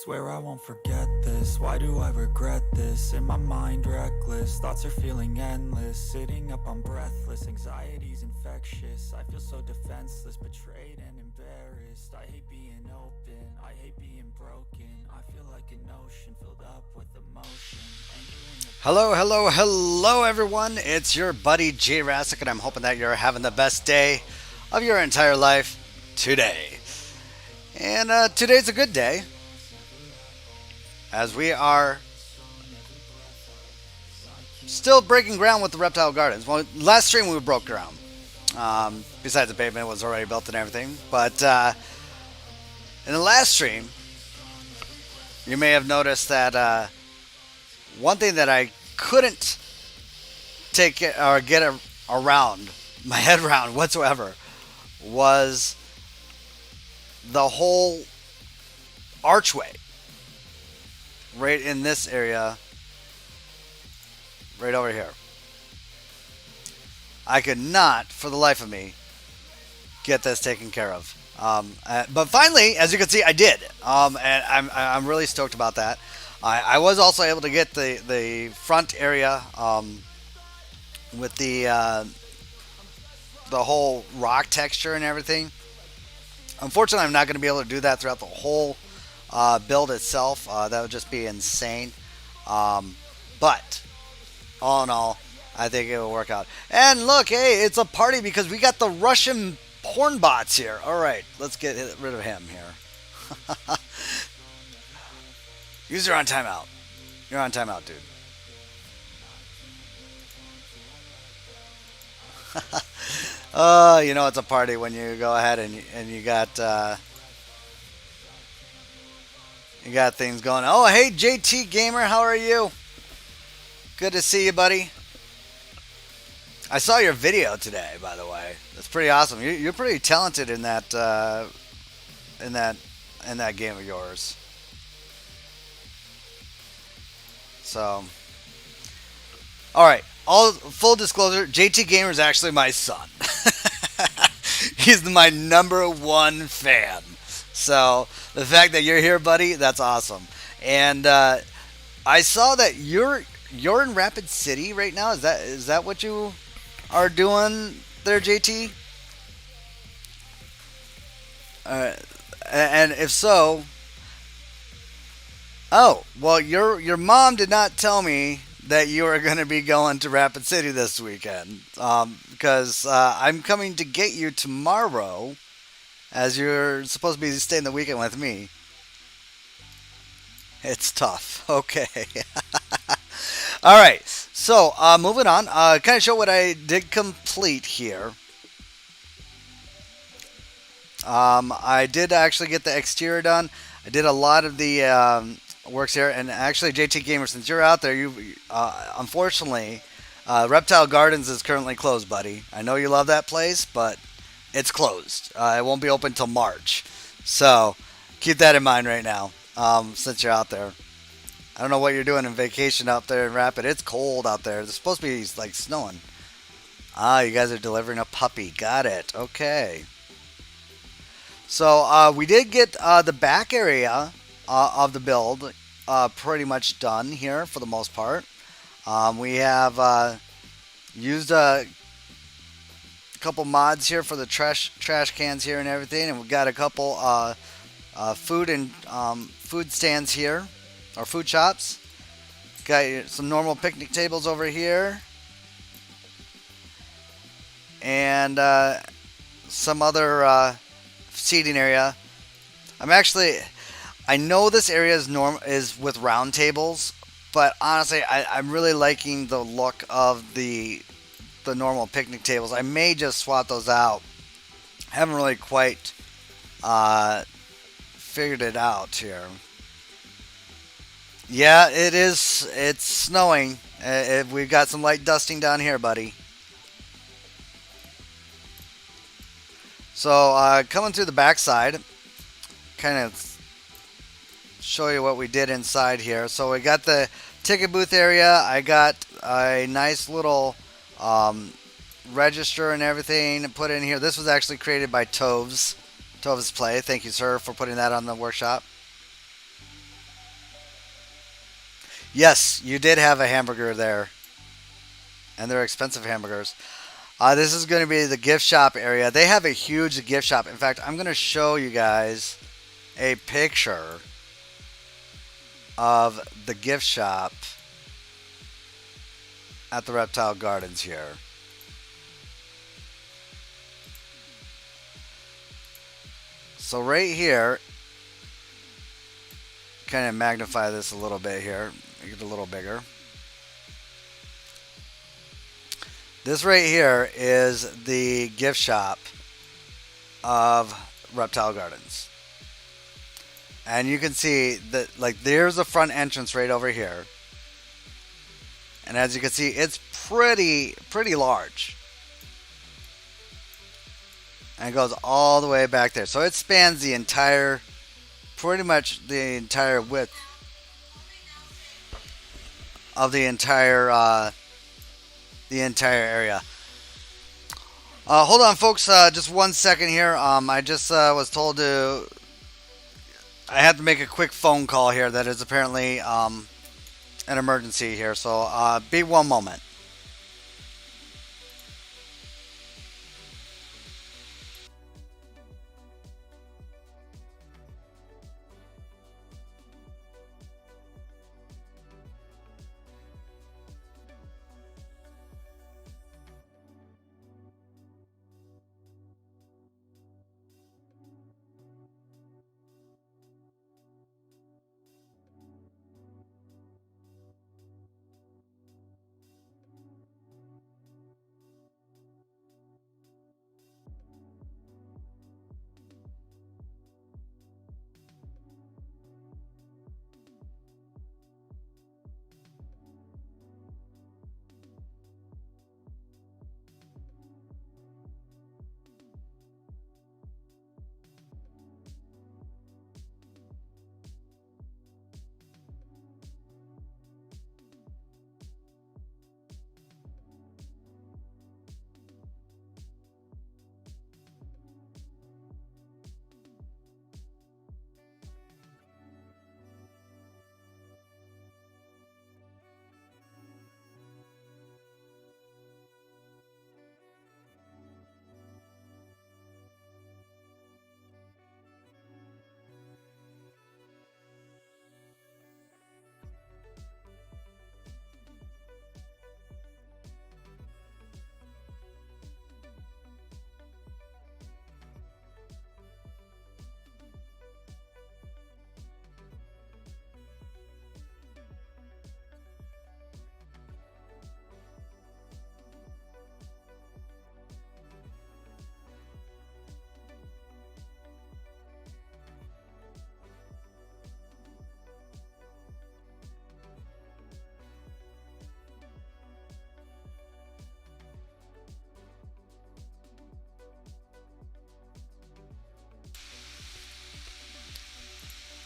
Swear I won't forget this, why do I regret this? In my mind reckless, thoughts are feeling endless. Sitting up I'm breathless, anxiety's infectious. I feel so defenseless, betrayed and embarrassed. I hate being open, I hate being broken. I feel like an ocean filled up with emotion. Hello, hello, hello, everyone. It's your buddy Jayrassic, and I'm hoping that you're having the best day of your entire life today. And today's a good day, as we are still breaking ground with the Reptile Gardens. Well, last stream we broke ground. Besides the pavement was already built and everything. But in the last stream, you may have noticed that one thing that I couldn't take it or get around my head around whatsoever was the whole archway right in this area, right over here. I could not, for the life of me, get this taken care of. But finally, as you can see, I did, and I'm really stoked about that. I was also able to get the front area with the whole rock texture and everything. Unfortunately, I'm not going to be able to do that throughout the whole build itself. That would just be insane. But all in all, I think it will work out. And look, hey, it's a party because we got the Russian porn bots here. All right, let's get rid of him here. User on timeout. You're on timeout, dude. You know it's a party when you go ahead and you got things going. Oh, hey JT Gamer, how are you? Good to see you, buddy. I saw your video today, by the way. That's pretty awesome. You're pretty talented in in that in that game of yours. So, all right. All full disclosure, JT Gamer is actually my son. He's my number one fan. So the fact that you're here, buddy, that's awesome. And I saw that you're in Rapid City right now. Is that what you are doing there, JT? Uh, and if so, oh well, your mom did not tell me that you are going to be going to Rapid City this weekend, because I'm coming to get you tomorrow, as you're supposed to be staying the weekend with me. It's tough. Okay. All right. So moving on. Kind of show what I did complete here. I did actually get the exterior done. I did a lot of the works here, and actually, JT Gamer, since you're out there, you unfortunately, Reptile Gardens is currently closed, buddy. I know you love that place, but it's closed. It won't be open until March, so keep that in mind right now. Since you're out there, I don't know what you're doing in vacation out there in Rapid. It's cold out there. It's supposed to be like snowing. Ah, you guys are delivering a puppy. Got it. Okay. So we did get the back area of the build pretty much done here for the most part. We have used a couple mods here for the trash cans here and everything, and we've got a couple food and food stands here, or food shops. Got some normal picnic tables over here, and some other seating area. I know this area is with round tables, but honestly, I'm really liking the look of the normal picnic tables. I may just swap those out. I haven't really quite figured it out here. Yeah, it is. It's snowing. We've got some light dusting down here, buddy. So coming through the backside, kind of show you what we did inside here. So we got the ticket booth area. I got a nice little register and everything put in here. This was actually created by Toves Play. Thank you, sir, for putting that on the workshop. Yes, you did have a hamburger there, and they're expensive hamburgers. This is going to be the gift shop area. They have a huge gift shop. In fact, I'm going to show you guys a picture of the gift shop at the Reptile Gardens here. So right here, kind of magnify this a little bit here, make it a little bigger. This right here is the gift shop of Reptile Gardens. And you can see that, like, there's the front entrance right over here. And as you can see, it's pretty large. And it goes all the way back there. So it spans the entire, pretty much the entire width of the entire area. Hold on, folks. Just 1 second here. I just was told I had to make a quick phone call here. That is apparently an emergency here. So be 1 moment.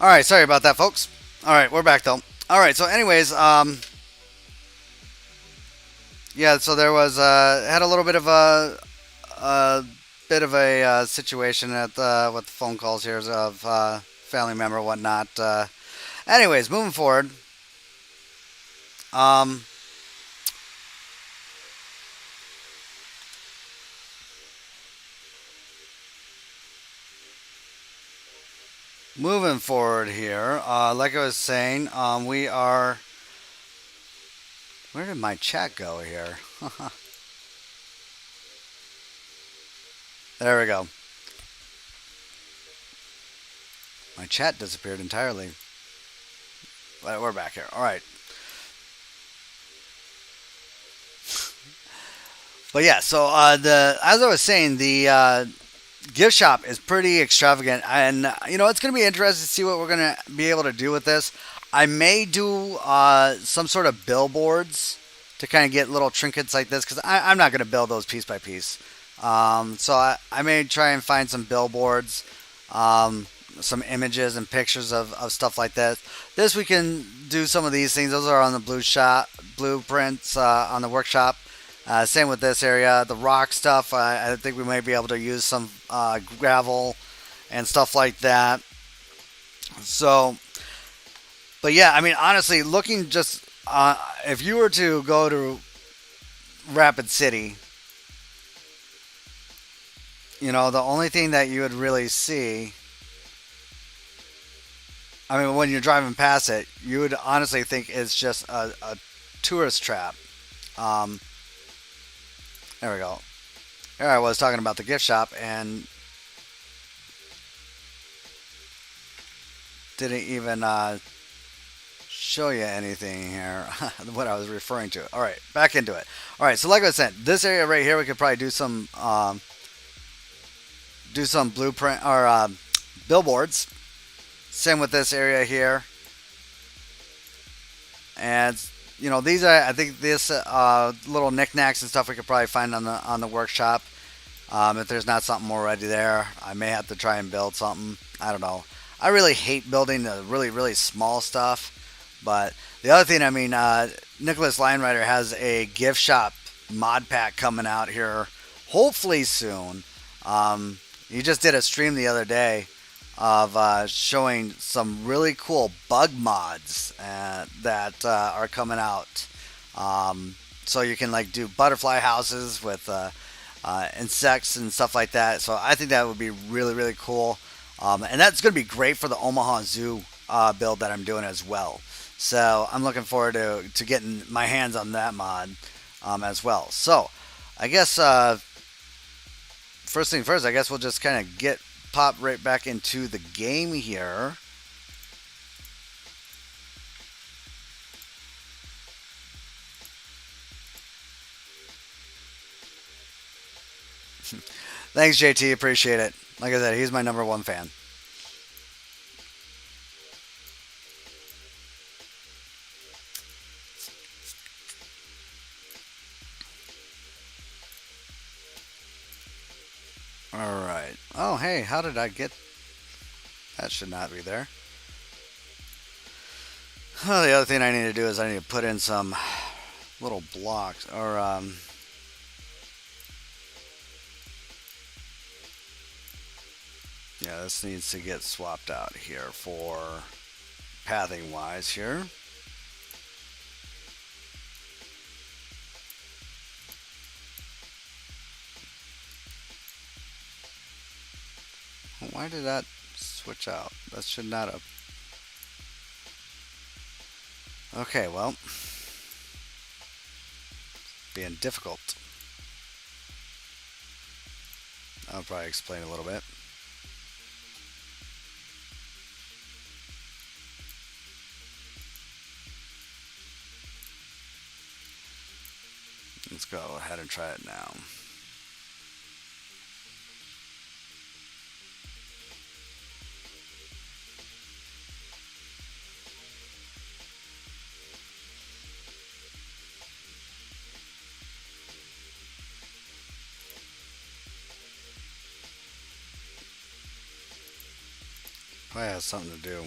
All right, sorry about that, folks. All right, we're back though. All right, so anyways, yeah, so there was had a little bit of a situation at with the phone calls here of family member and whatnot. Anyways, moving forward. Um, Moving forward here, like I was saying, we are. Where did my chat go here? There we go. My chat disappeared entirely. But we're back here. All right. But yeah, so as I was saying, the gift shop is pretty extravagant, and it's going to be interesting to see what we're going to be able to do with this. I may do some sort of billboards to kind of get little trinkets like this, because I'm not going to build those piece by piece. So I may try and find some billboards, some images and pictures of stuff like that. This we can do some of these things. Those are on the blueprints on the workshop. Same with this area. The rock stuff, I think we might be able to use some gravel and stuff like that. So But yeah, I mean, honestly, looking just if you were to go to Rapid City, the only thing that you would really see, I mean, when you're driving past it, you would honestly think it's just a tourist trap. Um, there we go. There I was talking about the gift shop and didn't even show you anything here. What I was referring to. All right, back into it. All right, so like I said, this area right here, we could probably do some blueprint or billboards. Same with this area here, and these are, I think, this little knickknacks and stuff we could probably find on the workshop. If there's not something already there, I may have to try and build something. I don't know. I really hate building the really, really small stuff. But the other thing, I mean, Nicholas Linerider has a gift shop mod pack coming out here, hopefully soon. He just did a stream the other day of showing some really cool bug mods that are coming out. So you can like do butterfly houses with insects and stuff like that. So I think that would be really, really cool. And that's going to be great for the Omaha Zoo build that I'm doing as well. So I'm looking forward to getting my hands on that mod as well. So I guess first thing first, I guess we'll just kind of pop right back into the game here. Thanks, JT. Appreciate it. Like I said, he's my number one fan. All right. Oh, hey, how did I get... That should not be there. Oh, the other thing I need to do is I need to put in some little blocks, or yeah, this needs to get swapped out here for pathing wise here. Why did that switch out? That should not have... Okay, well, being difficult. I'll probably explain a little bit. Let's go ahead and try it now. Probably has something to do.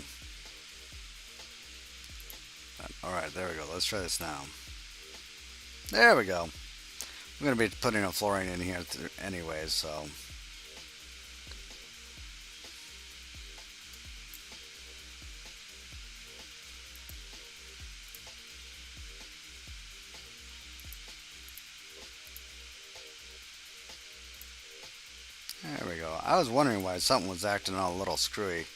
Alright, there we go. Let's try this now. There we go. I'm going to be putting a flooring in here anyways, so... There we go. I was wondering why something was acting all a little screwy.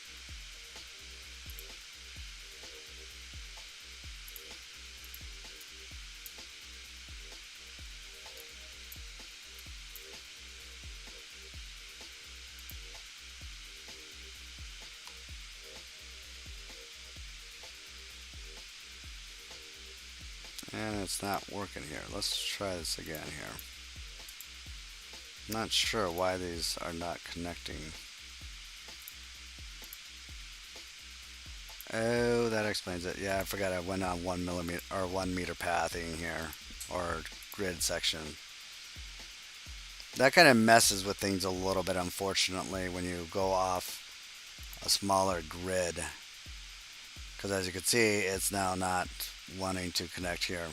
And it's not working here. Let's try this again here. I'm not sure why these are not connecting. Oh, that explains it. Yeah, I forgot I went on 1 millimeter or 1 meter pathing here, or grid section. That kind of messes with things a little bit, unfortunately, when you go off a smaller grid. Because as you can see, it's now not wanting to connect here.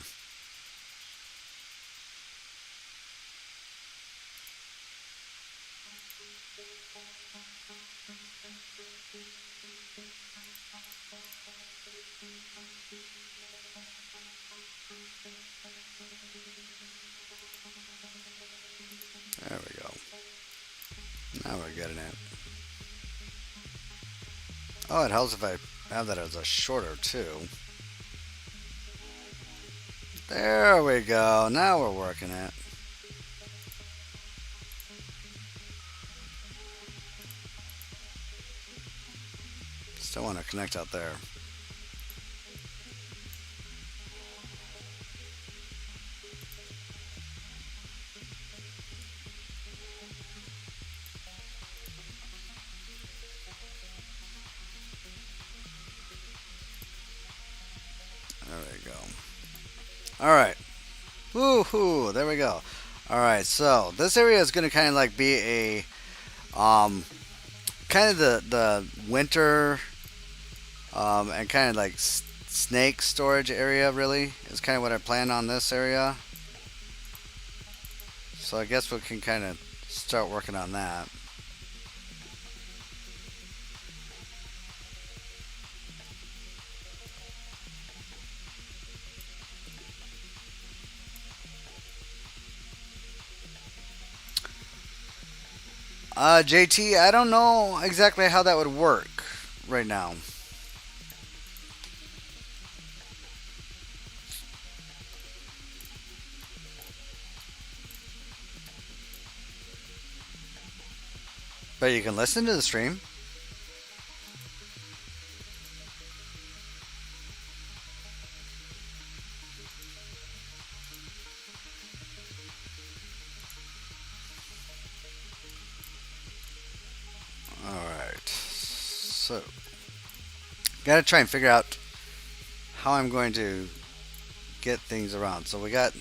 There we go. Now we're getting it. Oh, it helps if I have that as a shorter too. There we go. Now we're working it. Still want to connect out there. There we go. All right. Woohoo! There we go. All right. So this area is going to kind of like be a kind of the winter and kind of like snake storage area. Really is kind of what I plan on this area. So I guess we can kind of start working on that. JT, I don't know exactly how that would work right now. But you can listen to the stream. Alright. So, gotta try and figure out how I'm going to get things around. So we got...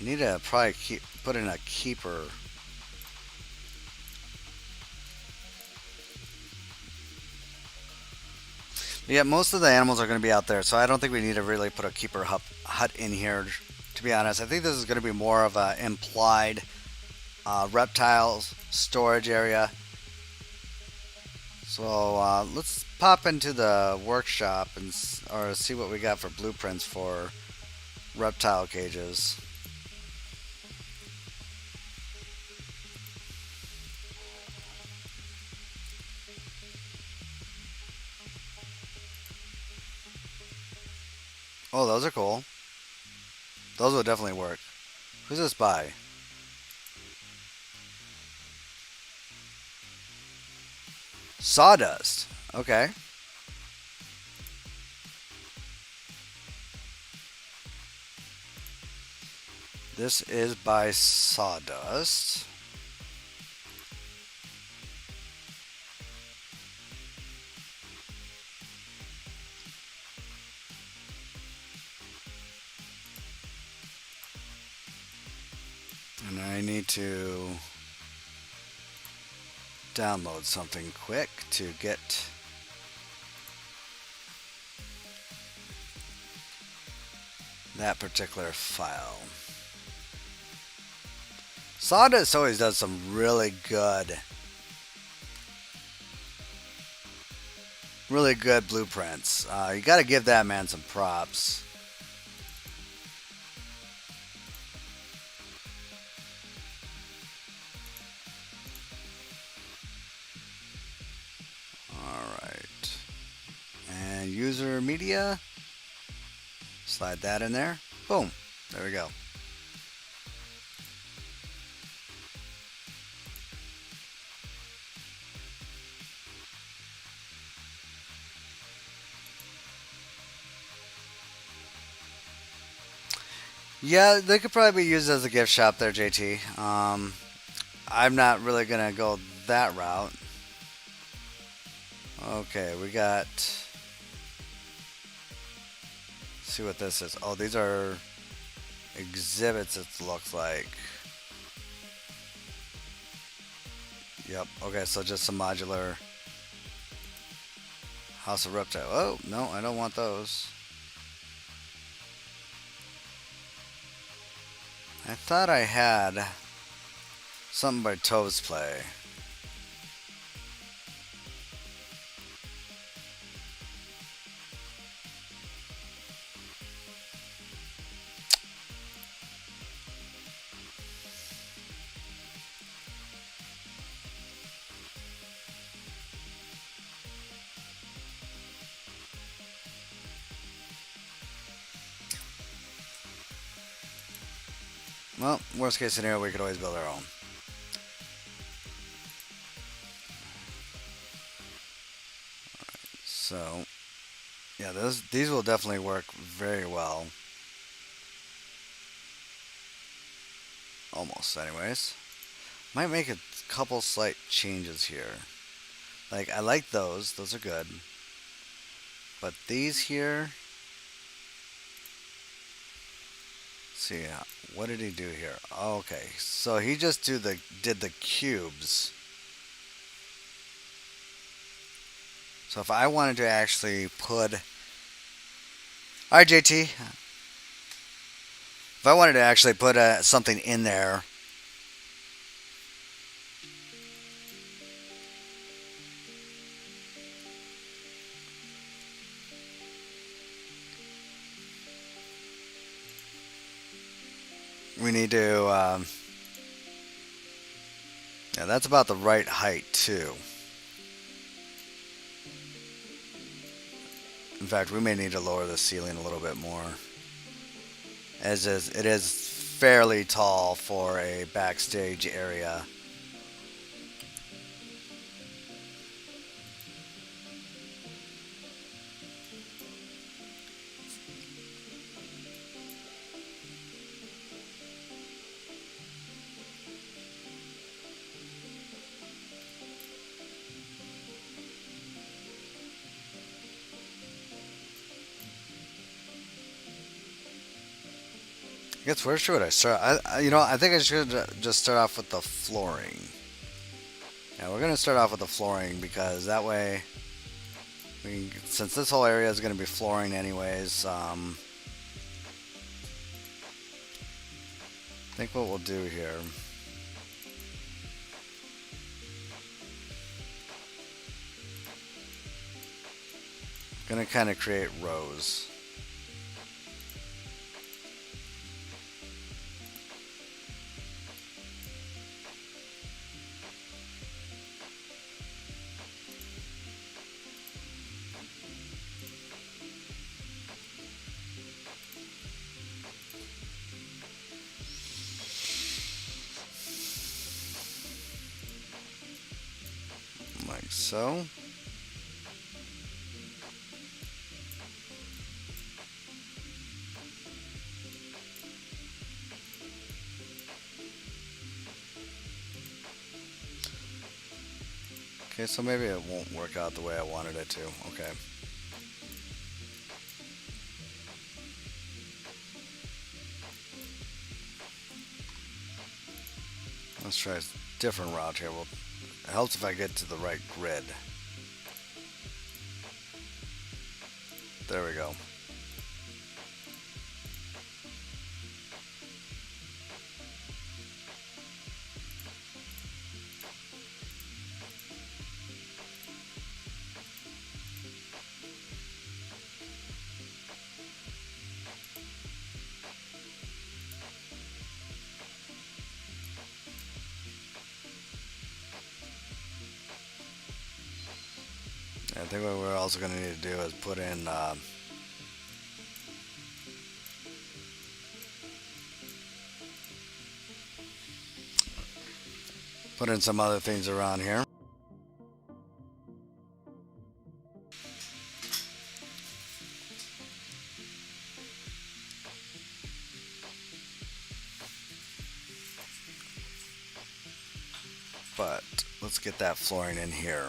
I need to probably put in a keeper. Yeah, most of the animals are going to be out there, so I don't think we need to really put a keeper hut in here, to be honest. I think this is going to be more of an implied reptiles storage area. So let's pop into the workshop and or see what we got for blueprints for reptile cages. Oh, those are cool. Those would definitely work. Who's this by? Sawdust. Okay. This is by Sawdust. And I need to download something quick to get that particular file. Sawdust always does some really good blueprints. You got to give that man some props. Alright. And user media. Slide that in there. Boom. There we go. Yeah, they could probably be used as a gift shop there, JT. I'm not really going to go that route. Okay, we got... Let's see what this is. Oh, these are exhibits, it looks like. Yep, okay, so just some modular House of Reptile. Oh, no, I don't want those. I thought I had something by Toves Play. Well, worst case scenario, we could always build our own. So, yeah, these will definitely work very well. Almost, anyways. Might make a couple slight changes here. Like, I like those. Those are good. But these here... Let's see, what did he do here? Oh, okay, so he just did the cubes. So if I wanted to actually put... Alright, JT. If I wanted to actually put something in there... We need to... yeah, that's about the right height, too. In fact, we may need to lower the ceiling a little bit more. As it is fairly tall for a backstage area. I guess where should I start? I think I should just start off with the flooring. Yeah, we're gonna start off with the flooring because that way, since this whole area is gonna be flooring anyways, I think what we'll do here. Gonna kind of create rows. Like so. Okay, so maybe it won't work out the way I wanted it to. Okay. Let's try a different route here. Well, it helps if I get to the right grid. There we go. I think what we're also going to need to do is put in some other things around here. But let's get that flooring in here.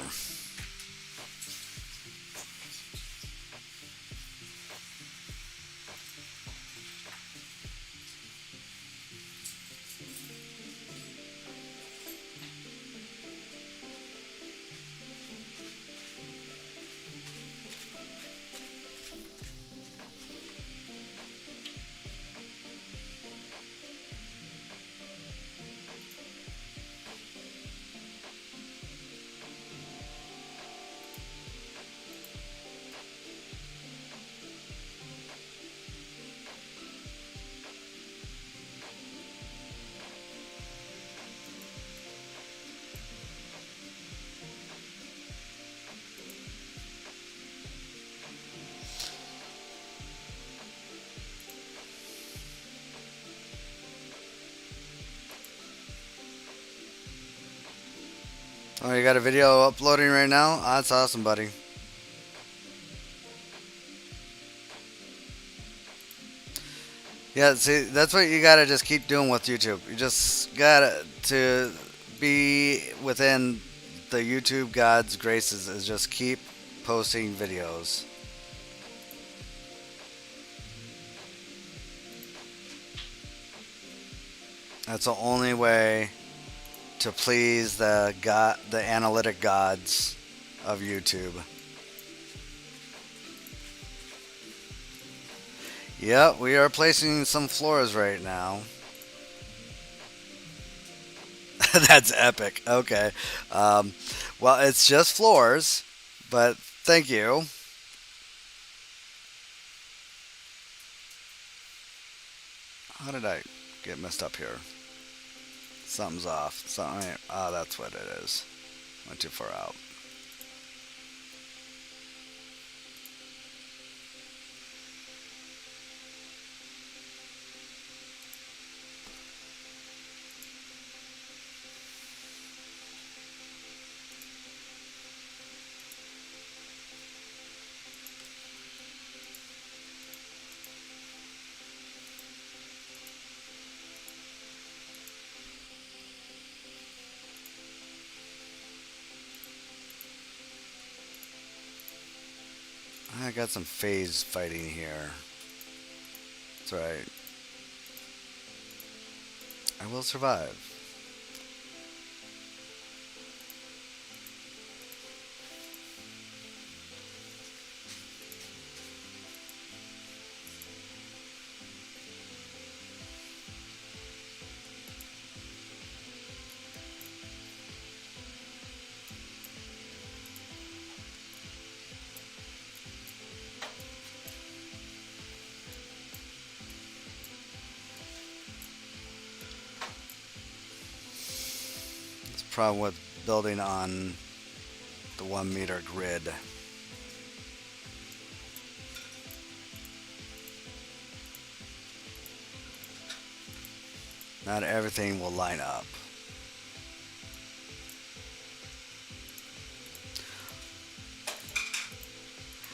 you got a video uploading right now? That's awesome, buddy. Yeah, see, that's what you gotta just keep doing with YouTube. You just gotta to be within the YouTube God's graces is just keep posting videos. That's the only way to please the analytic gods of YouTube. Yep, we are placing some floors right now. That's epic. Okay. Well, it's just floors, but thank you. How did I get messed up here? Something's off. Something. Oh, that's what it is. Went too far out. I got some phase fighting here. That's right. I will survive. Problem with building on the 1 meter grid. Not everything will line up.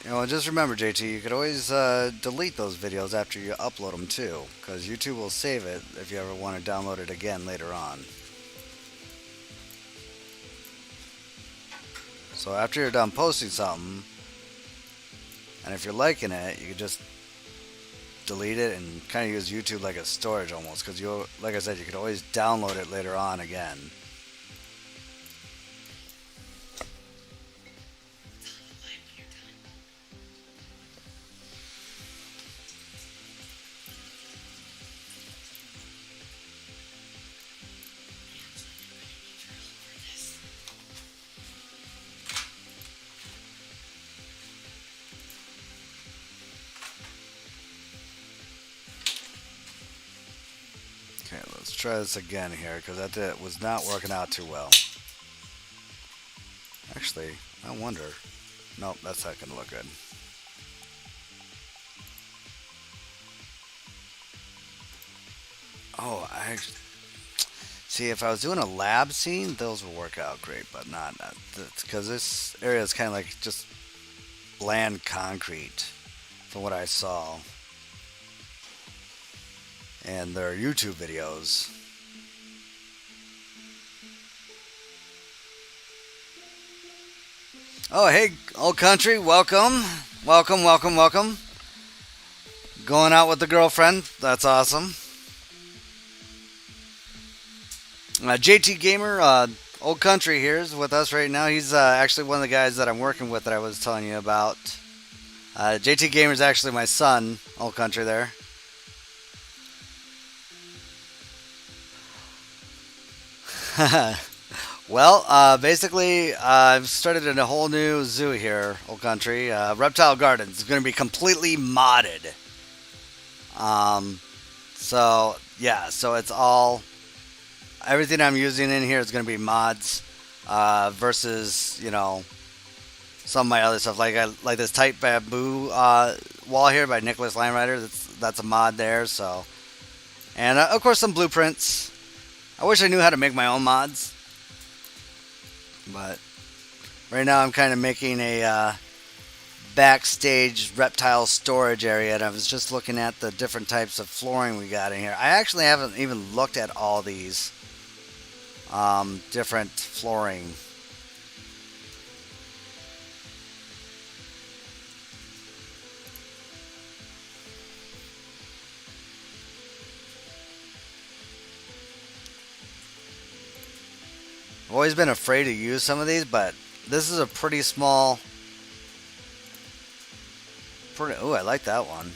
You know, just remember, JT, you could always delete those videos after you upload them too, because YouTube will save it if you ever want to download it again later on. So after you're done posting something, and if you're liking it, you can just delete it and kind of use YouTube like a storage almost, because you, like I said, you could always download it later on again. Okay, let's try this again here, because that was not working out too well. Actually, I wonder. Nope, that's not going to look good. Oh, see, if I was doing a lab scene, those would work out great, but not because this area is kind of like just bland concrete from what I saw. And their YouTube videos. Oh, hey, old country, welcome. Welcome, welcome, welcome. Going out with the girlfriend, that's awesome. JT Gamer, old country here is with us right now. He's actually one of the guys that I'm working with that I was telling you about. JT Gamer is actually my son, old country there. Well, basically, I've started in a whole new zoo here, old country. Reptile Gardens is going to be completely modded. So yeah, so it's all everything I'm using in here is going to be mods versus some of my other stuff like this tight bamboo wall here by Nicholas Landrider. That's a mod there. So and of course some blueprints. I wish I knew how to make my own mods. But right now I'm kind of making a backstage reptile storage area, and I was just looking at the different types of flooring we got in here. I actually haven't even looked at all these different flooring. I've always been afraid to use some of these, but this is a pretty small. Oh, I like that one.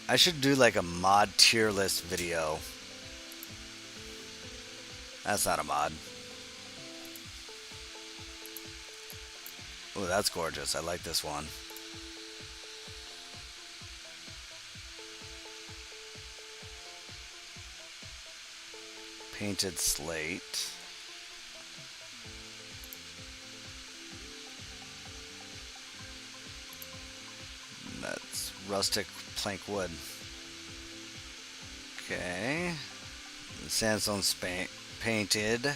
I should do like a mod tier list video. That's not a mod. Oh, that's gorgeous. I like this one. Painted slate. That's rustic plank wood. Okay. Sandstone painted.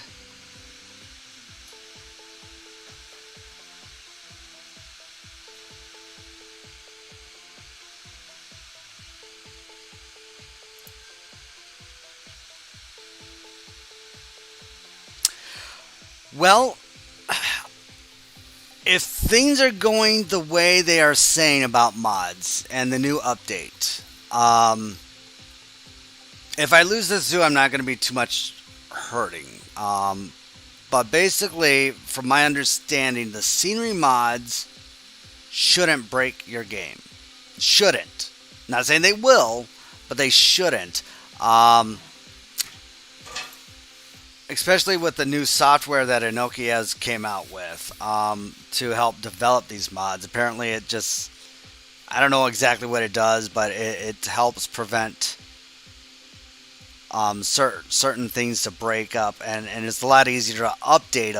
Well, if things are going the way they are saying about mods and the new update, if I lose this zoo, I'm not going to be too much hurting. But basically, from my understanding, the scenery mods shouldn't break your game. Shouldn't. Not saying they will, but they shouldn't. Especially with the new software that Inoki has came out with to help develop these mods. Apparently it just, I don't know exactly what it does, but it helps prevent certain things to break up, and it's a lot easier to update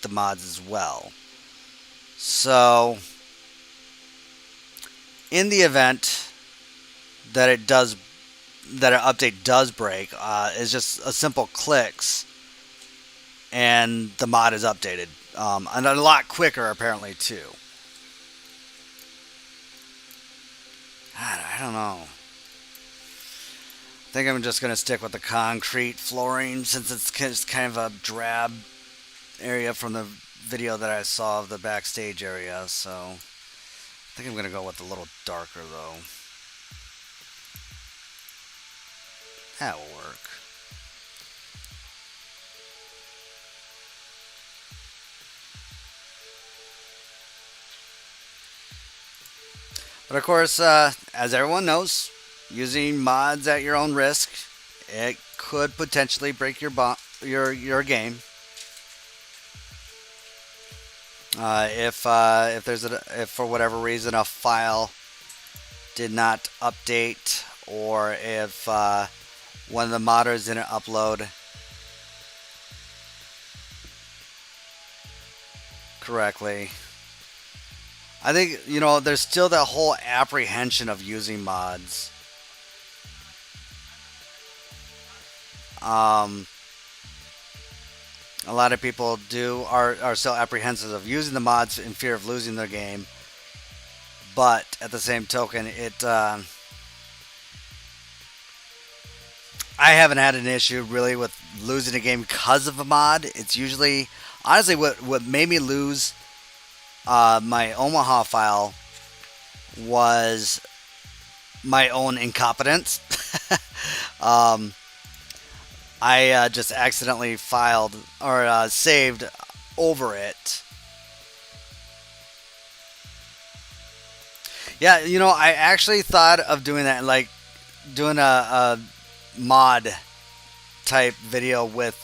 the mods as well. So in the event that an update does break, it's just a simple clicks and the mod is updated, and a lot quicker apparently too. I don't know. I think I'm just going to stick with the concrete flooring since it's kind of a drab area from the video that I saw of the backstage area. So I think I'm going to go with a little darker though. That will work. But of course, as everyone knows, using mods at your own risk, it could potentially break your game. If for whatever reason a file did not update, or if one of the modders didn't upload correctly. I think, there's still that whole apprehension of using mods. A lot of people are still apprehensive of using the mods in fear of losing their game. But at the same token, I haven't had an issue really with losing a game because of a mod. It's usually, honestly, what made me lose my Omaha file was my own incompetence. I just accidentally filed or saved over it. Yeah, I actually thought of doing that, like doing a mod type video with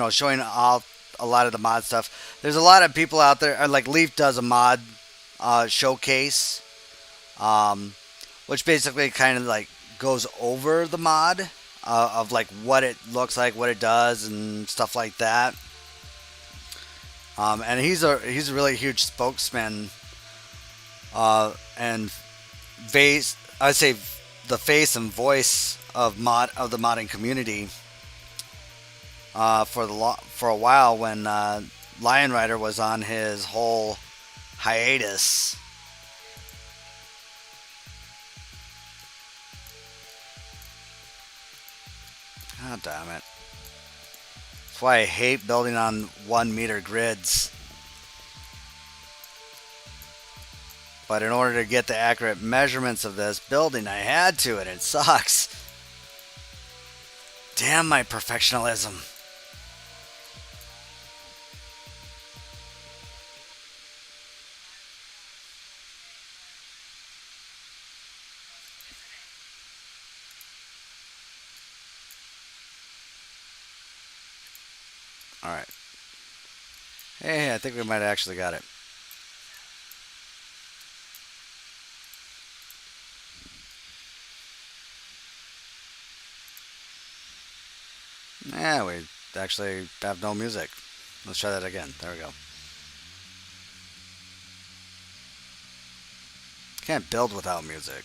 showing off a lot of the mod stuff. There's a lot of people out there, like Leaf does a mod showcase, which basically kind of like goes over the mod of like what it looks like, what it does, and stuff like that. And he's a really huge spokesman and I'd say the face and voice of the modding community for a while when Lion Rider was on his whole hiatus. God damn it. That's why I hate building on 1 meter grids. But in order to get the accurate measurements of this building, I had to, and it sucks. Damn my perfectionism. Alright. Hey, I think we might have actually got it. Yeah, we actually have no music. Let's try that again. There we go. Can't build without music.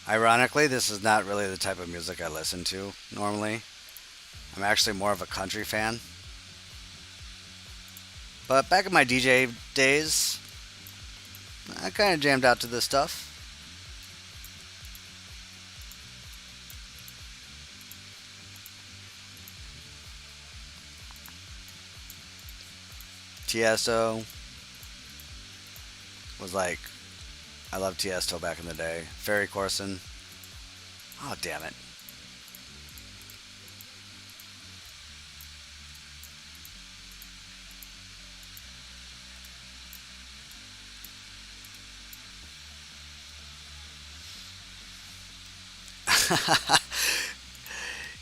Ironically, this is not really the type of music I listen to normally. I'm actually more of a country fan. But back in my DJ days, I kind of jammed out to this stuff. Tiesto was like, I loved Tiesto back in the day. Ferry Corson. Oh, damn it.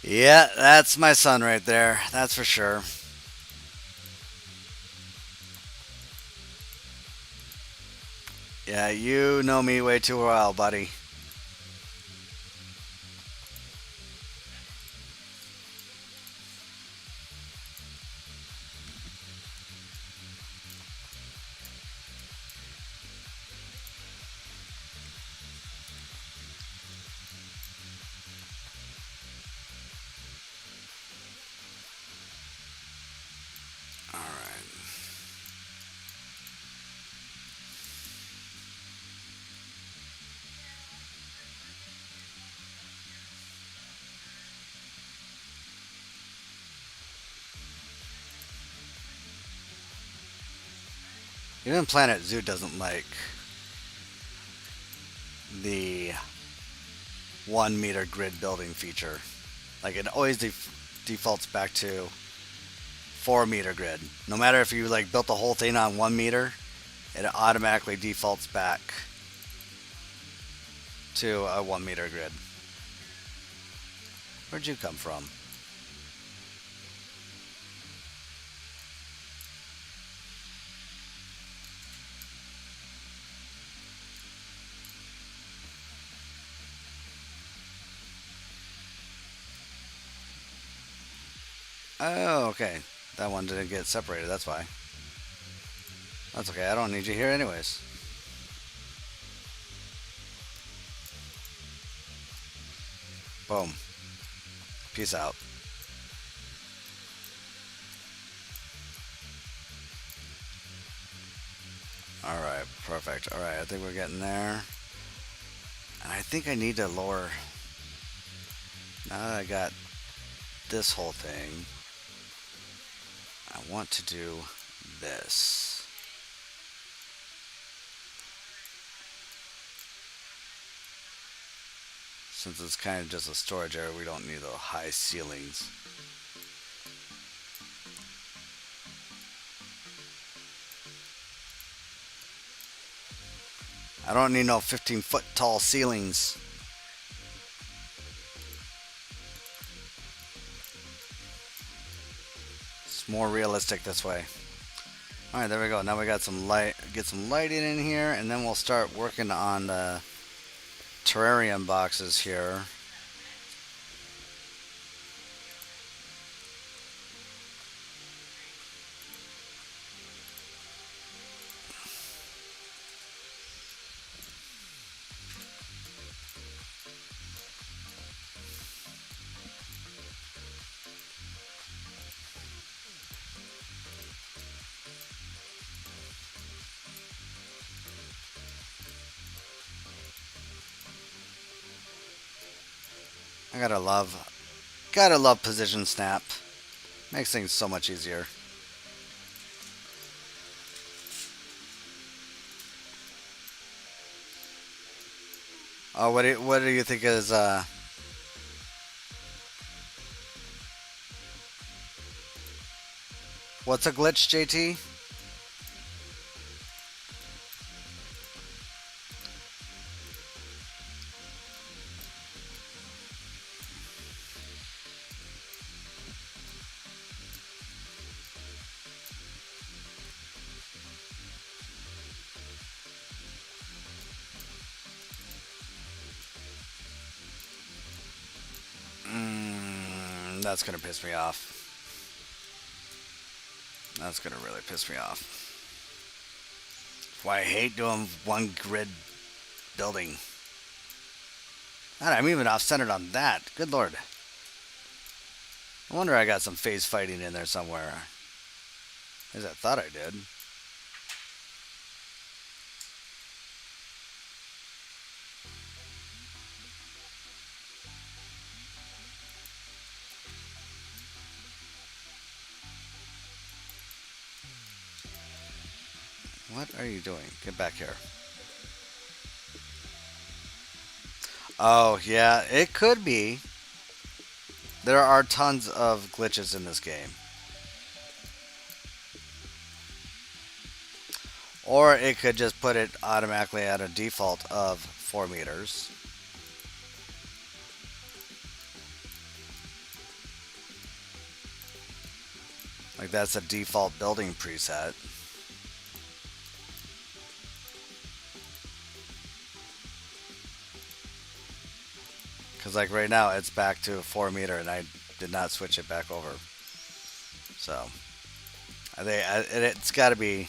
Yeah, that's my son right there. That's for sure. Yeah, you know me way too well, buddy. Alright. Even Planetzoo doesn't like the 1 meter grid building feature. Like it always defaults back to 4 meter grid. No matter if you like built the whole thing on 1 meter, it automatically defaults back to a 1 meter grid. Where'd you come from? Oh, okay. That one didn't get separated, that's why. That's okay, I don't need you here anyways. Boom. Peace out. Alright, perfect. Alright, I think we're getting there. And I think I need to lower... Now that I got this whole thing, I want to do this. Since it's kind of just a storage area, we don't need the high ceilings. I don't need no 15-foot tall ceilings. It's more realistic this way. Alright, there we go. Now we got some light, get some lighting in here, and then we'll start working on the terrarium boxes here. I gotta love position snap. Makes things so much easier. Oh, what do you think is what's a glitch, JT? That's gonna piss me off. That's gonna really piss me off. Why I hate doing one grid building. God, I'm even off-centered on that. Good lord. I wonder I got some phase fighting in there somewhere. At least I thought I did. What are you doing? Get back here. Oh, yeah, it could be. There are tons of glitches in this game. Or it could just put it automatically at a default of 4 meters. Like that's a default building preset. Because like right now it's back to 4 meter and I did not switch it back over. So it's got to be.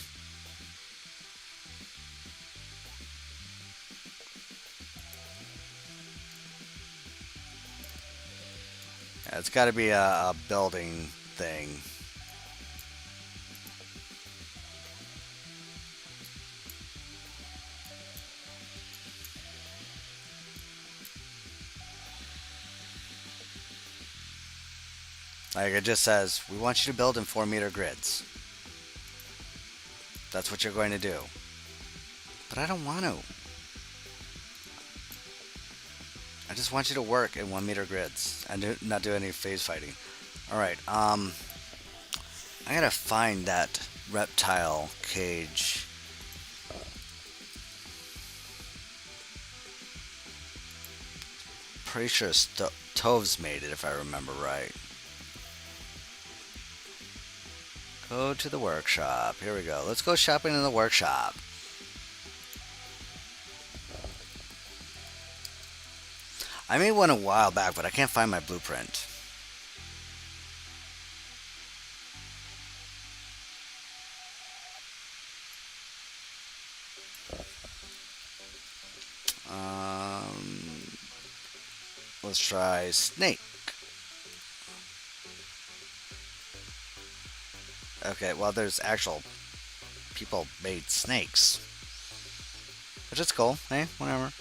Yeah, it's got to be a building thing. Like it just says, we want you to build in 4 meter grids. That's what you're going to do. But I don't want to. I just want you to work in 1 meter grids and not do any phase fighting. Alright, I gotta find that reptile cage. Pretty sure Toves made it if I remember right. Go to the workshop. Here we go. Let's go shopping in the workshop. I made one a while back, but I can't find my blueprint. Let's try snake. Okay, well, there's actual people made snakes. Which is cool. Hey, whatever.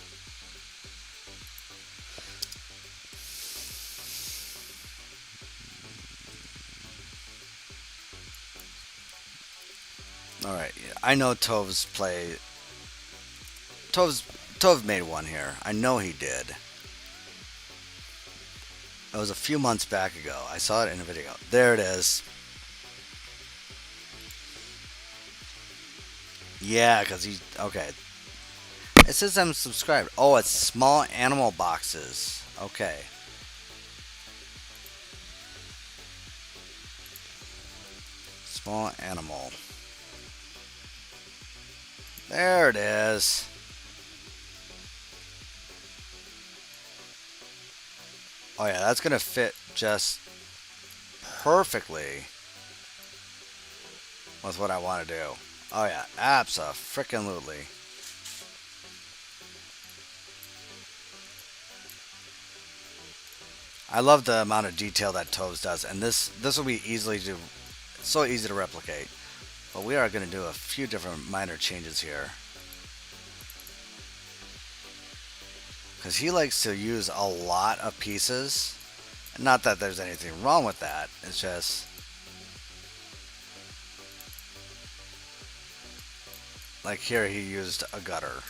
Alright, I know Toves play. Tove made one here. I know he did. It was a few months back ago. I saw it in a video. There it is. Yeah, because he... Okay. It says I'm subscribed. Oh, it's small animal boxes. Okay. Small animal. There it is. Oh yeah, that's gonna fit just perfectly with what I want to do. Oh yeah, abso-frickin-lutely. I love the amount of detail that Toves does, and this will be so easy to replicate. But we are going to do a few different minor changes here. because he likes to use a lot of pieces. Not that there's anything wrong with that. It's just like here he used a gutter.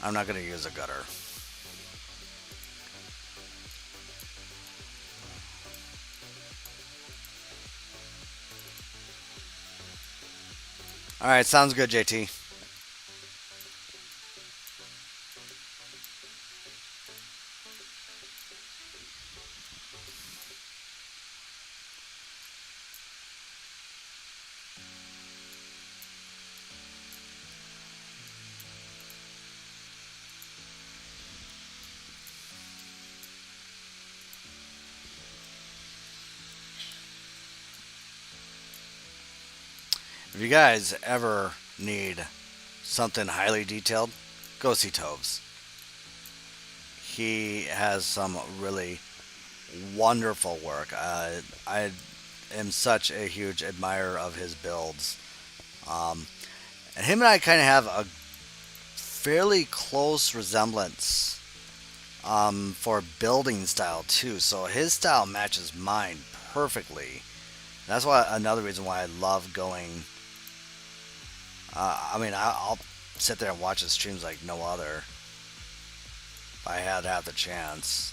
I'm not going to use a gutter. All right, sounds good, JT. If you guys ever need something highly detailed, go see Toves. He has some really wonderful work. I am such a huge admirer of his builds. Um, and him and I kind of have a fairly close resemblance for building style too. So his style matches mine perfectly. That's why another reason why I love going. I mean, I'll sit there and watch his streams like no other. If I had the chance.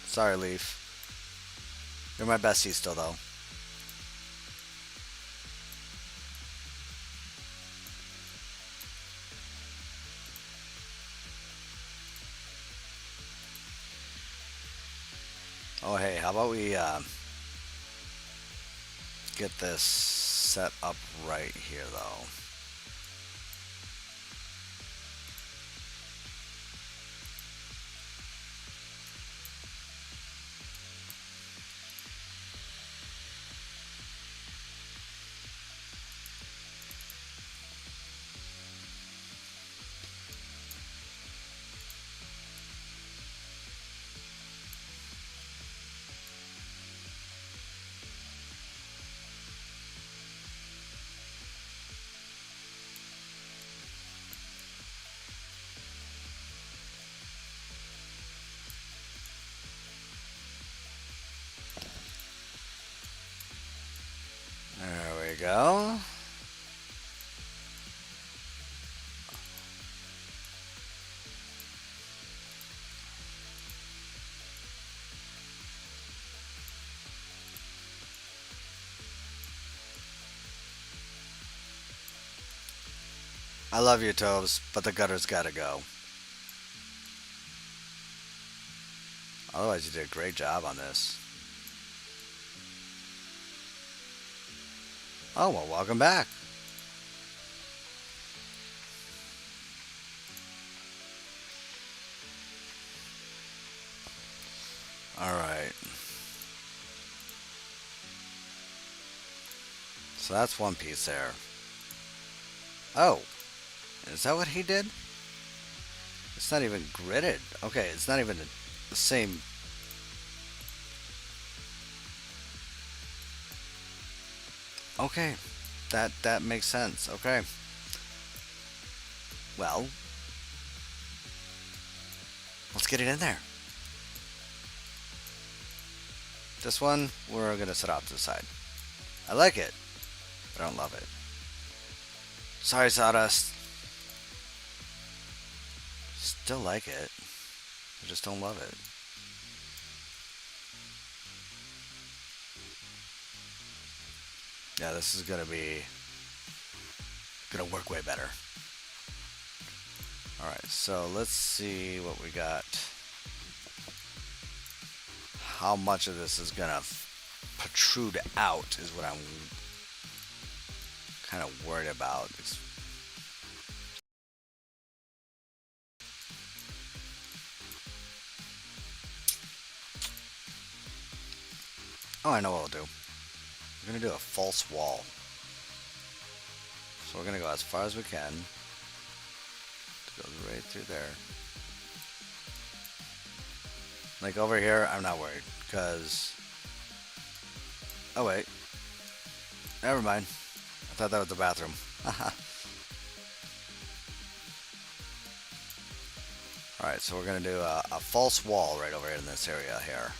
Sorry, Leaf. You're my bestie still, though. Oh, hey, how about we get this set up right here, though. There we go. I love you, Toves, but the gutter's gotta go. Otherwise, you did a great job on this. Oh, well, welcome back. Alright. So that's one piece there. Oh. Is that what he did? It's not even gridded. Okay, it's not even the same. Okay. That makes sense. Okay. Well, let's get it in there. This one, we're going to set off to the side. I like it, but I don't love it. Sorry, Sawdust. Still like it. I just don't love it. Yeah, this is gonna work way better. Alright, so let's see what we got. How much of this is gonna protrude out is what I'm kind of worried about. Oh, I know what we'll do. We're going to do a false wall. So we're going to go as far as we can. It goes right through there. Like over here, I'm not worried. Because... Oh, wait. Never mind. I thought that was the bathroom. Alright, so we're going to do a false wall right over in this area here.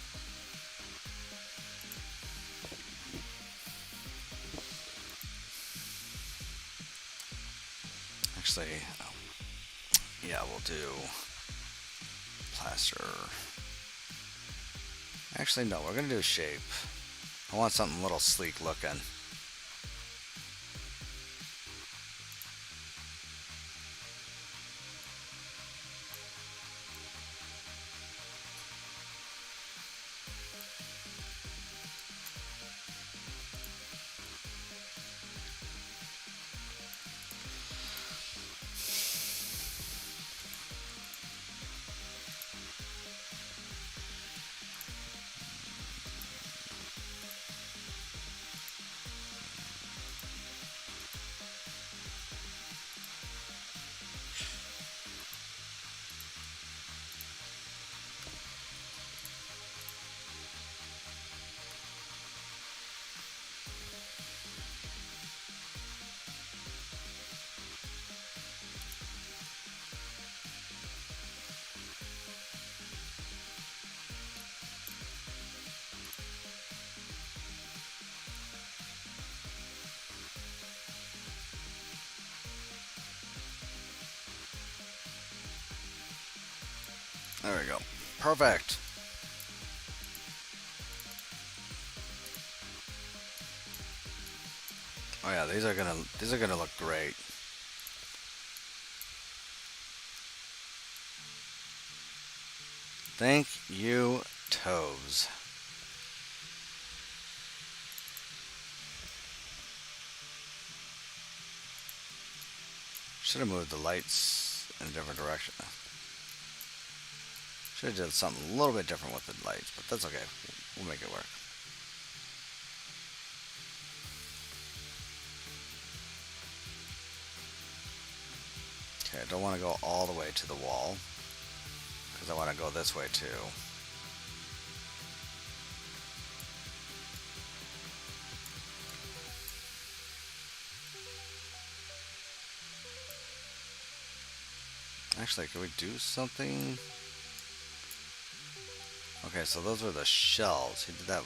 Actually, yeah, we'll do plaster. Actually, no, we're going to do shape. I want something a little sleek looking. There we go. Perfect. Oh yeah, these are gonna look great. Thank you, Toves. Should have moved the lights in a different direction. Should have done something a little bit different with the lights, but that's okay. We'll make it work. Okay, I don't want to go all the way to the wall, because I want to go this way too. Actually, can we do something? Okay, so those were the shelves. He did that.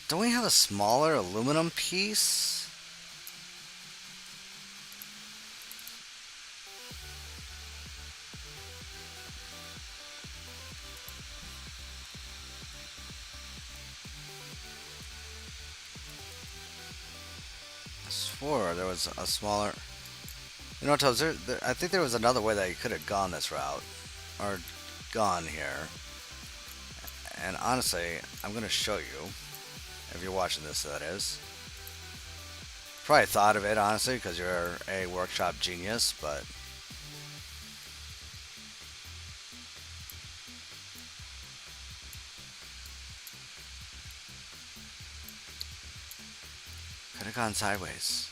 Don't we have a smaller aluminum piece? I swore there was a smaller. You know, Toes, I think there was another way that you could have gone this route. Or gone here. And honestly, I'm going to show you. If you're watching this, that is. Probably thought of it, honestly, because you're a workshop genius, but. Could have gone sideways.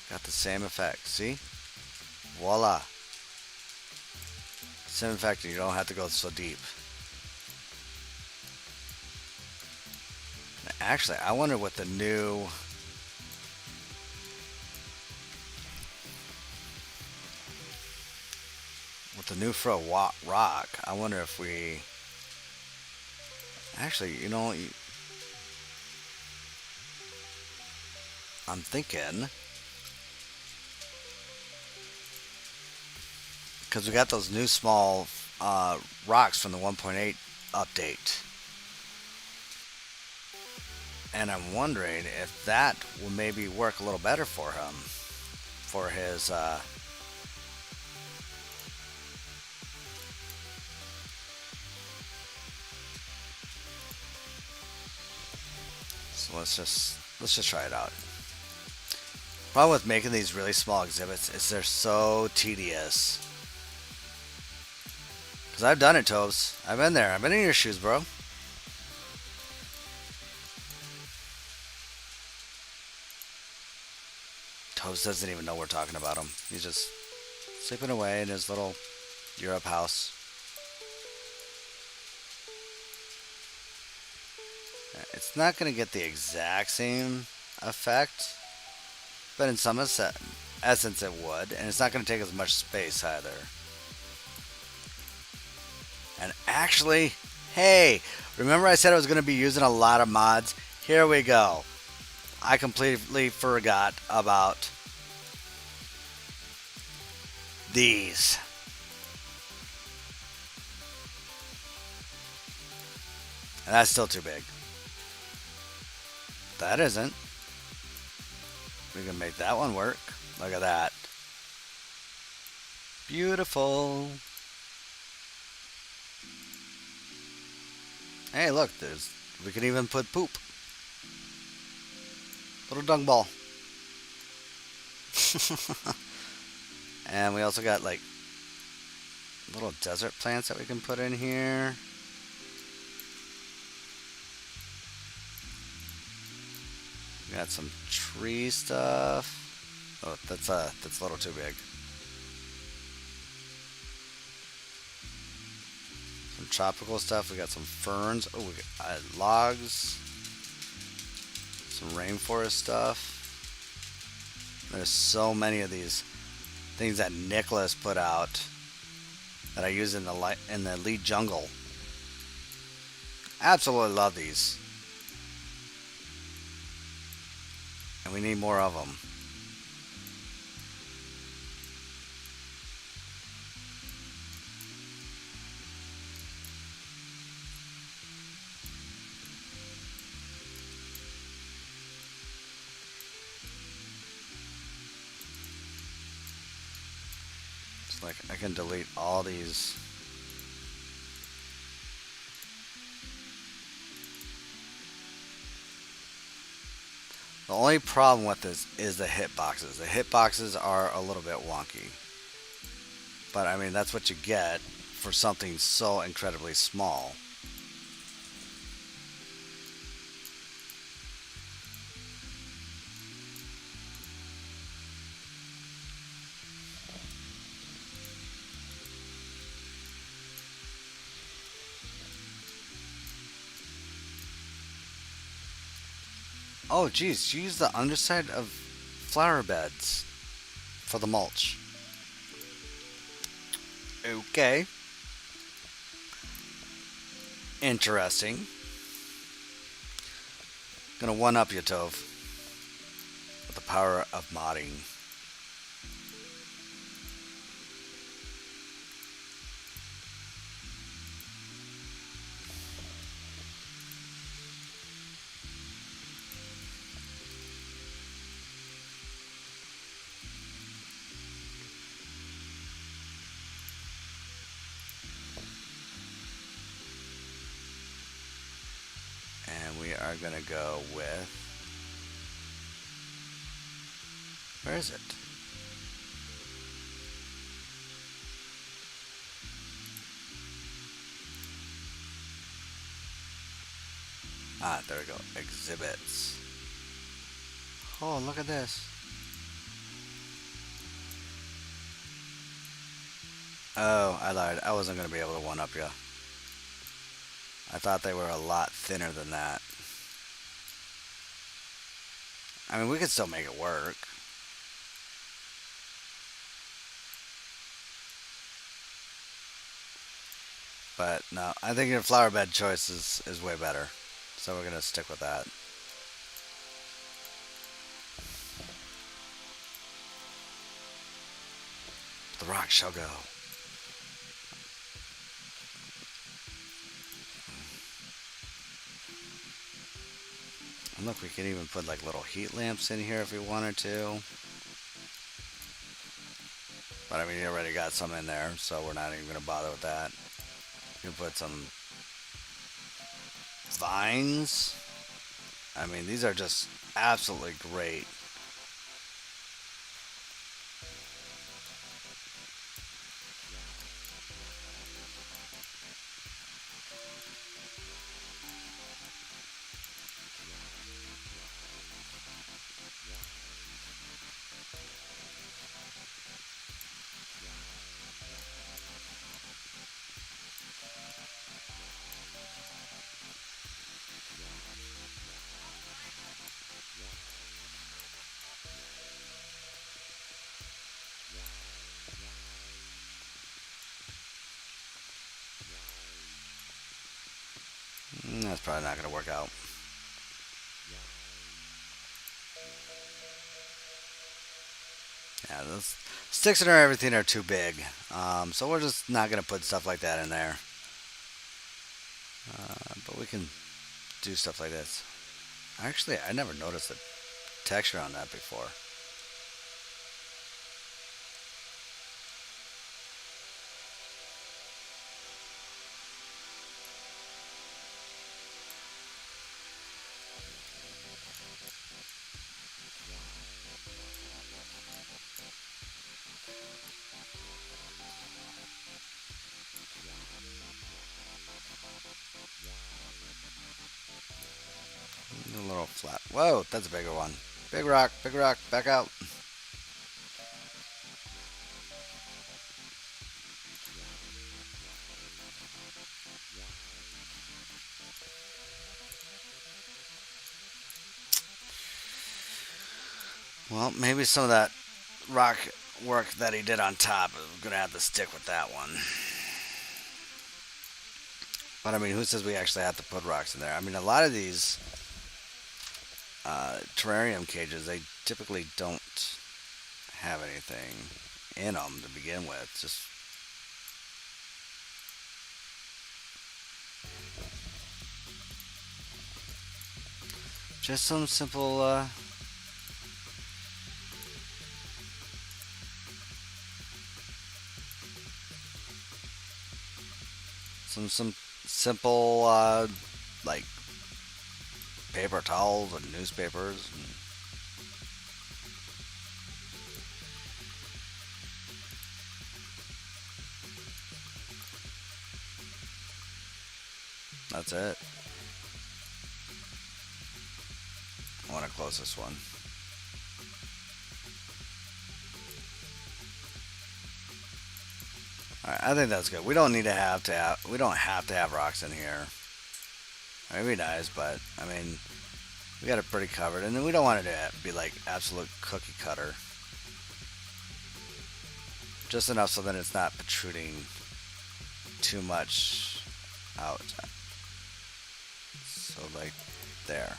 Got the same effect, see? Voila. Same effect, and you don't have to go so deep. Actually, I wonder what the new... With the new fro rock, I wonder if we... Actually, you know... I'm thinking... Because we got those new small rocks from the 1.8 update. And I'm wondering if that will maybe work a little better for him. For his... So let's just try it out. Problem with making these really small exhibits is they're so tedious. Because I've done it, Tobes. I've been there. I've been in your shoes, bro. Tobes doesn't even know we're talking about him. He's just sleeping away in his little Europe house. It's not going to get the exact same effect, but in some essence it would, and it's not going to take as much space either. And actually, hey, remember I said I was going to be using a lot of mods? Here we go. I completely forgot about these. And that's still too big. That isn't. We can make that one work. Look at that. Beautiful. Hey, look, we can even put poop. Little dung ball. And we also got like little desert plants that we can put in here. We got some tree stuff. Oh, that's a little too big. Some tropical stuff. We got some ferns. Oh, we got logs. Some rainforest stuff. There's so many of these things that Nicholas put out that I use in the lead jungle. Absolutely love these. And we need more of them. It's like I can delete all these. The only problem with this is the hitboxes. The hitboxes are a little bit wonky. But I mean, that's what you get for something so incredibly small. Oh, geez, use the underside of flower beds for the mulch. Okay. Interesting. Gonna one up you, Tove, with the power of modding. And we are gonna go with, where is it? Ah, there we go. Exhibits. Oh, look at this. Oh, I lied. I wasn't going to be able to one up you. I thought they were a lot thinner than that. I mean, we could still make it work. But no, I think your flower bed choice is way better. So we're going to stick with that. The rock shall go. And look, we can even put like little heat lamps in here if we wanted to. But I mean, you already got some in there, so we're not even going to bother with that. You can put some vines. I mean, these are just absolutely great. That's probably not going to work out. Yeah, those sticks and everything are too big. So we're just not going to put stuff like that in there. But we can do stuff like this. Actually, I never noticed the texture on that before. A little flat. Whoa, that's a bigger one. Big rock, back out. Well, maybe some of that rock work that he did on top, I'm going to have to stick with that one. But I mean, who says we actually have to put rocks in there? I mean, a lot of these terrarium cages, they typically don't have anything in them to begin with. Just some simple some simple like paper towels and newspapers. And that's it. I want to close this one. All right, I think that's good. We don't need to have we don't have to have rocks in here. It'd be nice, but I mean, we got it pretty covered, and then we don't want it to be like absolute cookie cutter. Just enough so that it's not protruding too much out. So like there.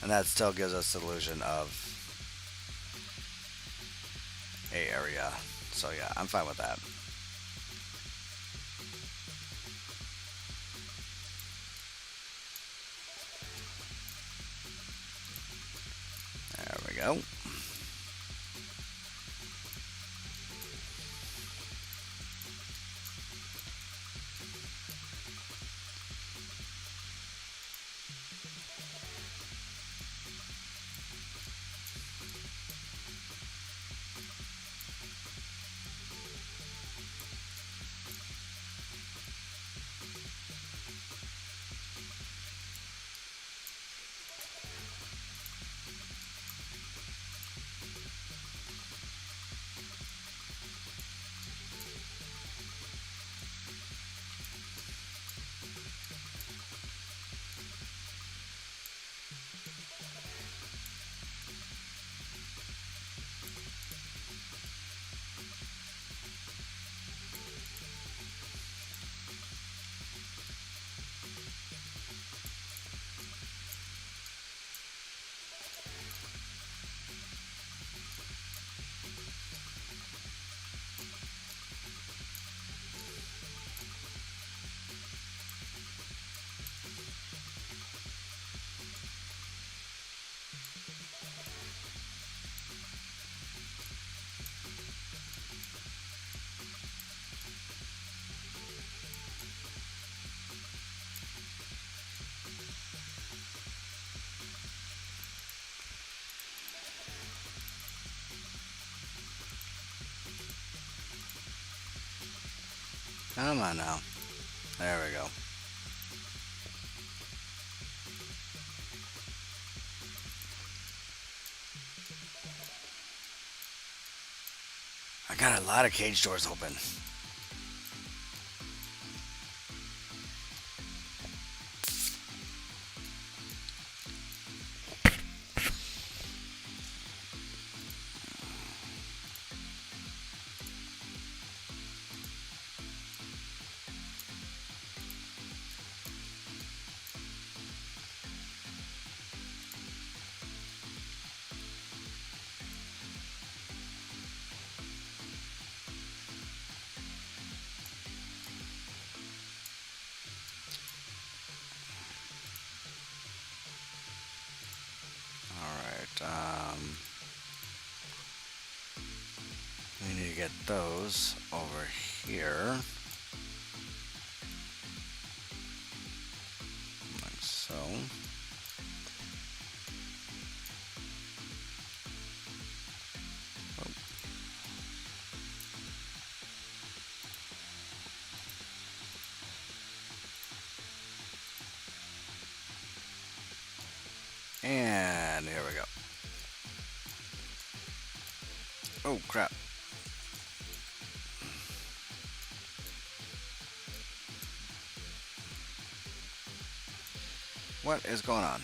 And that still gives us the illusion of a area. So yeah, I'm fine with that. There we go. Come on now. There we go. I got a lot of cage doors open. We need to get those over here. Like so. Oh. And here we go. Oh, crap. What is going on?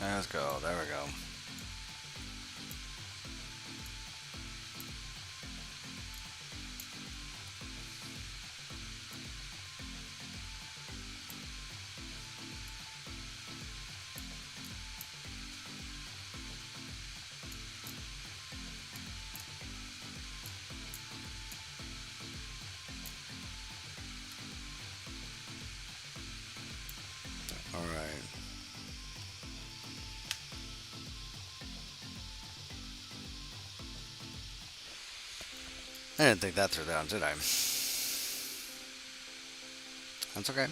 Let's go. There we go. All right. I didn't think that through down, did I? That's okay.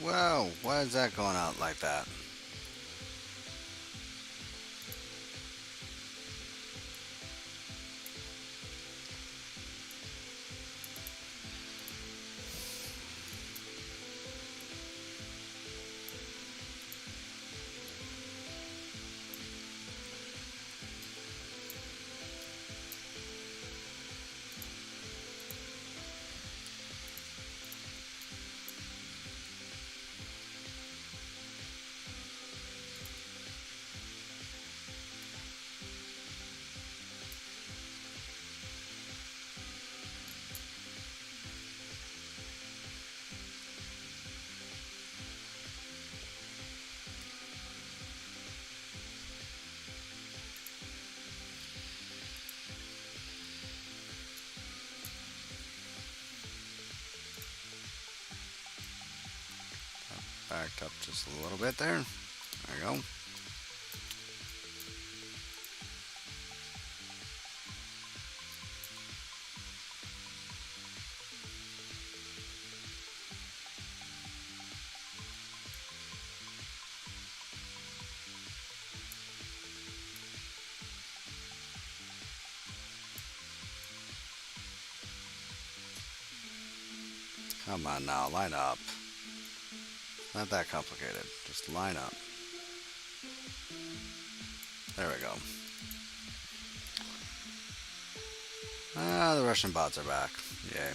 Whoa, why is that going out like that? Backed up just a little bit there. There you go. Come on now, line up. Not that complicated. Just line up. There we go. Ah, the Russian bots are back. Yay.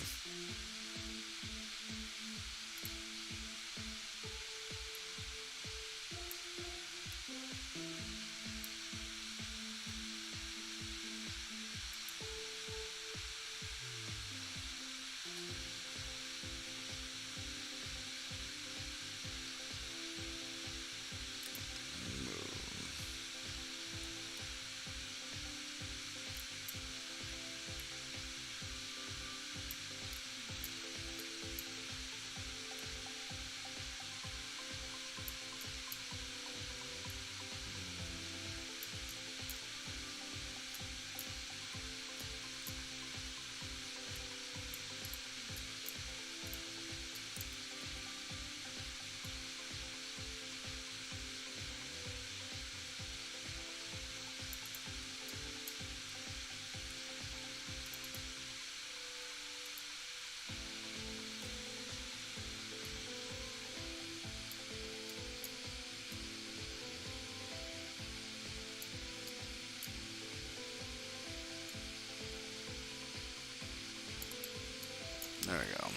There we go.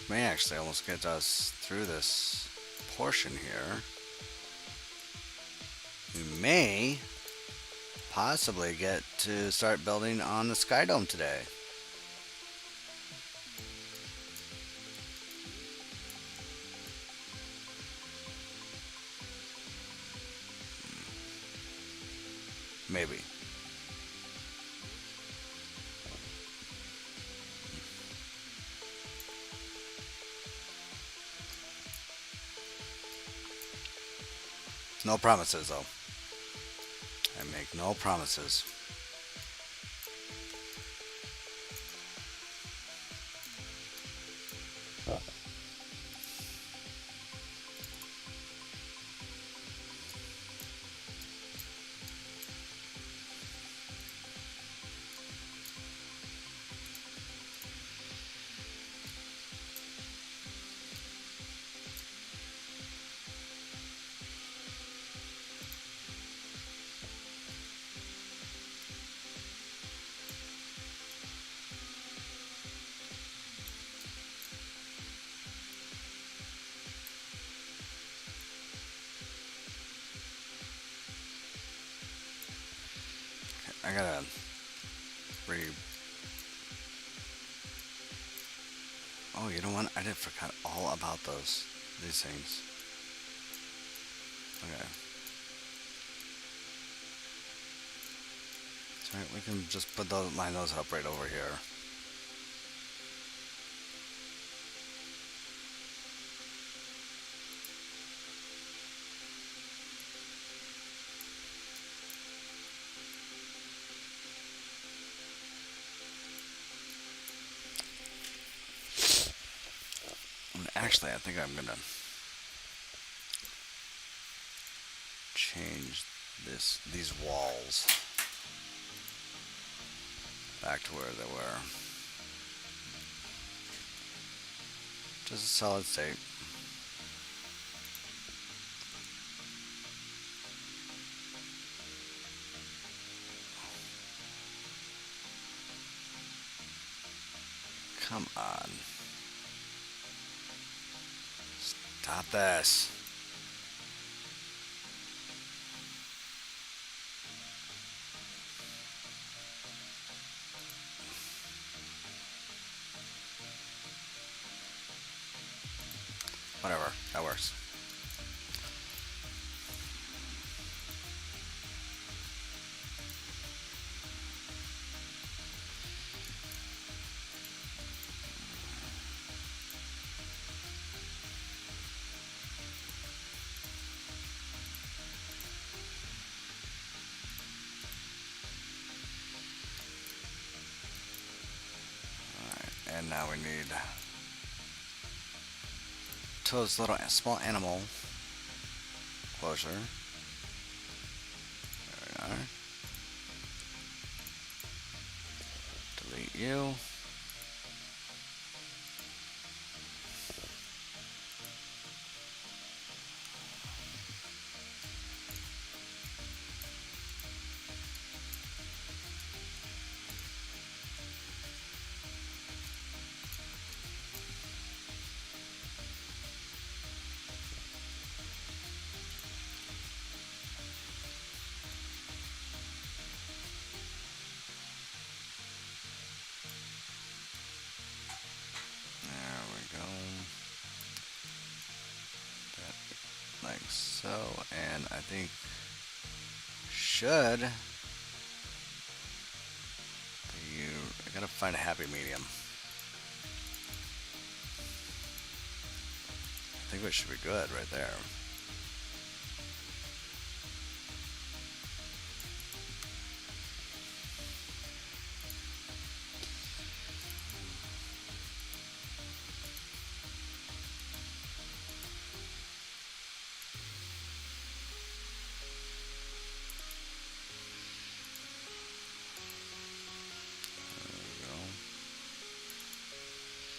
May actually almost get us through this portion here. We may possibly get to start building on the Sky Dome today. Maybe. No promises, though. I make no promises. I gotta Oh, you know what? I did forgot all about these things. Okay. That's right. We can just line those up right over here. Actually, I think I'm gonna change these walls back to where they were. Just a solid state. Come on. Stop this. Whatever, that works. And now we need Toad's little small animal closure. There we are. Delete you. Like so, and I think should you I gotta find a happy medium. I think we should be good right there.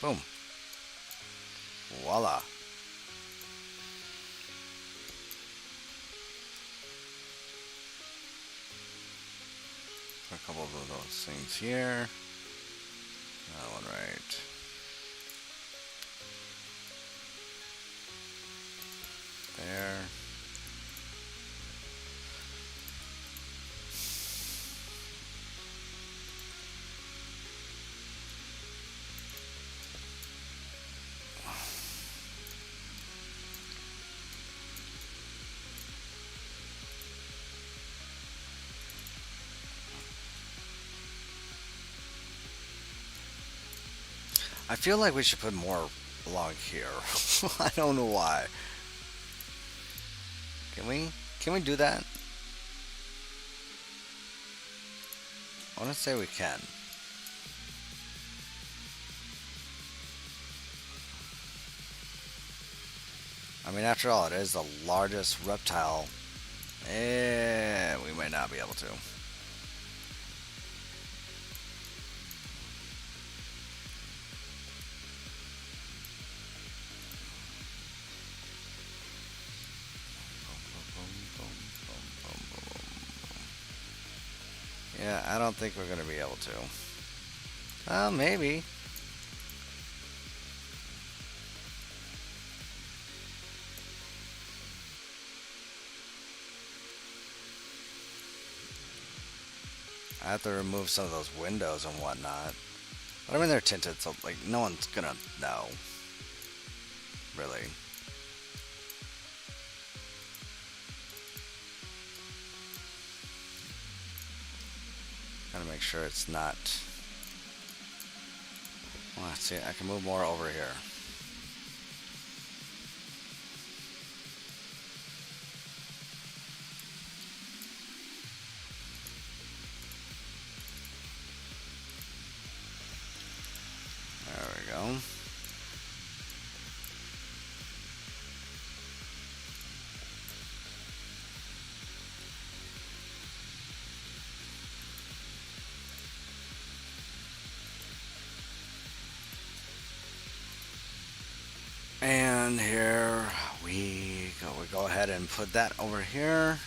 Boom. Voila. A couple of those things here. That one right. There. I feel like we should put more along here. I don't know why. Can we do that? I want to say we can. I mean, after all, it is the largest reptile. We might not be able to. Yeah, I don't think we're going to be able to. Maybe. I have to remove some of those windows and whatnot. But I mean, they're tinted, so like no one's gonna know. Really. Gotta make sure it's not. Well, let's see, I can move more over here. There we go. And here we go ahead and put that over here.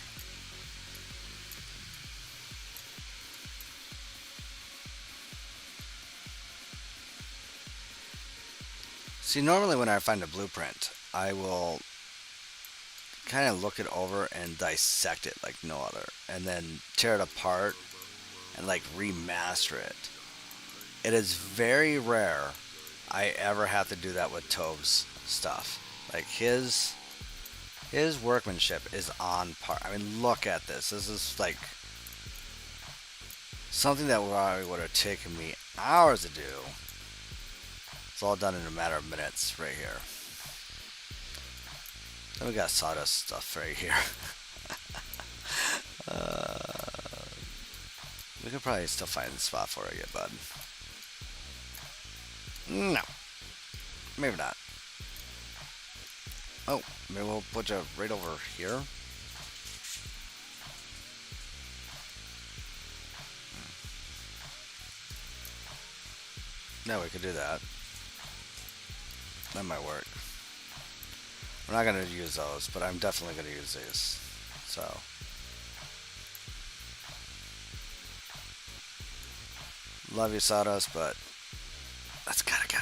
See, normally when I find a blueprint, I will kind of look it over and dissect it like no other, and then tear it apart and like remaster it. It is very rare I ever have to do that with Tove's stuff. Like his workmanship is on par. I mean, look at this. This is like something that would have taken me hours to do. It's all done in a matter of minutes right here. Then we got sawdust stuff right here. We could probably still find a spot for it yet, bud. No, maybe not. Oh, maybe we'll put you right over here. No, we could do that. That might work. We're not going to use those, but I'm definitely going to use these. So, love you, Sawdust, but that's gotta go.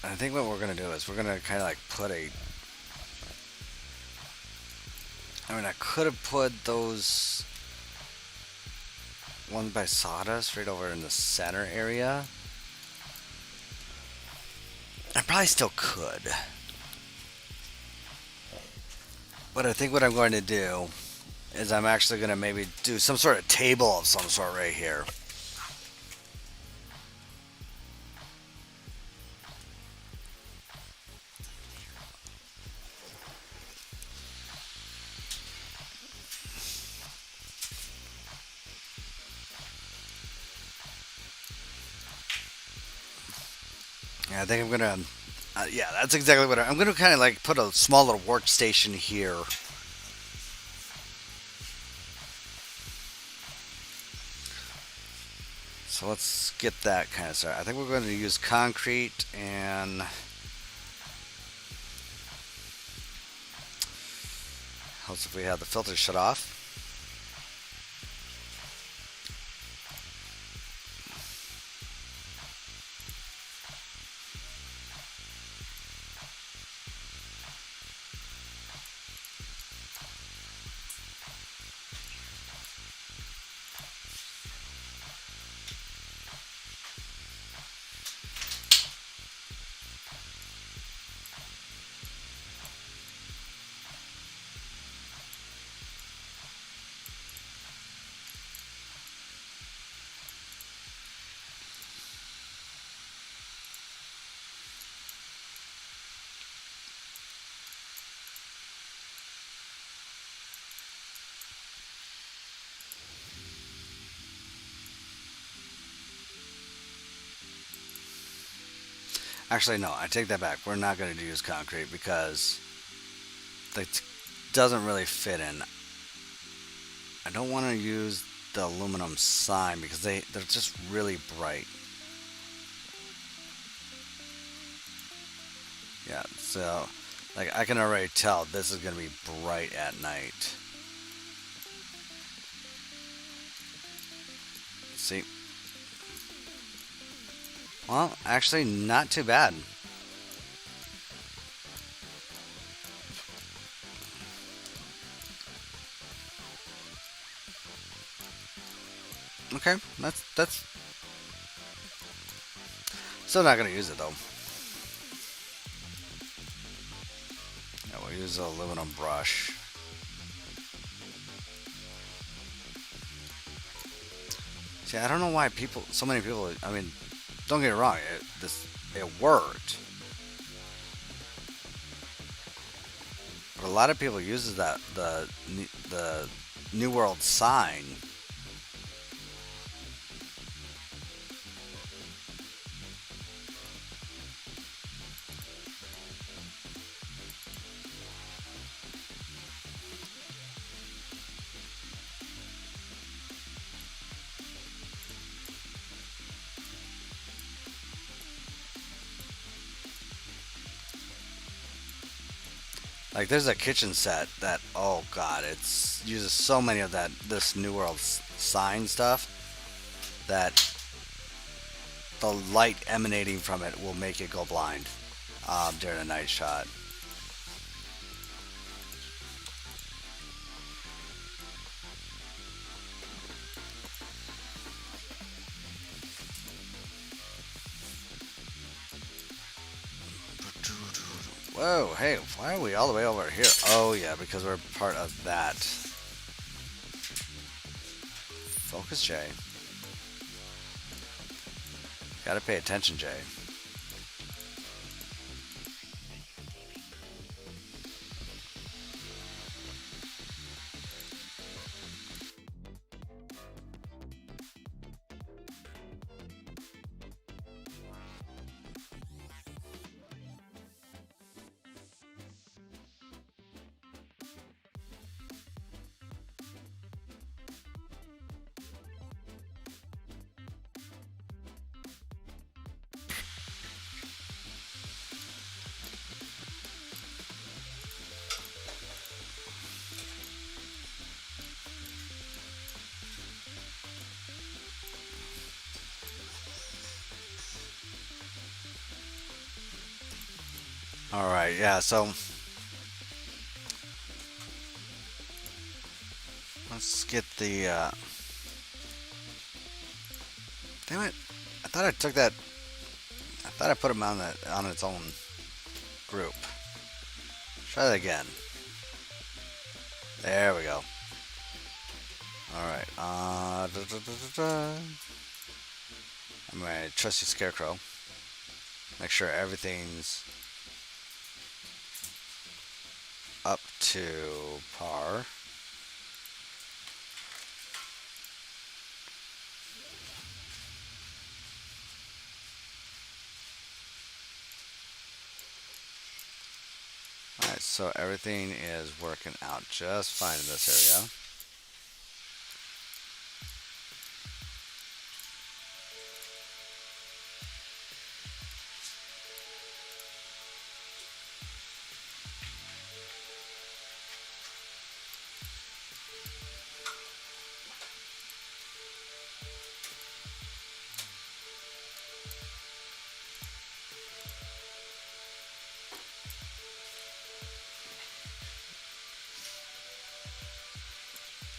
I think what we're gonna do is we're gonna kind of like put a. I mean, I could have put those ones by Sawdust right over in the center area. I probably still could. But I think what I'm going to do is I'm actually going to maybe do some sort of table of some sort right here. Yeah, I think I'm going to. Yeah, that's exactly what I'm going to kind of like put a small little workstation here. So let's get that kind of started. I think we're going to use concrete and helps if we have the filter shut off. Actually, no, I take that back. We're not going to use concrete because it doesn't really fit in. I don't want to use the aluminum sign because they're just really bright. Yeah, so like I can already tell this is going to be bright at night. See? Well, actually, not too bad. Okay, that's still not gonna use it though. Yeah, we'll use the aluminum brush. See, I don't know why so many people. I mean, don't get me wrong, it worked, but a lot of people uses the New World sign. Like there's a kitchen set that oh god, it's uses so many of this New World sign stuff that the light emanating from it will make it go blind during a night shot. Whoa, hey, why are we all the way over here? Oh, yeah, because we're part of that. Focus, Jay. Gotta pay attention, Jay. All right, yeah, so let's get the. Damn it! I thought I took that. I thought I put him on its own group. Try that again. There we go. All right. I'm my trusty scarecrow. Make sure everything's up to par. Alright, so everything is working out just fine in this area.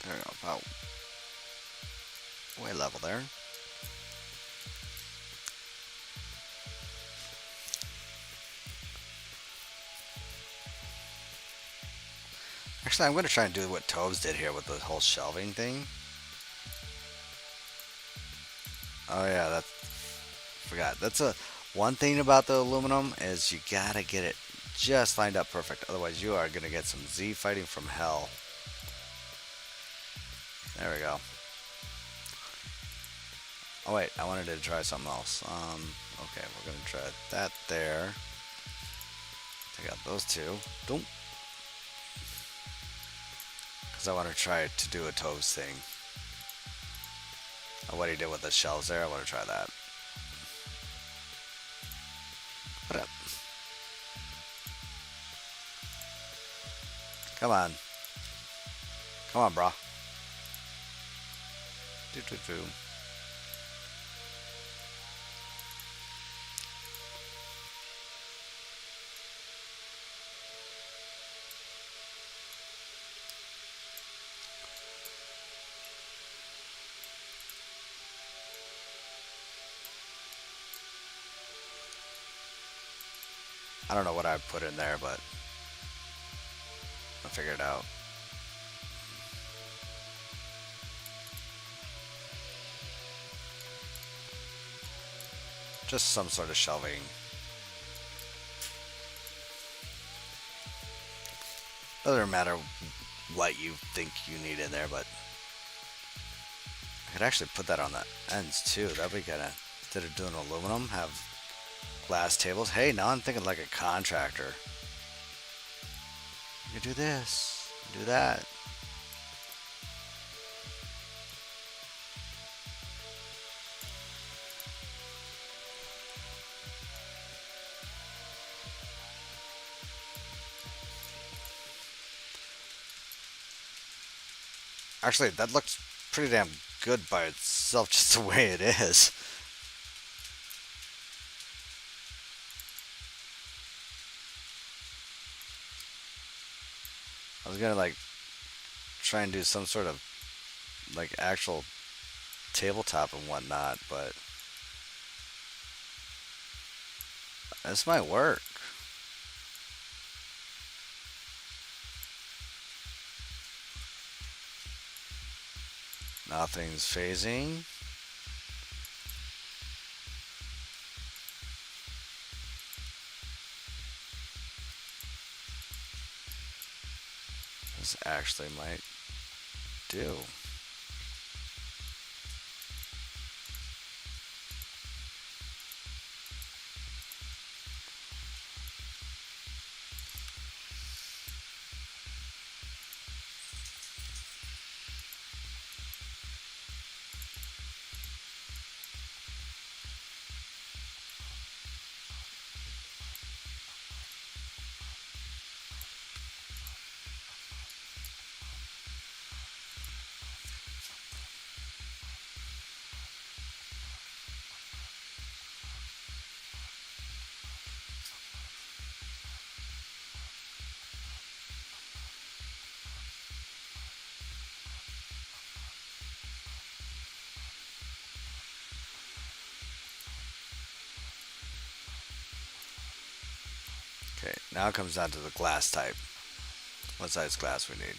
There we go, about way level there. Actually, I'm going to try and do what Toves did here with the whole shelving thing. Oh yeah, that's forgot. That's a one thing about the aluminum is you gotta get it just lined up perfect. Otherwise, you are gonna get some Z fighting from hell. There we go. Oh wait, I wanted to try something else. Okay, we're gonna try that there. Take out those two. Don't. Because I want to try to do a Toves thing. What he did with the shelves there, I want to try that. What up? Come on. Come on, brah. Do do do. I don't know what I put in there, but I'll figure it out. Just some sort of shelving. Doesn't matter what you think you need in there, but I could actually put that on the ends too. That'd be kind of, instead of doing aluminum, have glass tables. Hey, now I'm thinking like a contractor. You do this, do that. Actually, that looks pretty damn good by itself, just the way it is. I was gonna like try and do some sort of like actual tabletop and whatnot, but this might work. Nothing's phasing. This actually might do. Okay, now it comes down to the glass type. What size glass we need.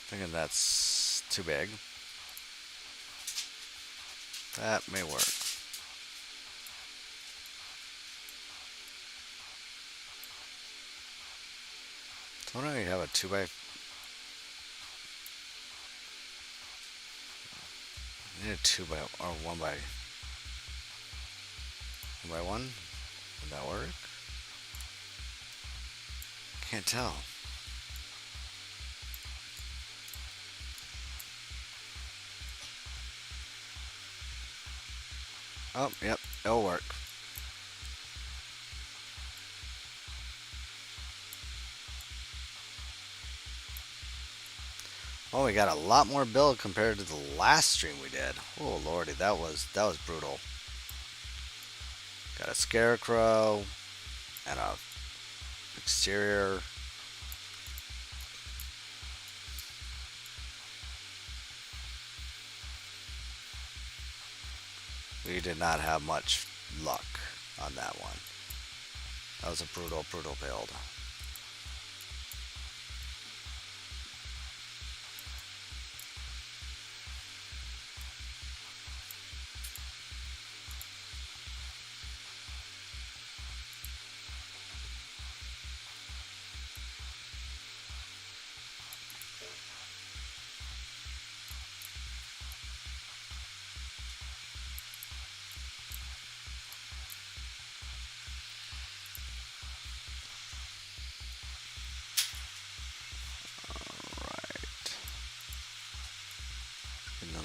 Thinking that's too big. That may work. Don't I have a 2 by... I need a 2 by... or 1 by... 1 by 1? Would that work? Can't tell. Oh, yep, it'll work. Oh, we got a lot more build compared to the last stream we did. Oh lordy, that was brutal. Got a scarecrow and a exterior. We did not have much luck on that one. That was a brutal build.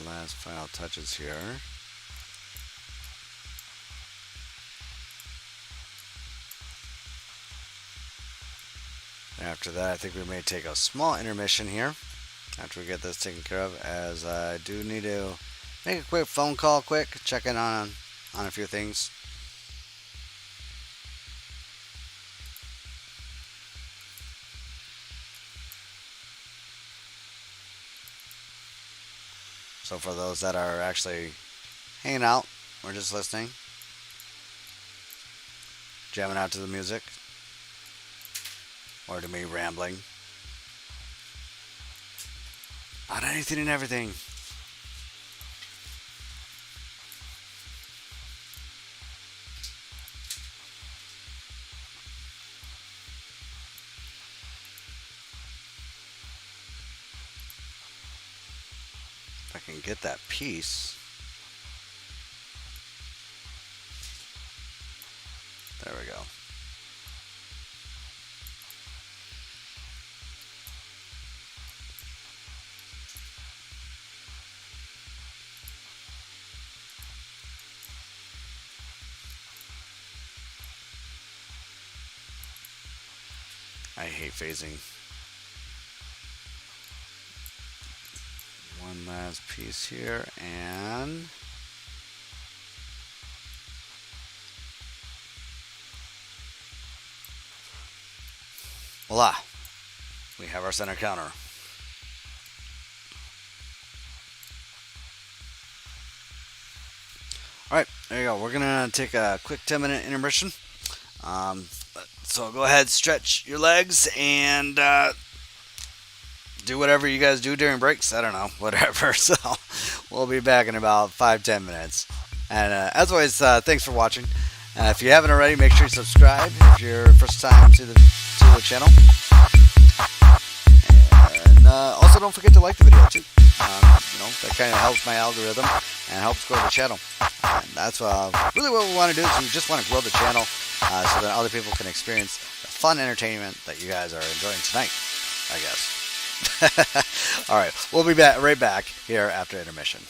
Last final touches here. After that, I think we may take a small intermission here after we get this taken care of, as I do need to make a quick phone call, check in on a few things. So for those that are actually hanging out or just listening, jamming out to the music, or to me rambling about anything and everything. If I can get that piece. There we go. I hate phasing. One last piece here, and voila! We have our center counter. Alright, there you go. We're going to take a quick 10-minute intermission. So go ahead, stretch your legs, and do whatever you guys do during breaks. I don't know, whatever. So we'll be back in about 5-10 minutes. And as always, thanks for watching. If you haven't already, make sure you subscribe if you're first time to the channel. And also don't forget to like the video too. That kind of helps my algorithm and helps grow the channel. And that's really what we want to do. Is we just want to grow the channel so that other people can experience the fun entertainment that you guys are enjoying tonight, I guess. All right, we'll be right back here after intermission.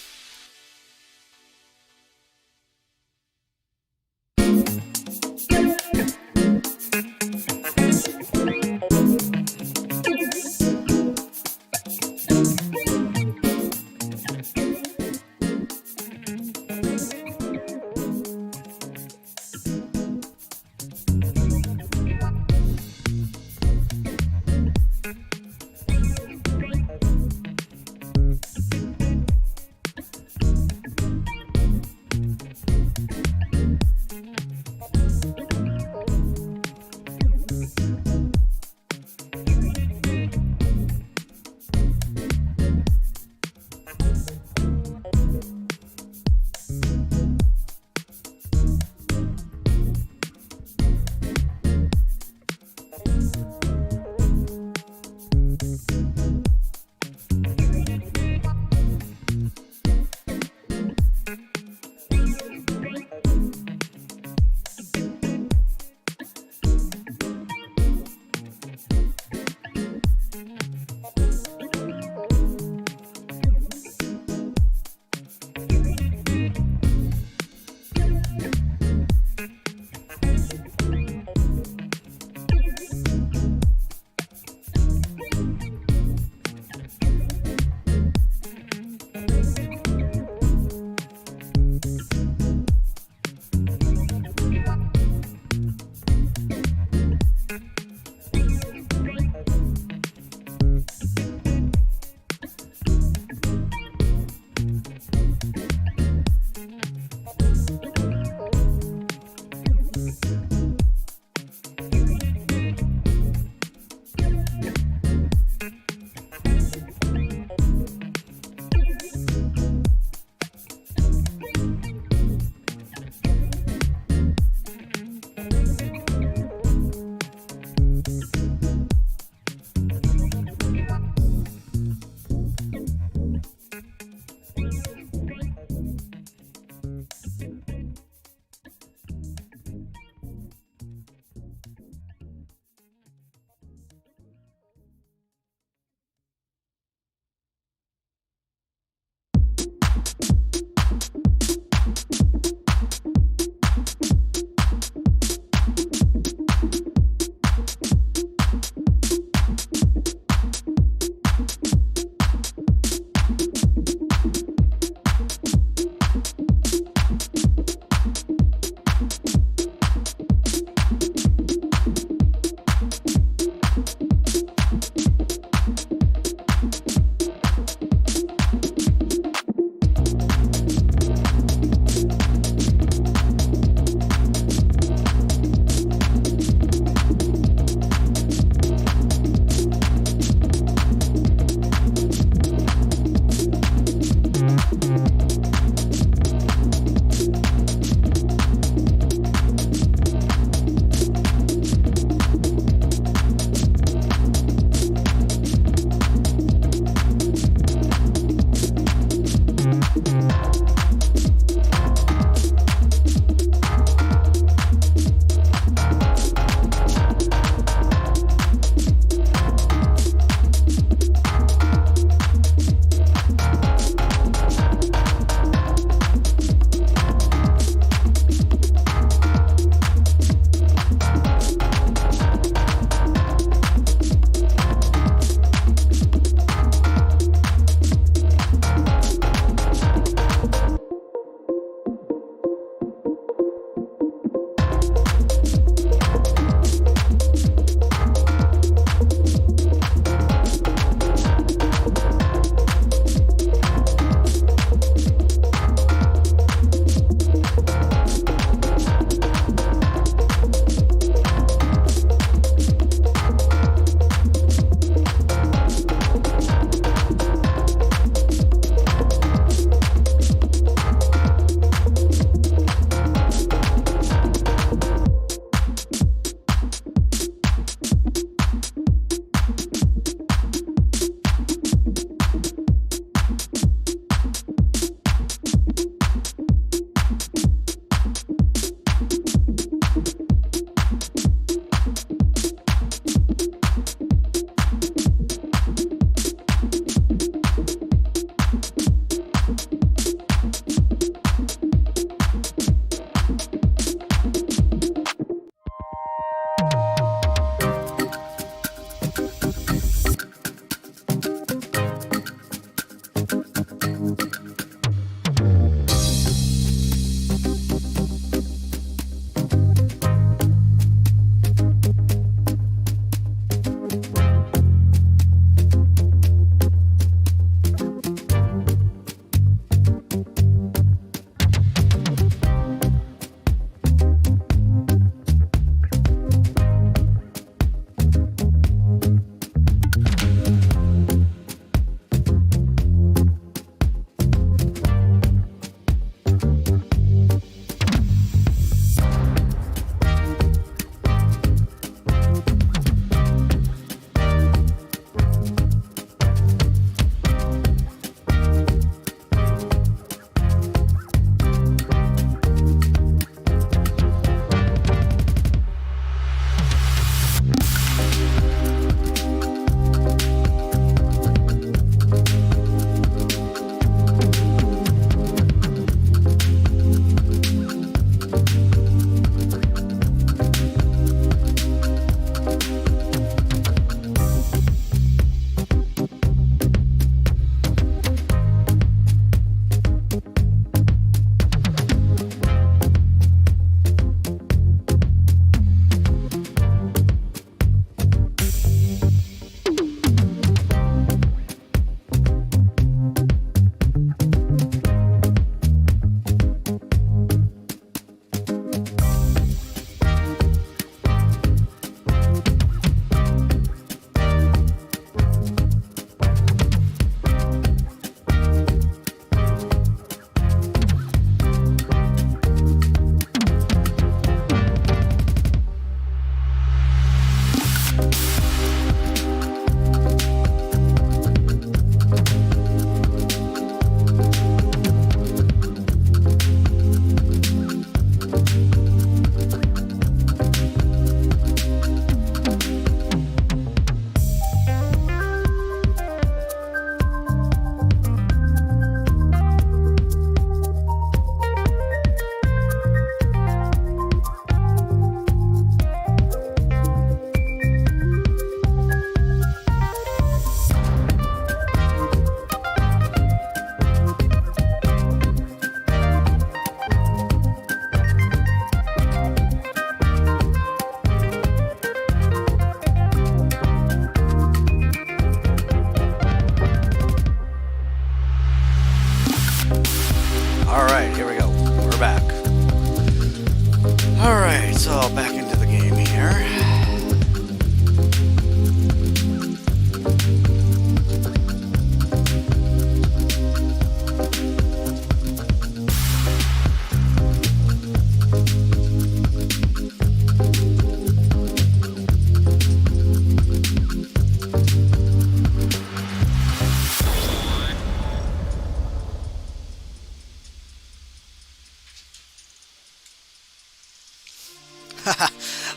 So back into the game here.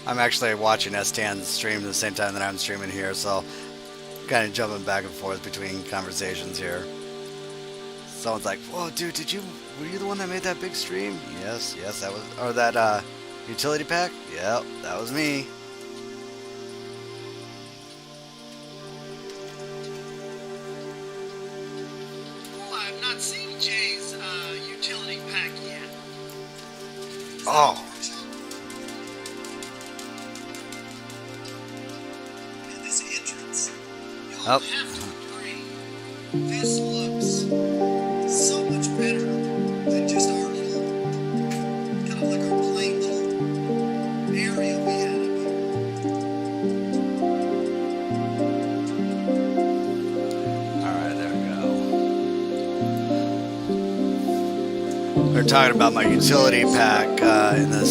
I'm actually watching S10 stream at the same time that I'm streaming here, so kind of jumping back and forth between conversations here. Someone's like, "Whoa, dude, were you the one that made that big stream?" Yes, that was, or that utility pack? Yep, that was me. Oh, I've not seen Jay's utility pack yet. Oh. You'll have to agree, this looks so much better than just our little, kind of like our plain little area we had up here. Alright, there we go. We're talking about my utility pack in the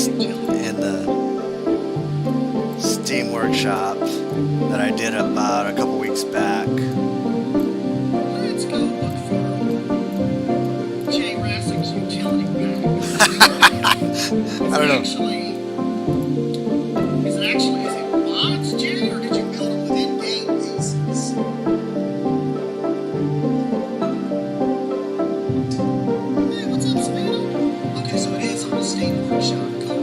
Steam workshop that I did about a couple weeks back. Let's go look for Jayrassic's utility pack. I don't know. Is it mods, Jay, or did you build it with in-game pieces? Hey, what's up, Savannah? Okay, so it is on the Steam workshop. Cool.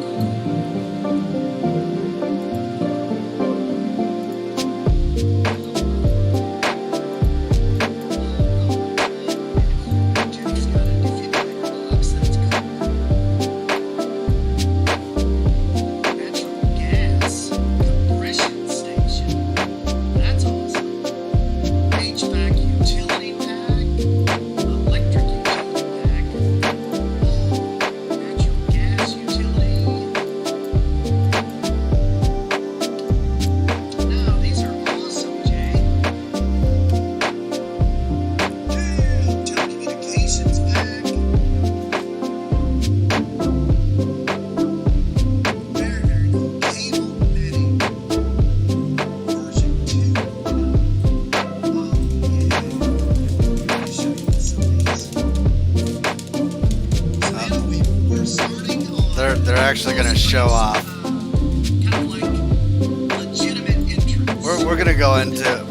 They're actually gonna show off.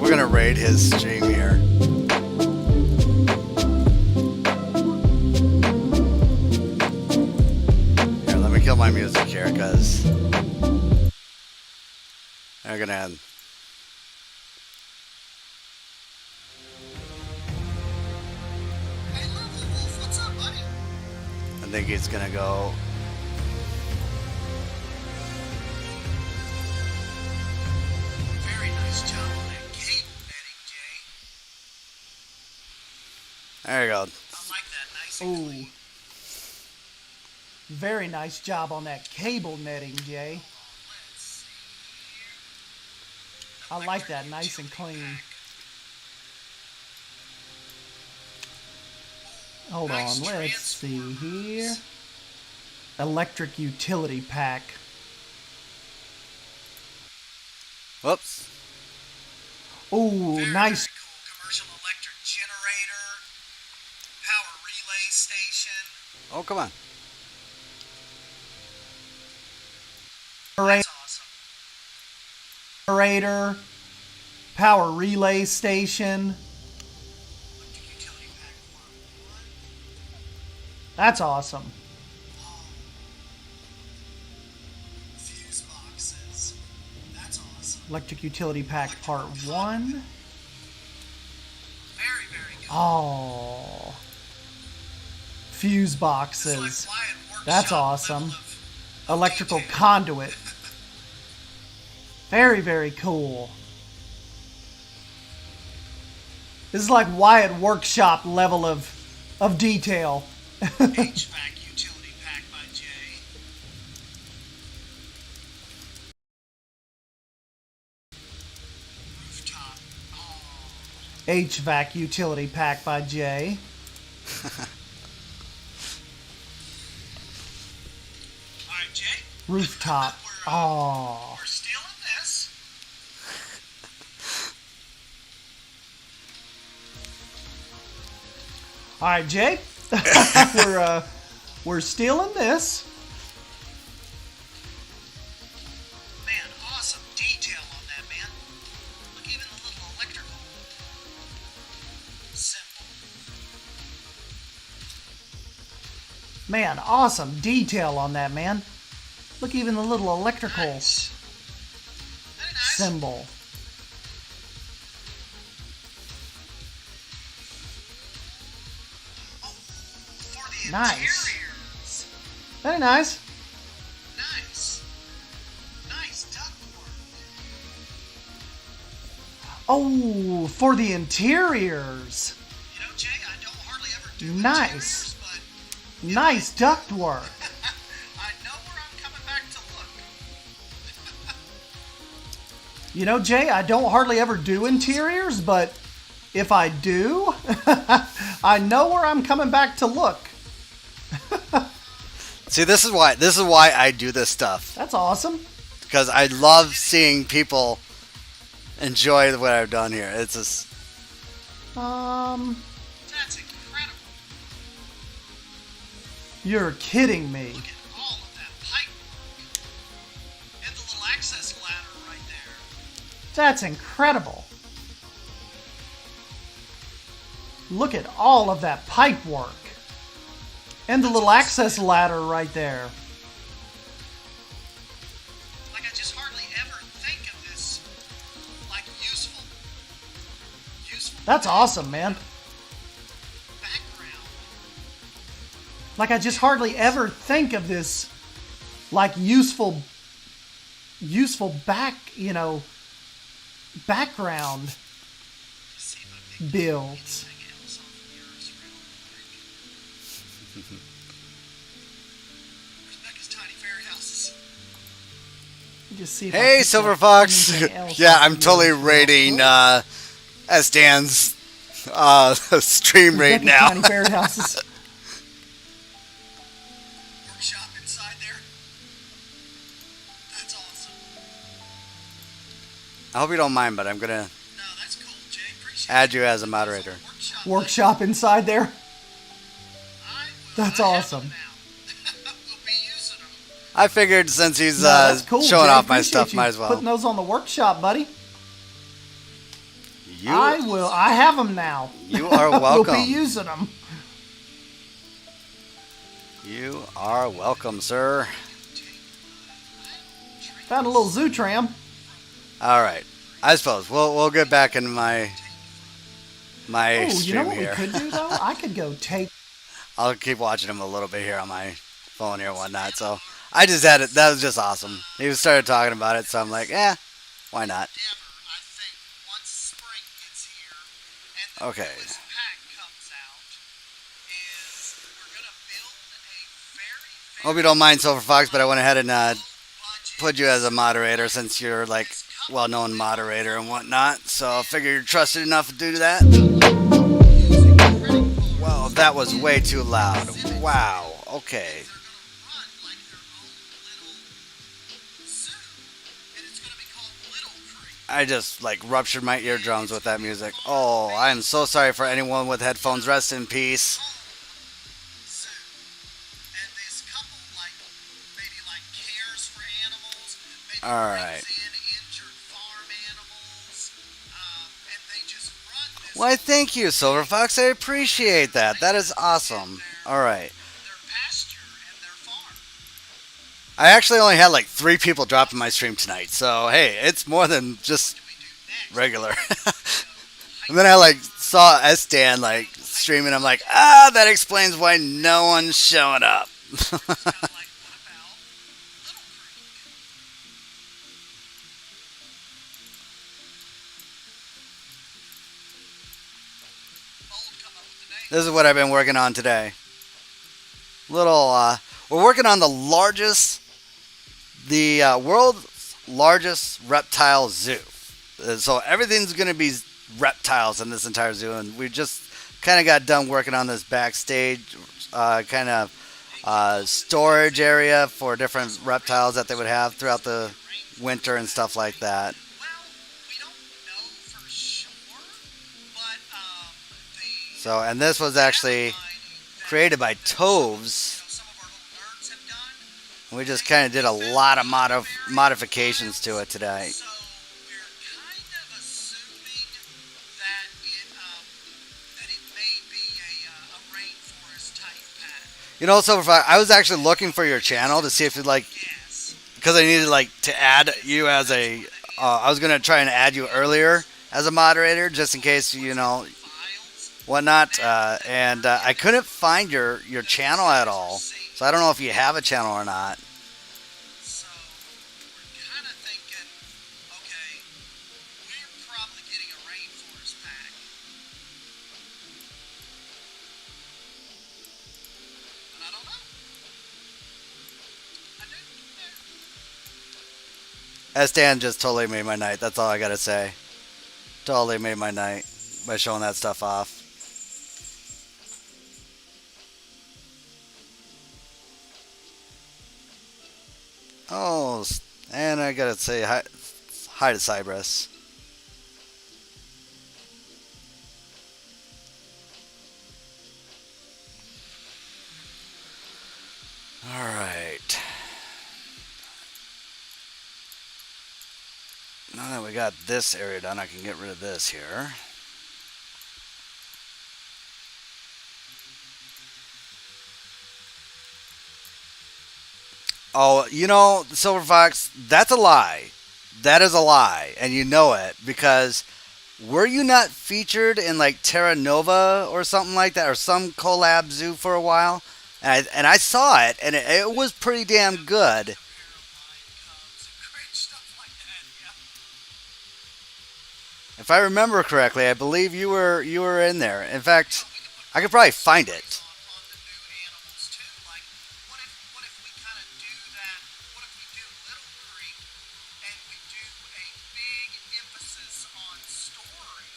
We're gonna raid his stream here. Here, let me kill my music here, cause they're gonna end. Hey, Level Wolf, what's up, buddy? I think he's gonna go. Very nice job on that cable netting, Jay. There you go. I like that nice and Ooh. clean. Very nice job on that cable netting, Jay. Let's see here. I like that, nice and clean. Hold Nice on, let's see here. Electric utility pack. Whoops. Ooh, Very, nice. very cool commercial electric generator, power relay station. Oh, come on. That's awesome. Generator, power relay station. Electric utility pack part 1. That's awesome. Fuse boxes. That's awesome. Electric utility pack part 1. Very, very good. Oh. Fuse boxes. It's like Wyatt Workshop That's level awesome. of Electrical detail. conduit. Very, very cool. This is like Wyatt Workshop level of detail. HVAC utility pack by Jay. HVAC utility pack by Jay. All right, Jay. Rooftop. Oh. We're stealing this. All right, Jay. We're stealing this. Man, awesome detail on that, man. Look, even the little electrical symbol. Man, awesome detail on that, man. Look, even the little electrical Nice. Very nice. symbol. Oh, for the Nice. interiors. Very nice. Nice. Nice ductwork. Oh, for the interiors. You know, Jay, I don't hardly ever do Nice. interiors, but Nice ductwork. I know where I'm coming back to look. You know, Jay, I don't hardly ever do interiors, but if I do, I know where I'm coming back to look. See, this is why I do this stuff, That's awesome. because I love seeing people enjoy what I've done here. It's just That's incredible. You're kidding me. Look at all of that pipe work. And the little access ladder right there. That's incredible. Look at all of that pipe work. And the little access ladder right there. Like, I just hardly ever think of this, like, useful That's awesome, man. background. Like, I just hardly ever think of this, like, useful background See if I can builds. anything else off of yours real quick. Rebecca's tiny fairy houses. Just see if I hey, pick Silver up Fox. anything else Yeah, off I'm of totally yours real rating quick. Stan's stream rate Rebecca's now. Tiny Fairy Houses. Workshop inside there. That's awesome. I hope you don't mind, but I'm gonna No, that's cool, Jay. Appreciate add it. you as a moderator. Workshop. Workshop inside there. I will. That's I have awesome. them now. We'll be using them. I figured since he's No, that's cool, showing Jay. off my Appreciate stuff, you might as well. putting those on the workshop, buddy. You, I will. I have them now. you are We'll welcome. be using them. You are welcome, sir. Found a little zoo tram. All right, I suppose we'll get back in my Oh, you stream know what here. we could do though? I could go take. I'll keep watching him a little bit here on my phone here and whatnot. So I just had it. That was just awesome. He started talking about it, so I'm like, why not? Endeavor, I think, once spring gets here and the Okay. newest pack comes out, is we're gonna build a very, Hope you don't mind, Silver Fox, but I went ahead and budget put you as a moderator since you're like well-known moderator and whatnot. So I figure you're trusted enough to do that. Well, that was way too loud. Wow. Okay. they're gonna run like their own little zoo, and it's gonna be called Little Creek. I just like ruptured my eardrums with that music. Oh, I am so sorry for anyone with headphones. Rest in peace. Zoo. And this couple maybe cares for animals, maybe All right. brings in injured farm animals, and they just run this Why, thank you, Silver Fox. I appreciate that. That is awesome. All right. their pasture and their farm. I actually only had like 3 people drop in my stream tonight. So, hey, it's more than just What do we do next? regular. And then I like saw Stan like streaming. I'm like, that explains why no one's showing up. What about Little Creek? Bold come up with the name. This is what I've been working on today. We're working on the world's largest reptile zoo. So everything's going to be reptiles in this entire zoo, and we just kind of got done working on this backstage kind of storage area for different reptiles that they would have throughout the winter and stuff like that. Well, we don't know for sure, but So, and this was actually created by Toves. some of our little nerds have done. We just kind of did a lot of modifications to it today. So we're kind of assuming that it may be a rainforest type pack. You know, so if I was actually looking for your channel to see if you'd like, Yes. because I needed like to add you as a, I was gonna try and add you earlier as a moderator just in case Files. whatnot, and I couldn't find your channel at all. So I don't know if you have a channel or not. So we're kind of thinking, okay, we're probably getting a rainforest pack. But I don't know. I do. Stan just totally made my night. That's all I gotta say. Totally made my night by showing that stuff off. Oh, and I gotta say hi to Cypress. All right. Now that we got this area done, I can get rid of this here. Oh, you know, Silver Fox, that's a lie. That is a lie, and you know it, because were you not featured in like Terra Nova or something like that, or some collab zoo for a while? And I saw it, and it was pretty damn good. Great stuff like that, yeah. If I remember correctly, I believe you were in there. In fact, I could probably find it. On the new animals too. Like, what if we kind of do that? What if we do Little Creek and we do a big emphasis on story,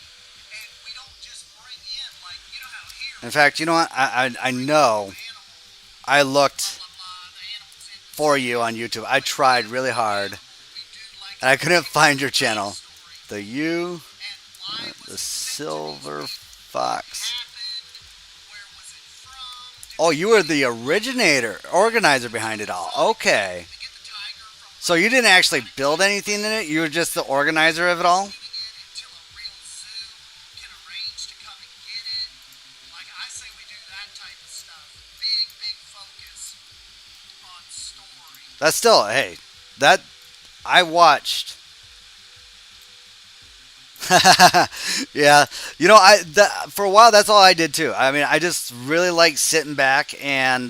and we don't just bring in like how here. In fact, you know what? I know I looked for you on YouTube. I tried really hard, and I couldn't find your channel. The Silver Fox. Oh, you were the organizer behind it all. Okay. So you didn't actually build anything in it? You were just the organizer of it all? That's still, hey, that I watched. Yeah, you know, for a while that's all I did too. I mean, I just really like sitting back and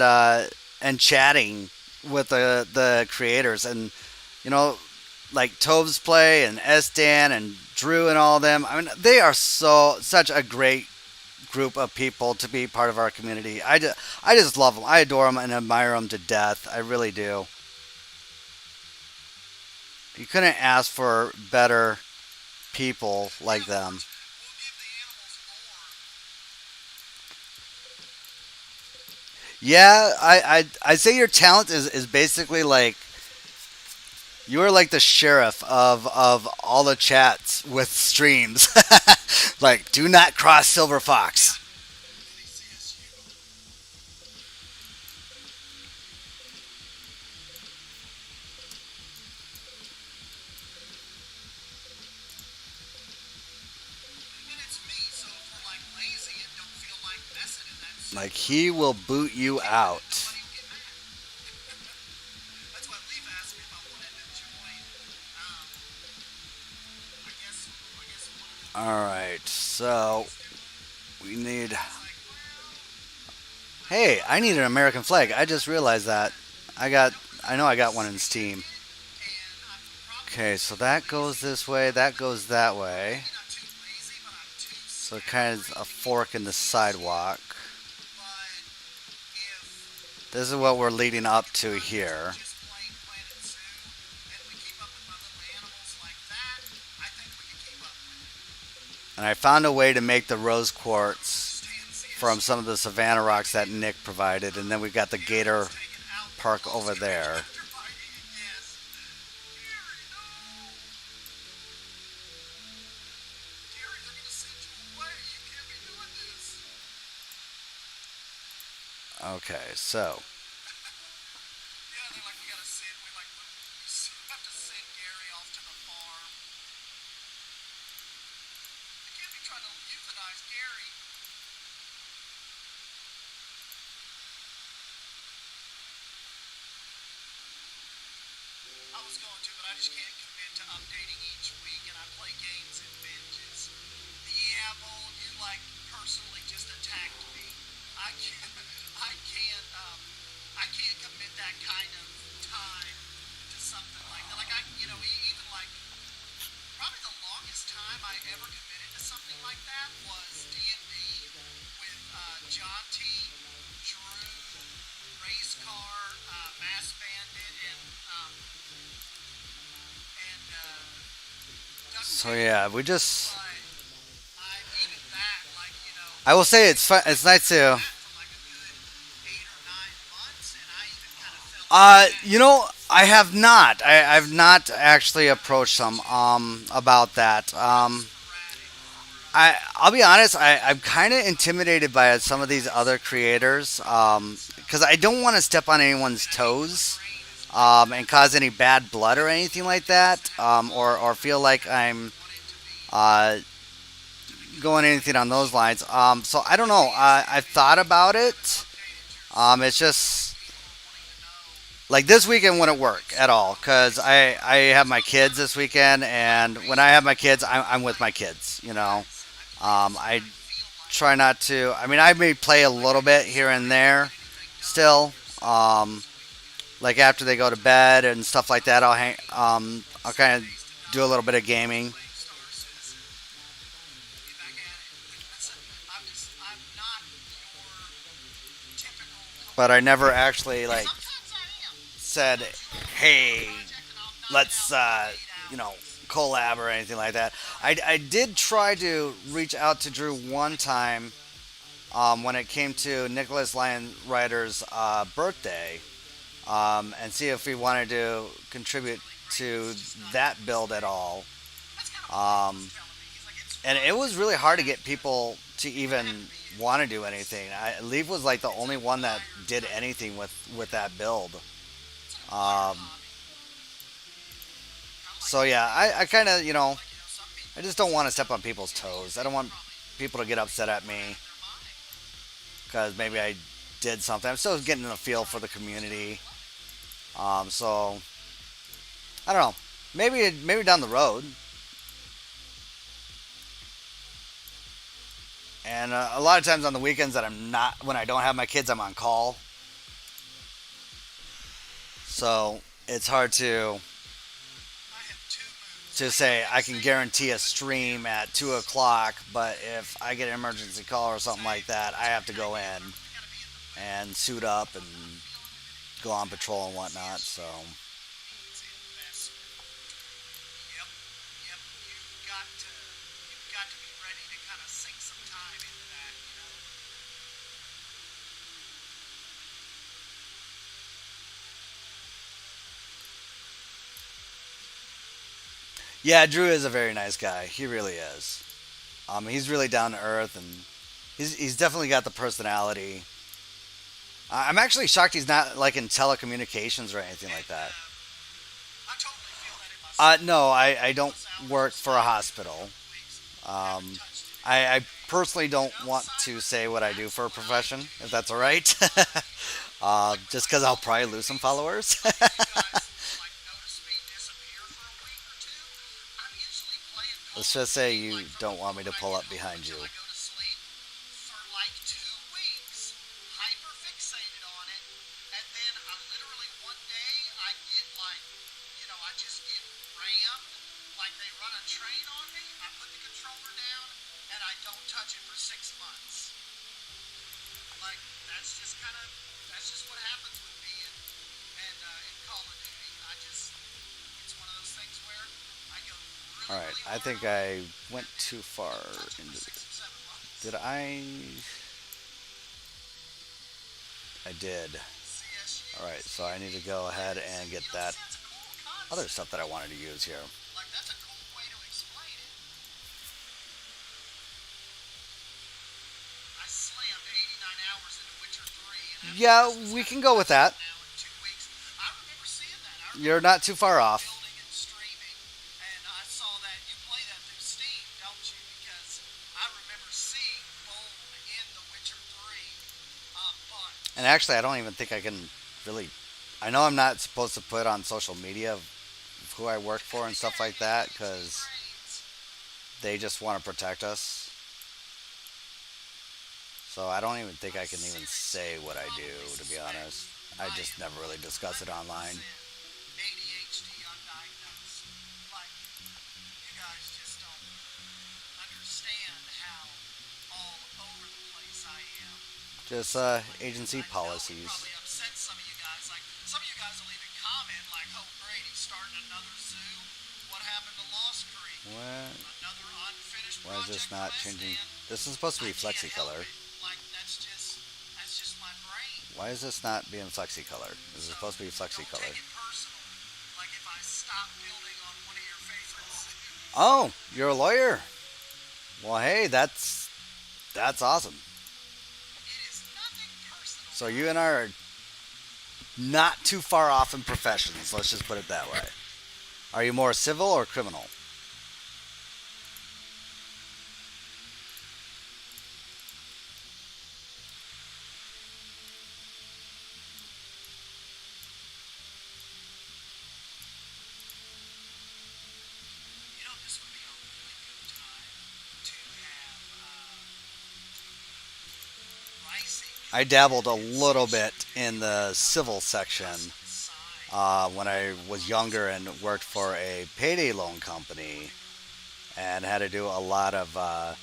chatting with the creators, and like Toves Play and Estan and Drew and all of them. I mean, they are such a great group of people to be part of our community. I just love them. I adore them and admire them to death. I really do. You couldn't ask for better people like them. Yeah, I say your talent is basically like you are like the sheriff of all the chats with streams. Like, do not cross Silver Fox. Like, he will boot you out. Alright, so we need... Hey, I need an American flag. I just realized that. I know I got one in Steam. Okay, so that goes this way, that goes that way. So kind of a fork in the sidewalk. This is what we're leading up to here. And I found a way to make the rose quartz from some of the savanna rocks that Nick provided. And then we've got the gator park over there. Okay, so Yeah, they're like, we gotta send, we have to send Gary off to the farm. They can't be trying to euthanize Gary. I was going to, but I just can't commit to updating each week, and I play games in binges. Yeah, Bull, you like personally just attacked me. I can't, I can't commit that kind of time to something like that. Like even like probably the longest time I ever committed to something like that was D&D with John T, Drew, Race Car, Mass Bandit, and Duck so yeah, we just. But even that, like I will say it's fun. It's nice to. for like a good 8 or 9 months, and I even kind of felt I have not. I've not actually approached them about that. I'll be honest. I'm kind of intimidated by some of these other creators because I don't want to step on anyone's toes and cause any bad blood or anything like that, or feel like I'm going anything on those lines. So I don't know. I've thought about it. It's just. Like this weekend wouldn't work at all because I have my kids this weekend, and when I have my kids, I'm with my kids. I try not to. I mean, I may play a little bit here and there, still. Like after they go to bed and stuff like that, I'll hang. I'll kind of do a little bit of gaming. I'm not your typical. But I never actually like Sometimes I am. said, "Hey, let's collab or anything like that." I did try to reach out to Drew one time when it came to Nicholas Lyon Ryder's birthday and see if he wanted to contribute to that build at all. And it was really hard to get people to even want to do anything. Leaf was like the only one that did anything with that build. So yeah, I kind of, I just don't want to step on people's toes. I don't want people to get upset at me because maybe I did something. I'm still getting a feel for the community. So I don't know. Maybe down the road. And a lot of times on the weekends that when I don't have my kids, I'm on call. So it's hard to say I can guarantee a stream at 2 o'clock, but if I get an emergency call or something like that, I have to go in and suit up and go on patrol and whatnot. So Yep. You've got to be ready to kind of sink some time into that. yeah, Drew is a very nice guy. He really is. He's really down to earth, and he's definitely got the personality. I'm actually shocked he's not like in telecommunications or anything like that. I totally feel that in my No, I don't work for a hospital. I personally don't want to say what I do for a profession, if that's all right. Just because I'll probably lose some followers. guys like notice me disappear for a week or two. I'm usually playing Let's just say you don't want me to pull up behind you. I go to sleep for like 2 weeks, hyper fixated on it, and then I literally one day I get like, I just get rammed, like they run a train on me. I put the controller down and I don't touch it for 6 months. Like that's just what happens with me in Call of Duty. It's one of those things where I go really All right, I think I went too far into the. Did I? I did. All right, so I need to go ahead and get that other stuff that I wanted to use here. Like, that's a cool way to explain it. I slammed 89 hours into Witcher 3. And Yeah, we can go with that. now in 2 weeks. I remember seeing that. I You're not too far off. building and streaming, and I saw that you play that through Steam, don't you? Because I remember seeing Bold in The Witcher 3. But And actually, I don't even think I can really. I know I'm not supposed to put on social media of who I work for and stuff like that because they just want to protect us. So I don't even think I can even say what I do, to be honest. I just never really discuss it online. ADHD undiagnosed. Like, you guys just don't understand how all over the place I am. Just agency policies. Probably upset some of you guys. Like, some of you guys will even comment, like, oh, great, he's starting another zoo. What happened to Lost Creek? What? Another unfinished Why is this project not list, changing? and This is supposed to be I can't flexi help color. it. Like, that's just my brain. Why is this not being flexi color? This is supposed to be flexi Don't color. take it personal. Like, if I stop building on one of your favorite zoos. Oh, you're a lawyer. Well, hey, that's awesome. It is nothing personal. So you and I are not too far off in professions. Let's just put it that way. Are you more civil or criminal? You know, this would be a really good time to have racing. I dabbled a little bit in the civil section when I was younger and worked for a payday loan company and had to do a lot of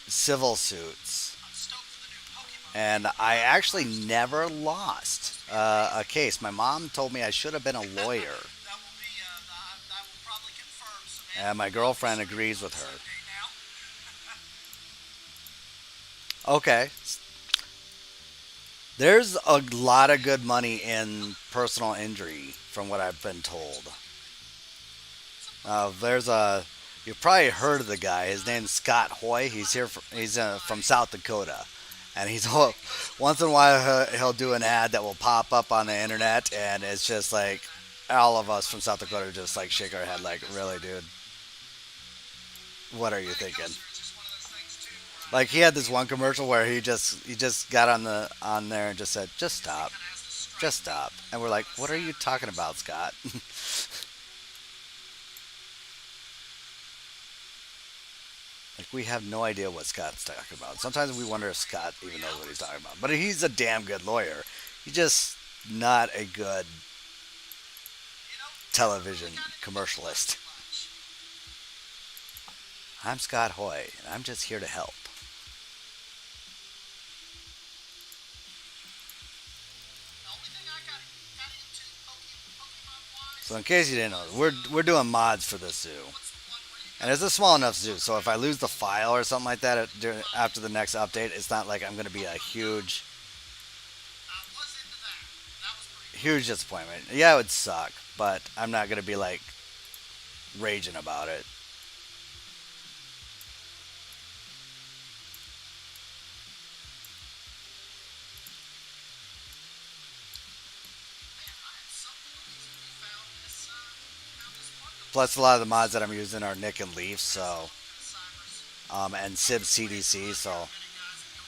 civil suits. I'm stoked for the new Pokemon. And I actually never lost a case. My mom told me I should have been a lawyer, That will be, that will probably confirm some and my girlfriend agrees with her. okay now. Okay. There's a lot of good money in personal injury, from what I've been told. You've probably heard of the guy. His name's Scott Hoy. He's from South Dakota, and once in a while he'll do an ad that will pop up on the internet, and it's just like all of us from South Dakota just like shake our head, like, really, dude? What are you thinking? It's just one of those things, too, where Like, he had this one commercial where he just got on there and just said, "Just stop, I has to strike. just stop." And we're like, "What are you talking about, Scott?" Like, we have no idea what Scott's talking about. Sometimes we wonder if Scott even knows what he's talking about. But he's a damn good lawyer. He's just not a good You know, television commercialist. much. I'm Scott Hoy, and I'm just here to help. The only thing I got into Pokemon-wise, So in case you didn't know, we're doing mods for this zoo. what's the one where you And it's a small enough zoo, so if I lose the file or something like that after the next update, it's not like I'm going to be a huge, I was into that. That was pretty huge disappointment. Yeah, it would suck, but I'm not going to be like raging about it. Man, I am so pleased we found this bundle. Plus, a lot of the mods that I'm using are Nick and Leaf, so Cyrus. and Sib CDC, so Many guys and go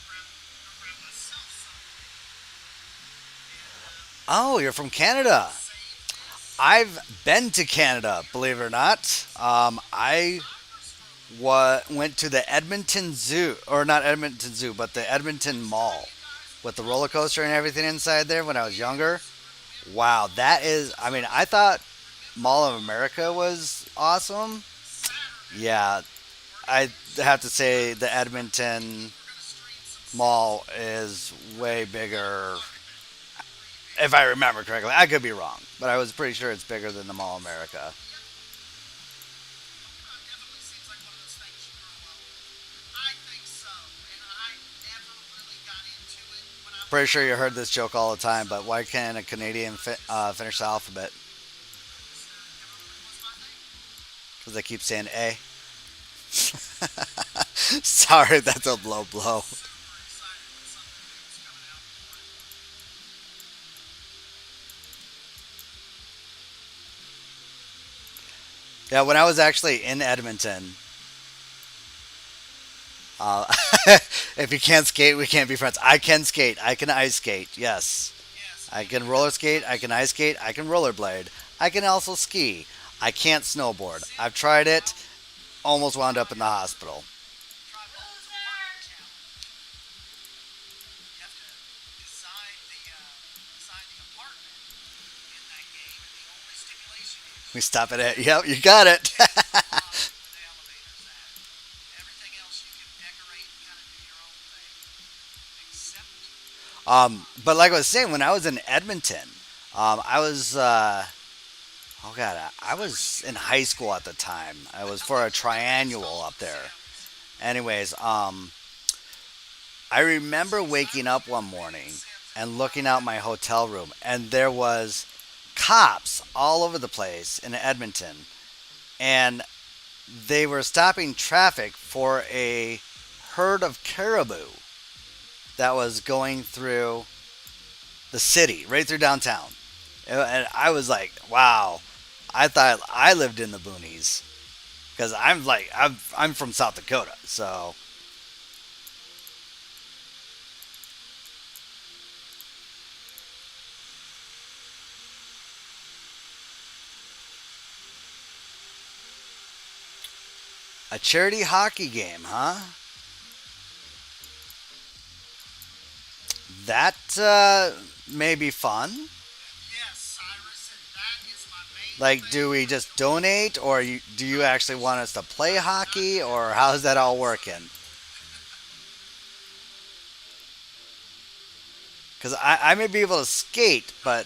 grab myself some. oh, you're from Canada. I've been to Canada, believe it or not. I went to the Edmonton Zoo, or not Edmonton Zoo, but the Edmonton Mall with the roller coaster and everything inside there when I was younger. Wow, that is, I mean, I thought Mall of America was awesome. Yeah, I have to say the Edmonton Mall is way bigger. If I remember correctly, I could be wrong, but I was pretty sure it's bigger than the Mall of America. Pretty sure you heard this joke all the time, but why can't a Canadian finish the alphabet? Because they keep saying A. Sorry, that's a blow blow. Yeah, when I was actually in Edmonton, uh, if you can't skate, we can't be friends. I can skate. I can ice skate. Yes. I can roller skate. I can ice skate. I can rollerblade. I can also ski. I can't snowboard. I've tried it. Almost wound up in the hospital. We stop it at. Yep, you got it. But like I was saying, when I was in Edmonton, I was oh god, I was in high school at the time. I was for a triannual up there. Anyways, I remember waking up one morning and looking out my hotel room, and there was cops all over the place in Edmonton, and they were stopping traffic for a herd of caribou that was going through the city, right through downtown. And I was like, wow, I thought I lived in the boonies. Because I'm from South Dakota, so. A charity hockey game, huh? That may be fun. Like, do we just donate, or do you actually want us to play hockey, or how's that all working? Because I may be able to skate, but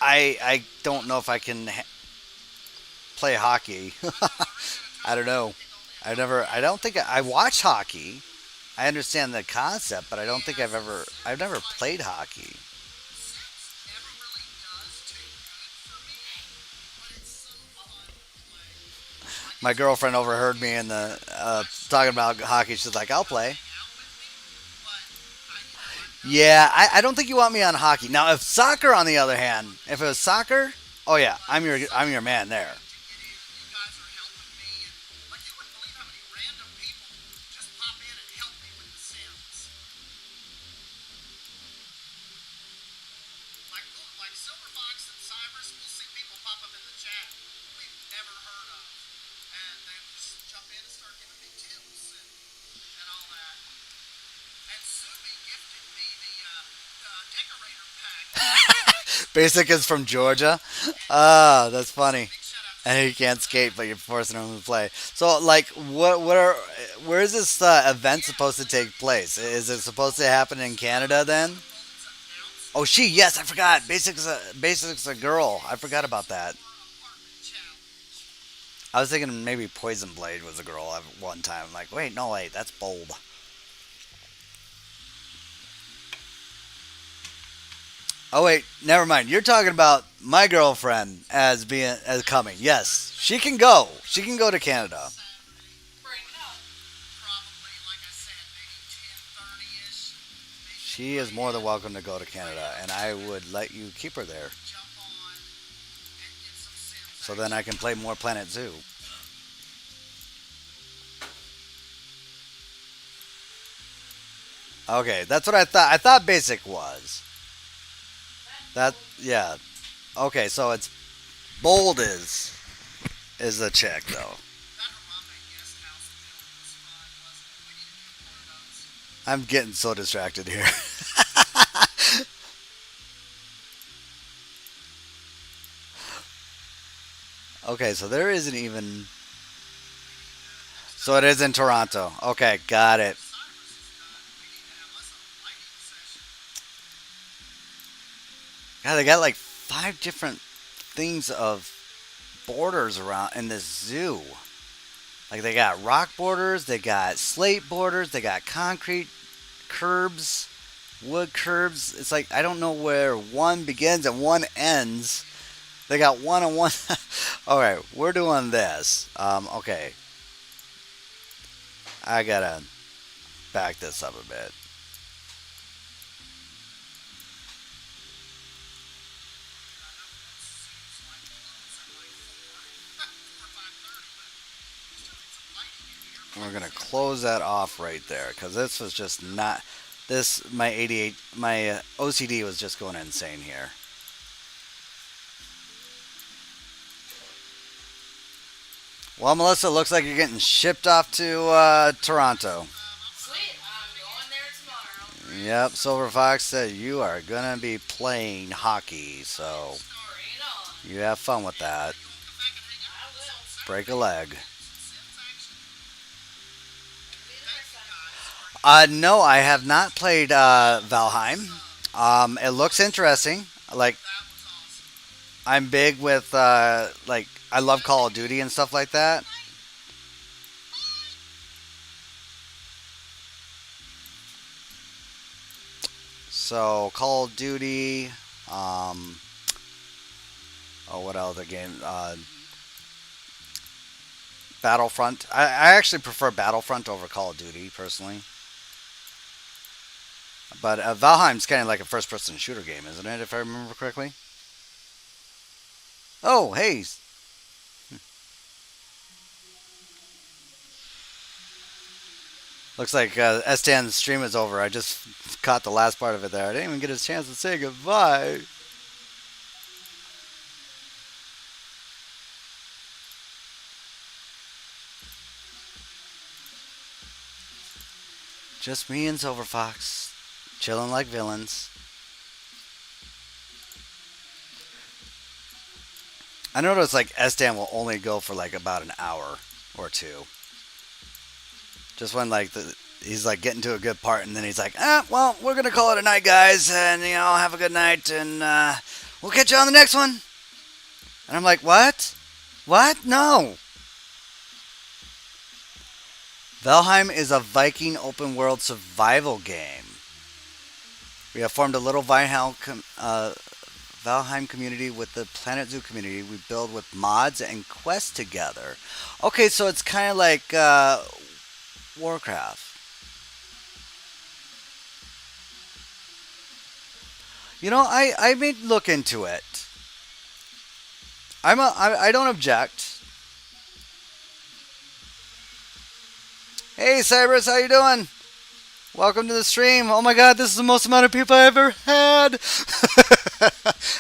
I don't know if I can play hockey. I don't know. I don't think I watch hockey. I understand the concept, but I don't think I've never played hockey. My girlfriend overheard me in the talking about hockey. She's like, "I'll play." Yeah, I don't think you want me on hockey. Now, if soccer, on the other hand, if it was soccer, oh yeah, I'm your man there. Basic is from Georgia. Ah, that's funny. And he can't skate, but you're forcing him to play. So, like, where is this event supposed to take place? Is it supposed to happen in Canada then? Oh, yes, I forgot. Basic's a girl. I forgot about that. I was thinking maybe Poison Blade was a girl at one time. I'm like, wait, that's bold. Oh wait, never mind. You're talking about my girlfriend as coming. Yes, she can go. She can go to Canada. She is more than welcome to go to Canada, and I would let you keep her there. So then I can play more Planetzoo. Okay, that's what I thought. I thought basic was. Yeah. Okay, so it's bold is the chick though. I'm getting so distracted here. Okay, so there isn't even. So it is in Toronto. Okay, got it. God, they got like 5 different things of borders around in this zoo. Like they got rock borders, they got slate borders, they got concrete curbs. wood curbs. It's like I don't know where one begins and one ends. They got one and one. All right, we're doing this. Okay, I gotta back this up a bit. We're gonna close that off right there because this was just not. This my 88 my OCD was just going insane here. Well, Melissa, looks like you're getting shipped off to Toronto. Sweet, I'm going there tomorrow. Yep, Silver Fox said you are gonna be playing hockey, so Story and all. you have fun with that. I will. Break a leg. It'll be the next time. No, I have not played Valheim. It looks interesting. Like I'm big with like I love Call of Duty and stuff like that. So Call of Duty. Oh, what other game? Battlefront. I actually prefer Battlefront over Call of Duty personally. But Valheim's kind of like a first-person shooter game, isn't it? If I remember correctly. Oh, hey. Looks like S10's stream is over. I just caught the last part of it there. I didn't even get a chance to say goodbye. Just me and Silver Fox, chilling like villains. I noticed like S-Dan will only go for like about an hour or two. Just when like he's like getting to a good part, and then he's like, well, we're gonna call it a night, guys, and have a good night, and we'll catch you on the next one. And I'm like, what? What? No. Valheim is a Viking open world survival game. We have formed a little Valheim community with the Planetzoo community. We build with mods and quests together. Okay, so it's kind of like Warcraft. I may look into it. I don't object. Hey Cyrus, how you doing? Welcome to the stream. Oh my god, this is the most amount of people I ever had.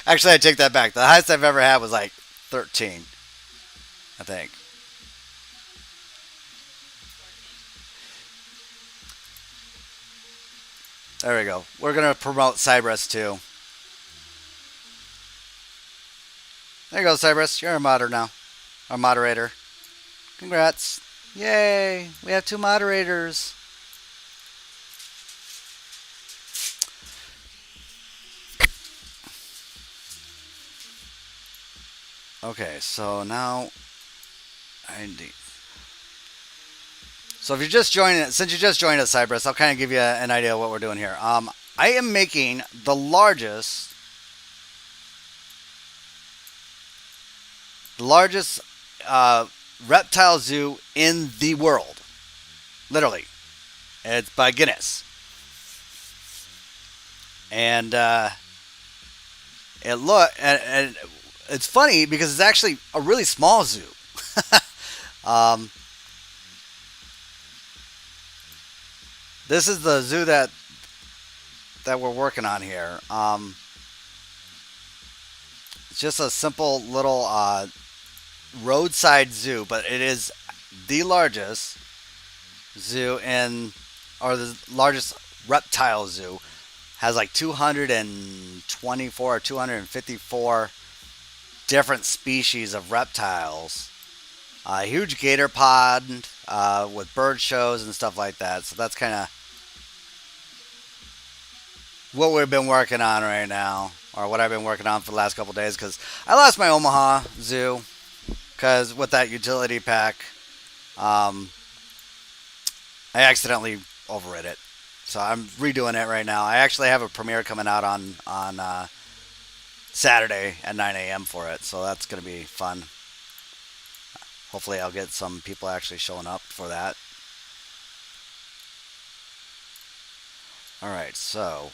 Actually, I take that back. The highest I've ever had was like 13, I think. There we go. We're going to promote Cyrus too. There you go, Cyrus. You're a moderator now. Our moderator. Congrats. Yay. We have 2 moderators. Okay, so now So if you're just joining it, since you just joined us, Cyrus, I'll kind of give you an idea of what we're doing here. I am making the largest reptile zoo in the world. Literally. It's by Guinness. And it's funny because it's actually a really small zoo. This is the zoo that we're working on here. It's just a simple little roadside zoo, but it is the largest zoo or the largest reptile zoo. Has like 224 or 254 different species of reptiles. A huge gator pond with bird shows and stuff like that. So that's kind of what we've been working on right now, or what I've been working on for the last couple of days, because I lost my Omaha zoo because with that utility pack, I accidentally overrid it. So I'm redoing it right now. I actually have a premiere coming out on Saturday at 9 a.m. for it, so that's going to be fun. Hopefully I'll get some people actually showing up for that. Alright, so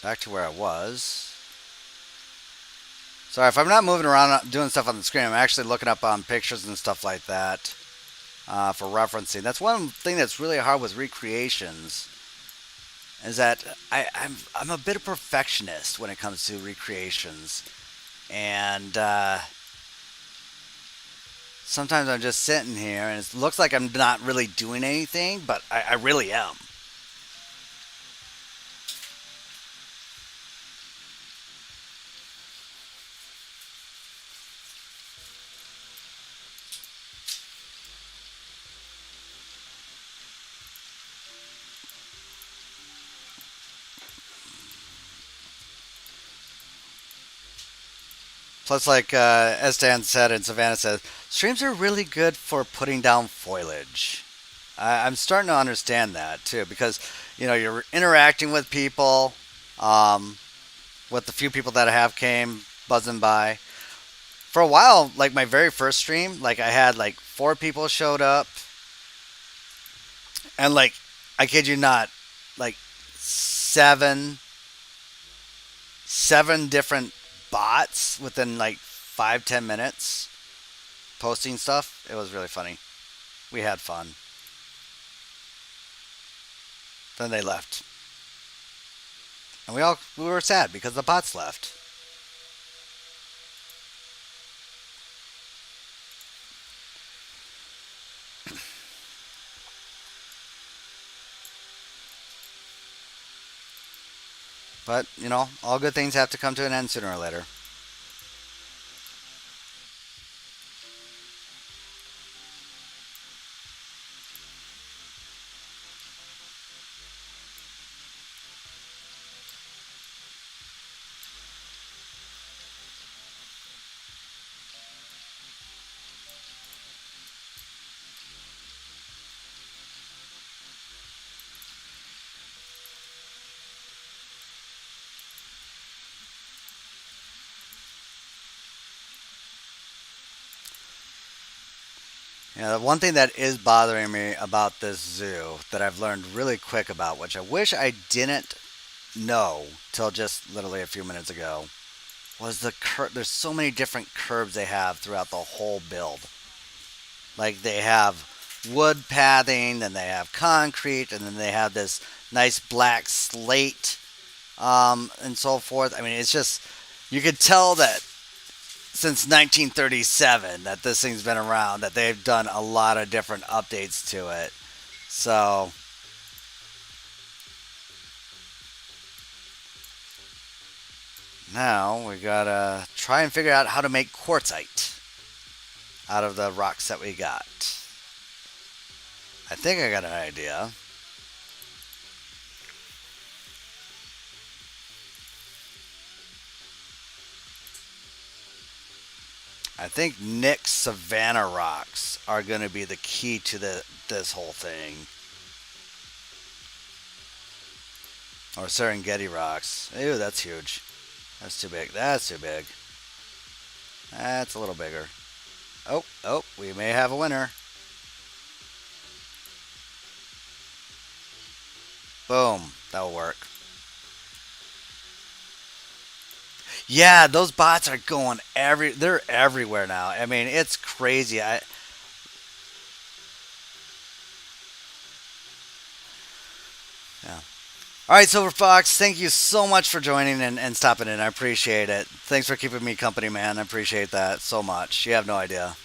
back to where I was. Sorry, if I'm not moving around doing stuff on the screen, I'm actually looking up on pictures and stuff like that for referencing. That's one thing that's really hard with recreations, is that I'm a bit of a perfectionist when it comes to recreations. And sometimes I'm just sitting here and it looks like I'm not really doing anything, but I really am. Plus, like Estan said and Savannah said, streams are really good for putting down foliage. I'm starting to understand that too, because you're interacting with people, with the few people that I have came buzzing by. For a while, like my very first stream, like I had like 4 people showed up, and like I kid you not, like seven different bots within like 5-10 minutes posting stuff. It was really funny. We had fun. Then they left, and we were sad because the bots left. But, all good things have to come to an end sooner or later. The one thing that is bothering me about this zoo that I've learned really quick about, which I wish I didn't know till just literally a few minutes ago, was there's so many different curbs they have throughout the whole build. Like they have wood pathing, then they have concrete, and then they have this nice black slate, and so forth. I mean, it's just, you could tell that since 1937 that this thing's been around, that they've done a lot of different updates to it. So now we gotta try and figure out how to make quartzite out of the rocks that we got. I think I got an idea. I think Nick's Savannah rocks are going to be the key to this whole thing. Or Serengeti rocks. Ew, that's huge. That's too big. That's too big. That's a little bigger. Oh, we may have a winner. Boom. That'll work. Yeah, those bots are going they're everywhere now. I mean, it's crazy. Yeah. All right, Silver Fox, thank you so much for joining and stopping in. I appreciate it. Thanks for keeping me company, man. I appreciate that so much. You have no idea.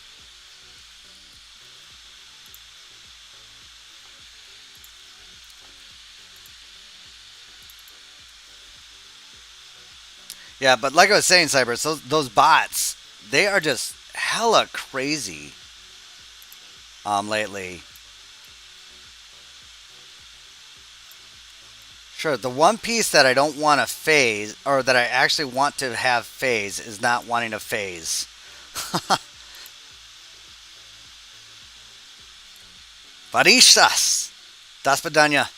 Yeah, but like I was saying, Cybers, those bots, they are just hella crazy lately. Sure, the one piece that I don't want to phase, or that I actually want to have phase, is not wanting to phase. Varishas! Das Padanya.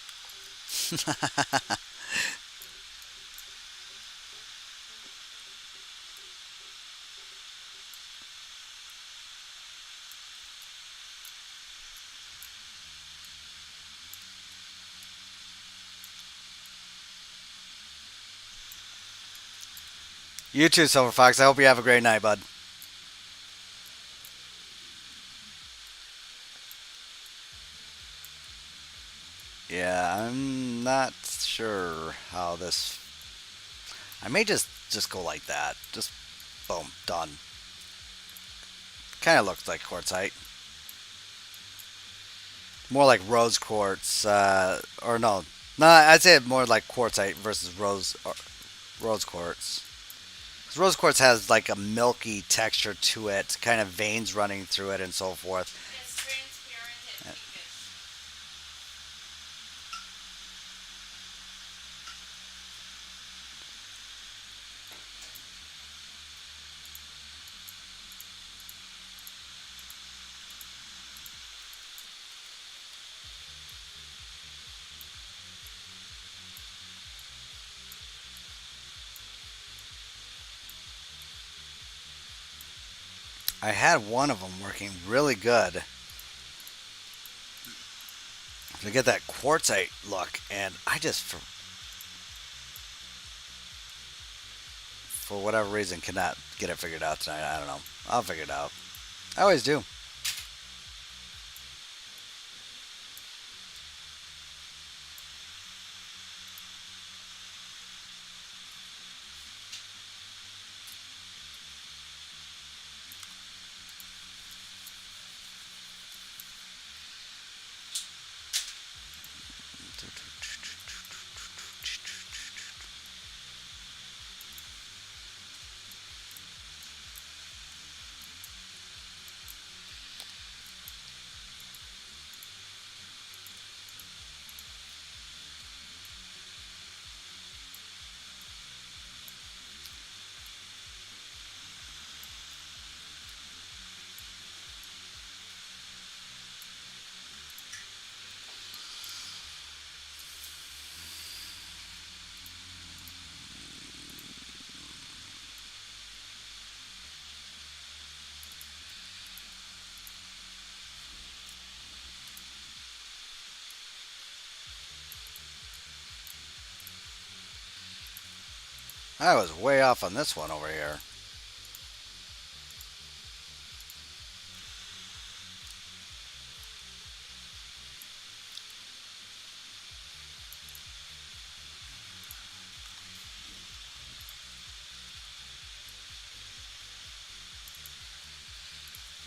You too, Silver Fox. I hope you have a great night, bud. Yeah, I'm not sure how this. I may just go like that. Just boom, done. Kind of looks like quartzite. More like rose quartz, or no, no. I'd say more like quartzite versus rose quartz. 'Cause rose quartz has like a milky texture to it, kind of veins running through it, and so forth. It's transparent and pinkish. I had one of them working really good to get that quartzite look, and I just for whatever reason cannot get it figured out tonight. I don't know. I'll figure it out. I always do. I was way off on this one over here.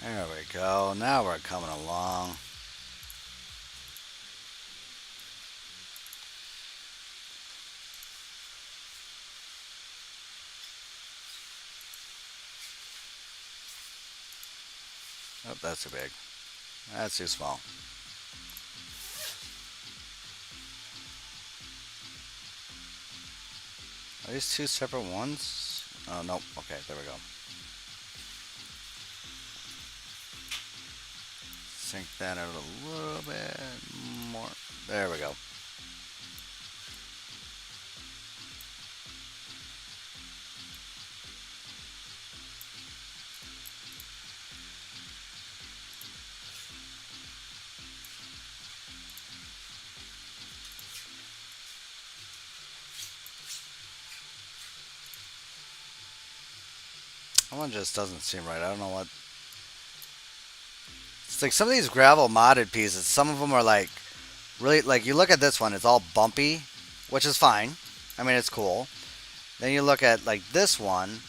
There we go. Now we're coming along. Oh, that's too big. That's too small. Are these two separate ones? Oh, nope. Okay, there we go. Sink that out a little bit more. There we go. That one just doesn't seem right. I don't know what. It's like some of these gravel modded pieces, some of them are like really, like you look at this one, it's all bumpy, which is fine. I mean, it's cool. Then you look at like this one,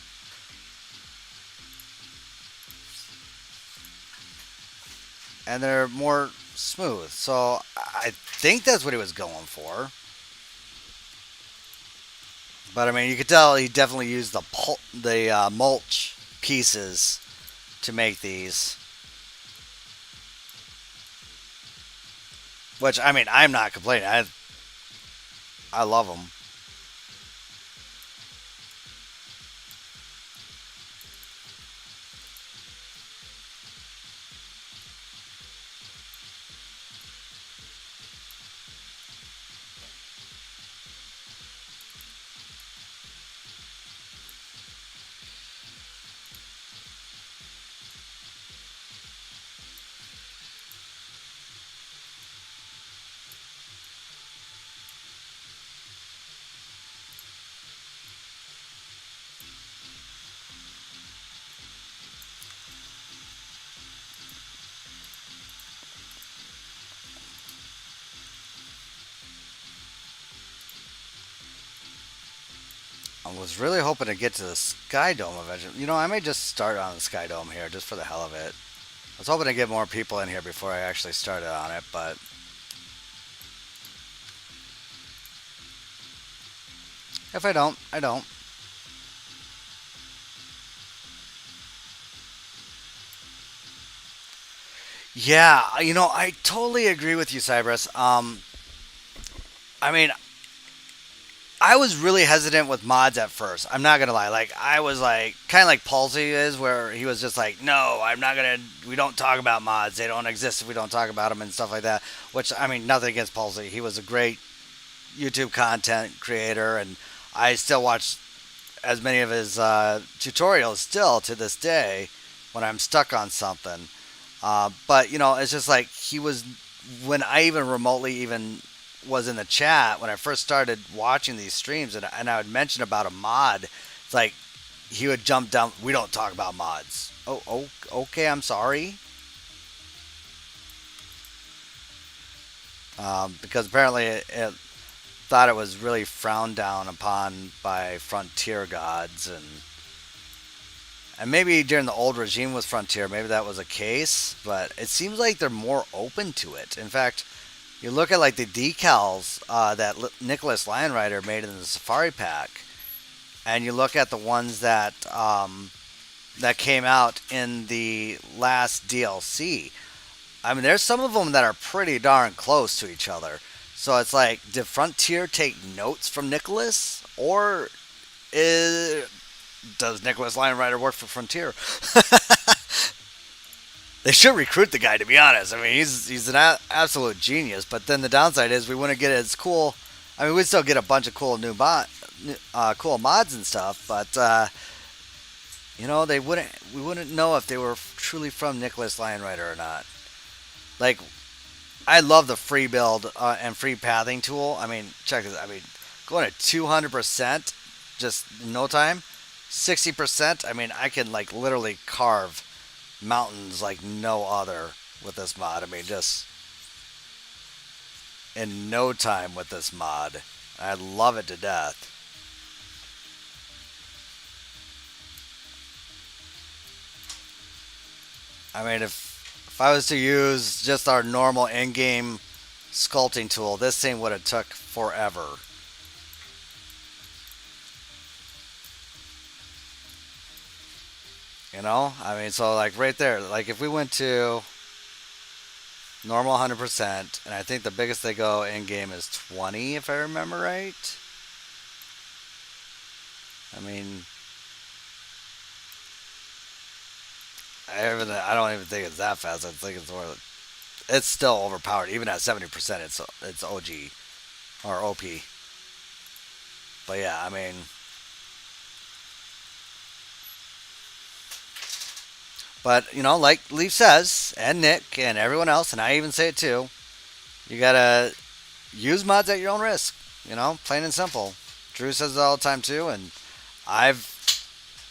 and they're more smooth. So I think that's what he was going for. But I mean, you could tell he definitely used the mulch pieces to make these. Which I mean, I'm not complaining. I love them. was really hoping to get to the Sky Dome eventually. You know, I may just start on the Sky Dome here just for the hell of it. I was hoping to get more people in here before I actually started on it, but if I don't, I don't. Yeah, you know, I totally agree with you, Cybers. I mean, I was really hesitant with mods at first. I'm not gonna lie. Like, I was like, kind of like Palsy is, where he was just like, no, I'm not gonna. We don't talk about mods. They don't exist if we don't talk about them and stuff like that. Which, I mean, nothing against Palsy. He was a great YouTube content creator, and I still watch as many of his tutorials still to this day when I'm stuck on something. But you know, it's just like he was when I even remotely even was in the chat when I first started watching these streams, and I would mention about a mod. It's like he would jump down. We don't talk about mods. Oh, okay. I'm sorry. Because apparently it thought it was really frowned down upon by Frontier gods, and maybe during the old regime with Frontier, maybe that was a case, but it seems like they're more open to it. In fact, you look at like the decals that Nicholas Lionrider made in the Safari Pack, and you look at the ones that that came out in the last DLC. I mean, there's some of them that are pretty darn close to each other. So it's like, did Frontier take notes from Nicholas, or does Nicholas Lionrider work for Frontier? They should recruit the guy, to be honest. I mean, he's an absolute genius. But then the downside is we wouldn't get as cool. I mean, we'd still get a bunch of cool cool mods and stuff. But you know, we wouldn't know if they were truly from Nicholas Lionrider or not. Like, I love the free build and free pathing tool. I mean, check this. I mean, going at 200%, just in no time. 60%. I mean, I can like literally carve mountains like no other with this mod. I mean, just in no time with this mod. I love it to death. I mean, if I was to use just our normal in-game sculpting tool, this thing would have took forever. You know? I mean, so like right there, like if we went to normal 100%, and I think the biggest they go in-game is 20, if I remember right. I mean, I don't even think it's that fast. I think it's still overpowered. Even at 70%, it's OG or OP. But yeah, I mean, but you know, like Leaf says, and Nick, and everyone else, and I even say it too, you gotta use mods at your own risk. You know, plain and simple. Drew says it all the time too, and I've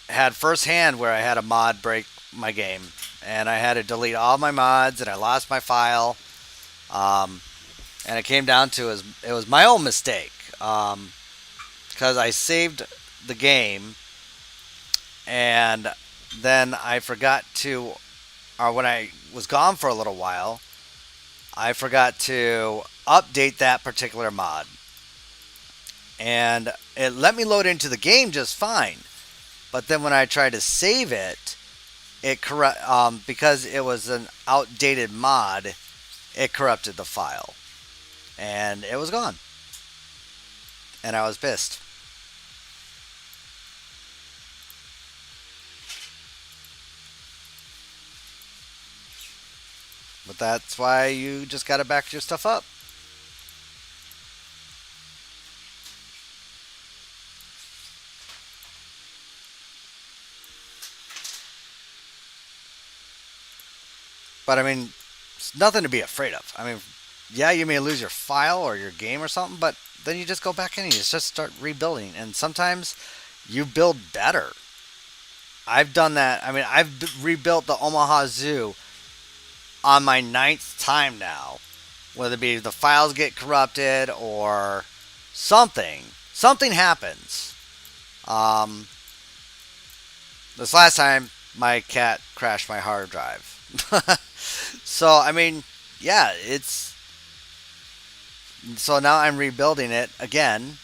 had firsthand where I had a mod break my game, and I had to delete all my mods, and I lost my file, and it came down to it was my own mistake, because I saved the game, and then I forgot to, or when I was gone for a little while, I forgot to update that particular mod, and it let me load into the game just fine. But then when I tried to save it, because it was an outdated mod, it corrupted the file, and it was gone, and I was pissed. But that's why you just gotta back your stuff up. But I mean, it's nothing to be afraid of. I mean, yeah, you may lose your file or your game or something, but then you just go back in and you just start rebuilding. And sometimes you build better. I've done that. I mean, I've rebuilt the Omaha Zoo on my 9th time now. Whether it be the files get corrupted or something. Something happens. Um, this last time, my cat crashed my hard drive. So I mean, yeah, it's so now I'm rebuilding it again,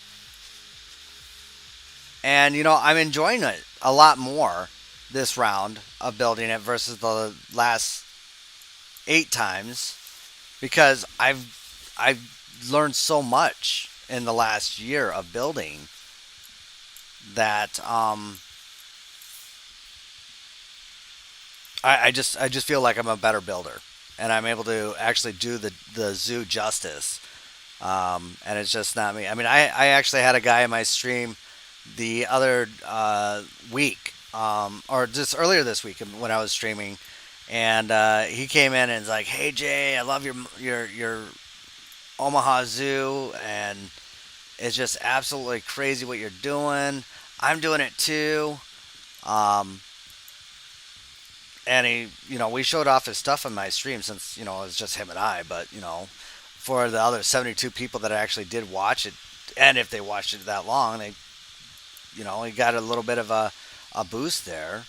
and I'm enjoying it a lot more this round of building it versus the last 8 times because I've learned so much in the last year of building that I just feel like I'm a better builder and I'm able to actually do the zoo justice. And it's just not me. I mean, I actually had a guy in my stream the other week, or just earlier this week when I was streaming, and he came in and was like, "Hey Jay, I love your Omaha Zoo, and it's just absolutely crazy what you're doing. I'm doing it too." Um, and we showed off his stuff on my stream since it was just him and I, but for the other 72 people that actually did watch it, and if they watched it that long, they, he got a little bit of a boost there.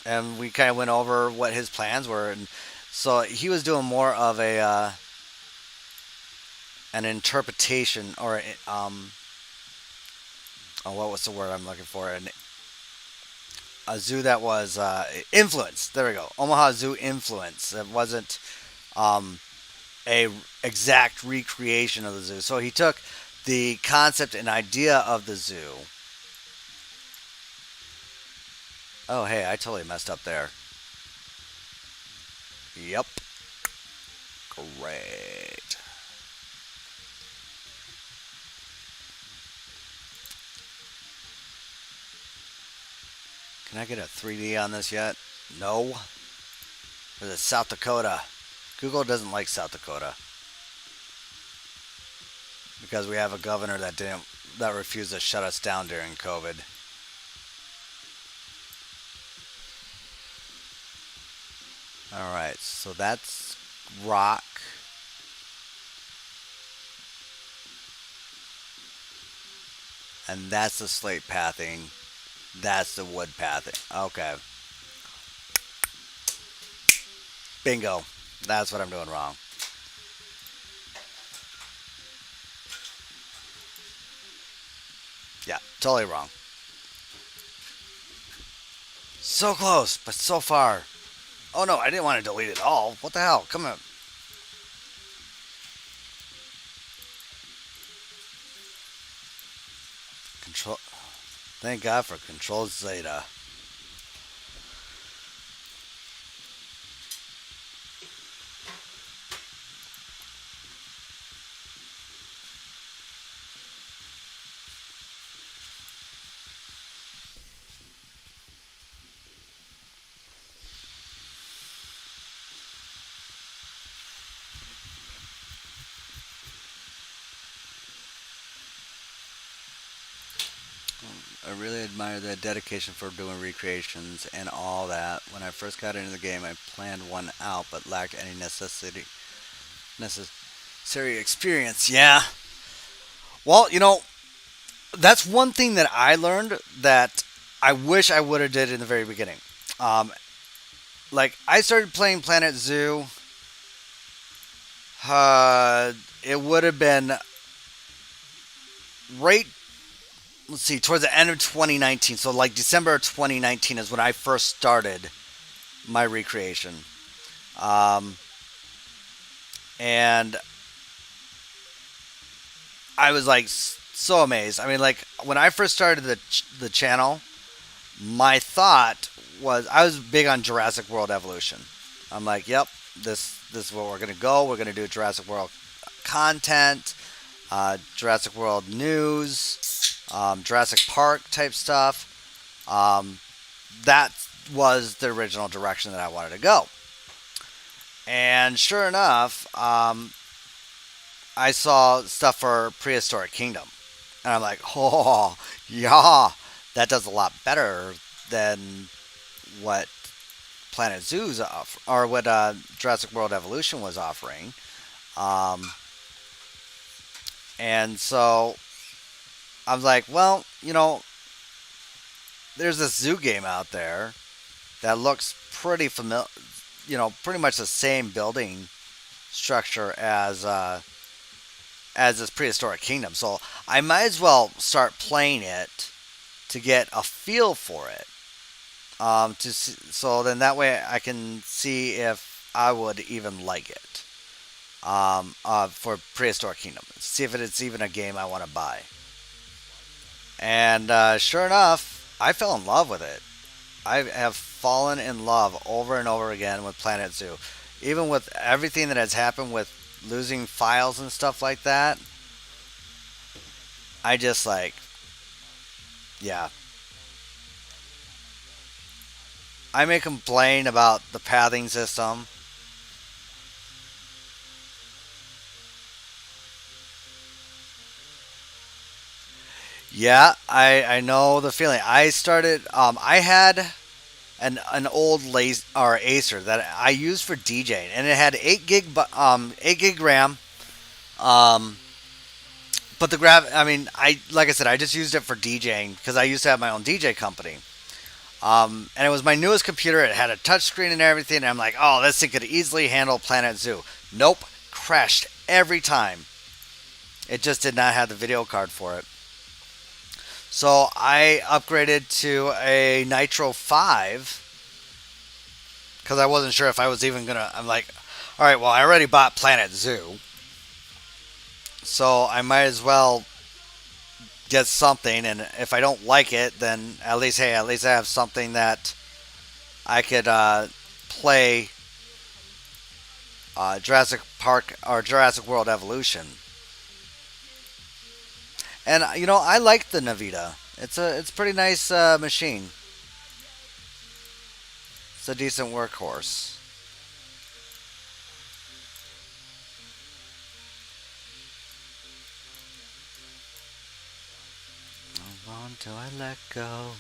And we kind of went over what his plans were, and so he was doing more of an interpretation or oh, what was the word I'm looking for? A zoo that was influence. There we go. Omaha Zoo influence. It wasn't a exact recreation of the zoo. So he took the concept and idea of the zoo. Oh, hey, I totally messed up there. Yep. Great. Can I get a 3D on this yet? No. Or is it South Dakota? Google doesn't like South Dakota because we have a governor that refused to shut us down during COVID. All right, so that's rock. And that's the slate pathing. That's the wood pathing. Okay. Bingo. That's what I'm doing wrong. Yeah, totally wrong. So close, but so far. Oh no, I didn't want to delete it all. What the hell? Come on. Control. Thank God for Control Zeta. I really admire the dedication for doing recreations and all that. When I first got into the game, I planned one out, but lacked any necessary experience. Yeah. Well, that's one thing that I learned that I wish I would have did in the very beginning. Like I started playing Planetzoo. It would have been right. Let's see, towards the end of 2019. So like December of 2019 is when I first started my recreation. And I was like so amazed. I mean, like when I first started the channel, my thought was I was big on Jurassic World evolution. I'm like, yep, this is where we're gonna go. We're gonna do Jurassic World content, Jurassic World news, Jurassic Park type stuff. That was the original direction that I wanted to go. And sure enough, I saw stuff for Prehistoric Kingdom. And I'm like, oh, yeah, that does a lot better than what Planetzoo's or what Jurassic World Evolution was offering. And so I was like, well, there's this zoo game out there that looks pretty familiar, pretty much the same building structure as this prehistoric kingdom. So I might as well start playing it to get a feel for it. So then that way I can see if I would even like it. For prehistoric kingdom, see if it's even a game I want to buy. And sure enough, I fell in love with it. I have fallen in love over and over again with Planetzoo. Even with everything that has happened with losing files and stuff like that, I just like, yeah. I may complain about the pathing system. Yeah, I know the feeling. I started. I had an old lace or Acer that I used for DJing, and it had 8 gig RAM. Um, but the I mean, like I said, I just used it for DJing because I used to have my own DJ company. And it was my newest computer. It had a touchscreen and everything. And I'm like, oh, this thing could easily handle Planetzoo. Nope, crashed every time. It just did not have the video card for it. So I upgraded to a Nitro 5 because I wasn't sure if I was even gonna. I'm like, all right, well, I already bought Planetzoo, so I might as well get something. And if I don't like it, then at least I have something that I could play Jurassic Park or Jurassic World Evolution. And I like the Navita. It's a pretty nice machine. It's a decent workhorse. Hold on till I let go.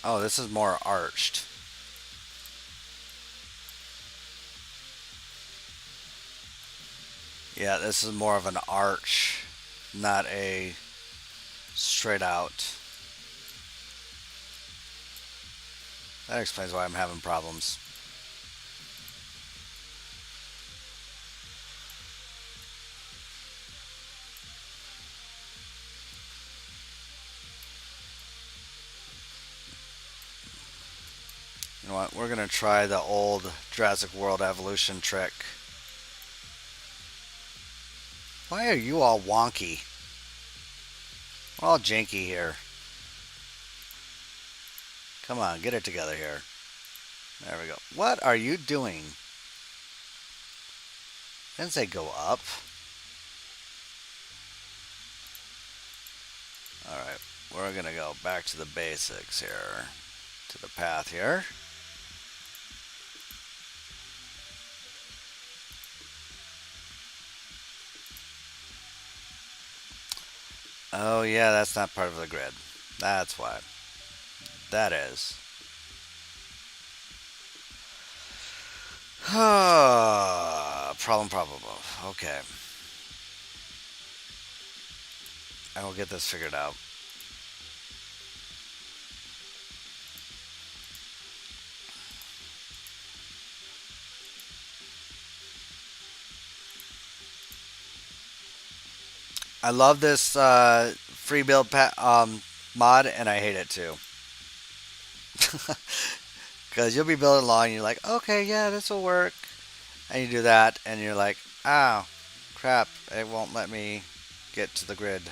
Oh, this is more arched. Yeah, this is more of an arch, not a straight out. That explains why I'm having problems. You know what? We're going to try the old Jurassic World Evolution trick. Why are you all wonky? We're all janky here. Come on, get it together here. There we go. What are you doing? Didn't say go up. Alright, we're going to go back to the basics here. To the path here. Oh yeah, that's not part of the grid. That's why. That is. Problem probable. Okay. I will get this figured out. I love this free build mod, and I hate it too. Because you'll be building along, and you're like, okay, yeah, this will work. And you do that, and you're like, oh, crap, it won't let me get to the grid.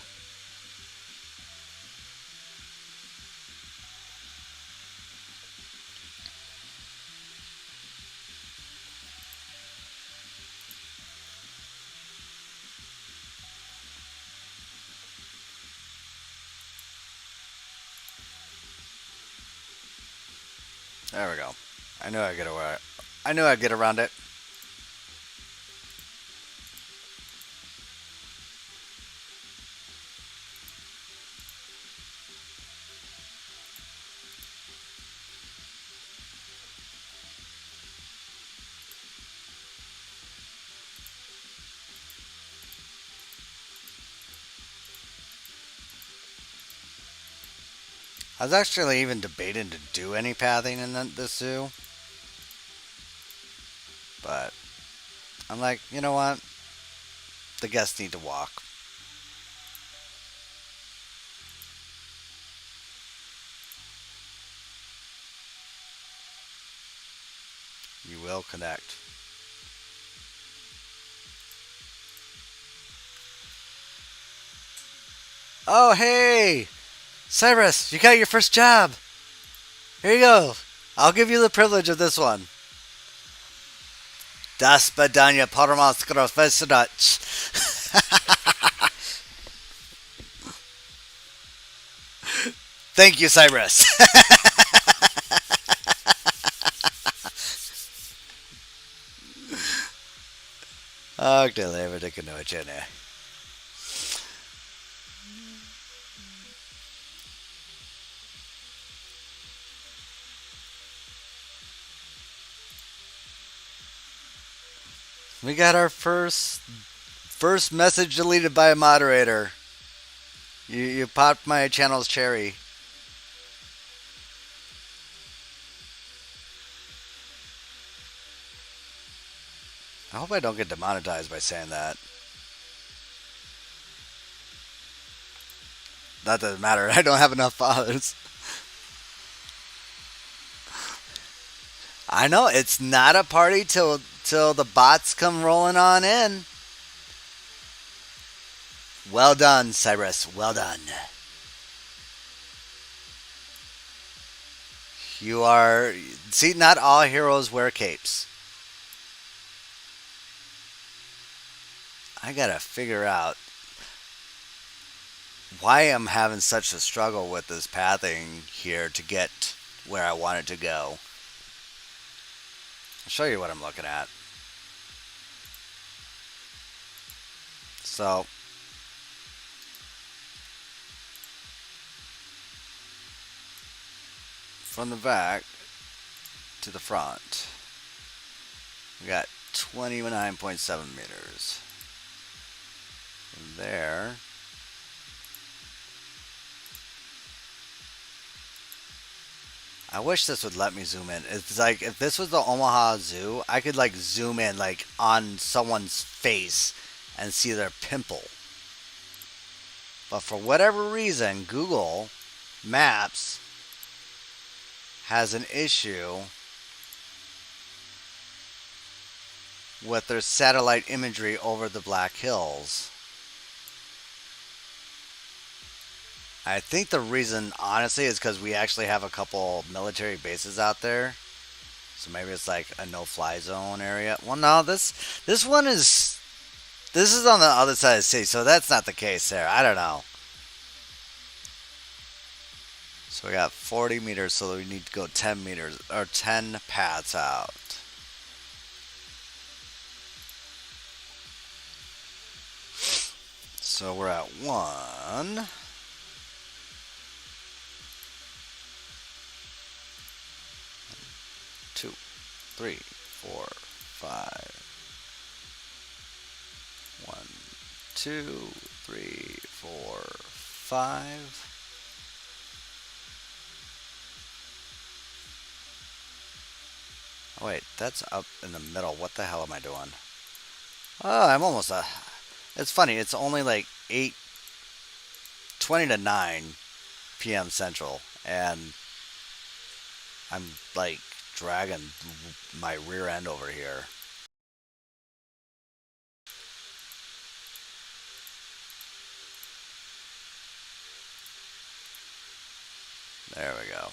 There we go. I knew I'd get around it. I was actually even debating to do any pathing in the zoo. But I'm like, you know what? The guests need to walk. You will connect. Oh, hey! Cyrus, you got your first job. Here you go. I'll give you the privilege of this one. Das badania paramaskrovesudach. Thank you, Cyrus. Okay, lever det kan nog känna. We got our first message deleted by a moderator. You popped my channel's cherry. I hope I don't get demonetized by saying that. That doesn't matter. I don't have enough followers. I know it's not a party till the bots come rolling on in. Well done, Cyrus. Well done. You are... See, not all heroes wear capes. I gotta figure out why I'm having such a struggle with this pathing here to get where I want it to go. I'll show you what I'm looking at. So, from the back to the front, we got 29.7 meters. From there, I wish this would let me zoom in. It's like if this was the Omaha Zoo, I could like zoom in like on someone's face and see their pimple. But for whatever reason, Google Maps has an issue with their satellite imagery over the Black Hills. I think the reason, honestly, is because we actually have a couple military bases out there. So maybe it's like a no-fly zone area. Well, no, this one is... This is on the other side of the city, so that's not the case there. I don't know. So we got 40 meters, so we need to go 10 meters, or 10 paths out. So we're at 1... 2, 3, 4, 5. 1, 2, 3, 4, 5. Oh wait, that's up in the middle. What the hell am I doing? Oh, I'm almost it's funny. It's only like 8:20 to 9 p.m. Central, and I'm like dragging my rear end over here. There we go.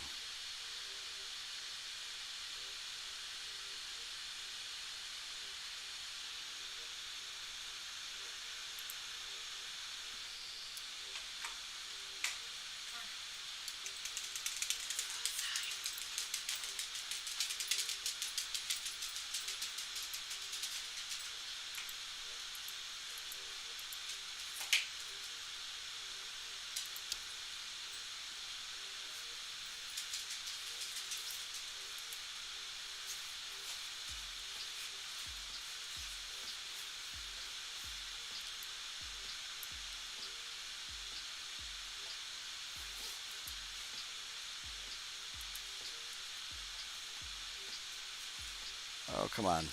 Oh, come on.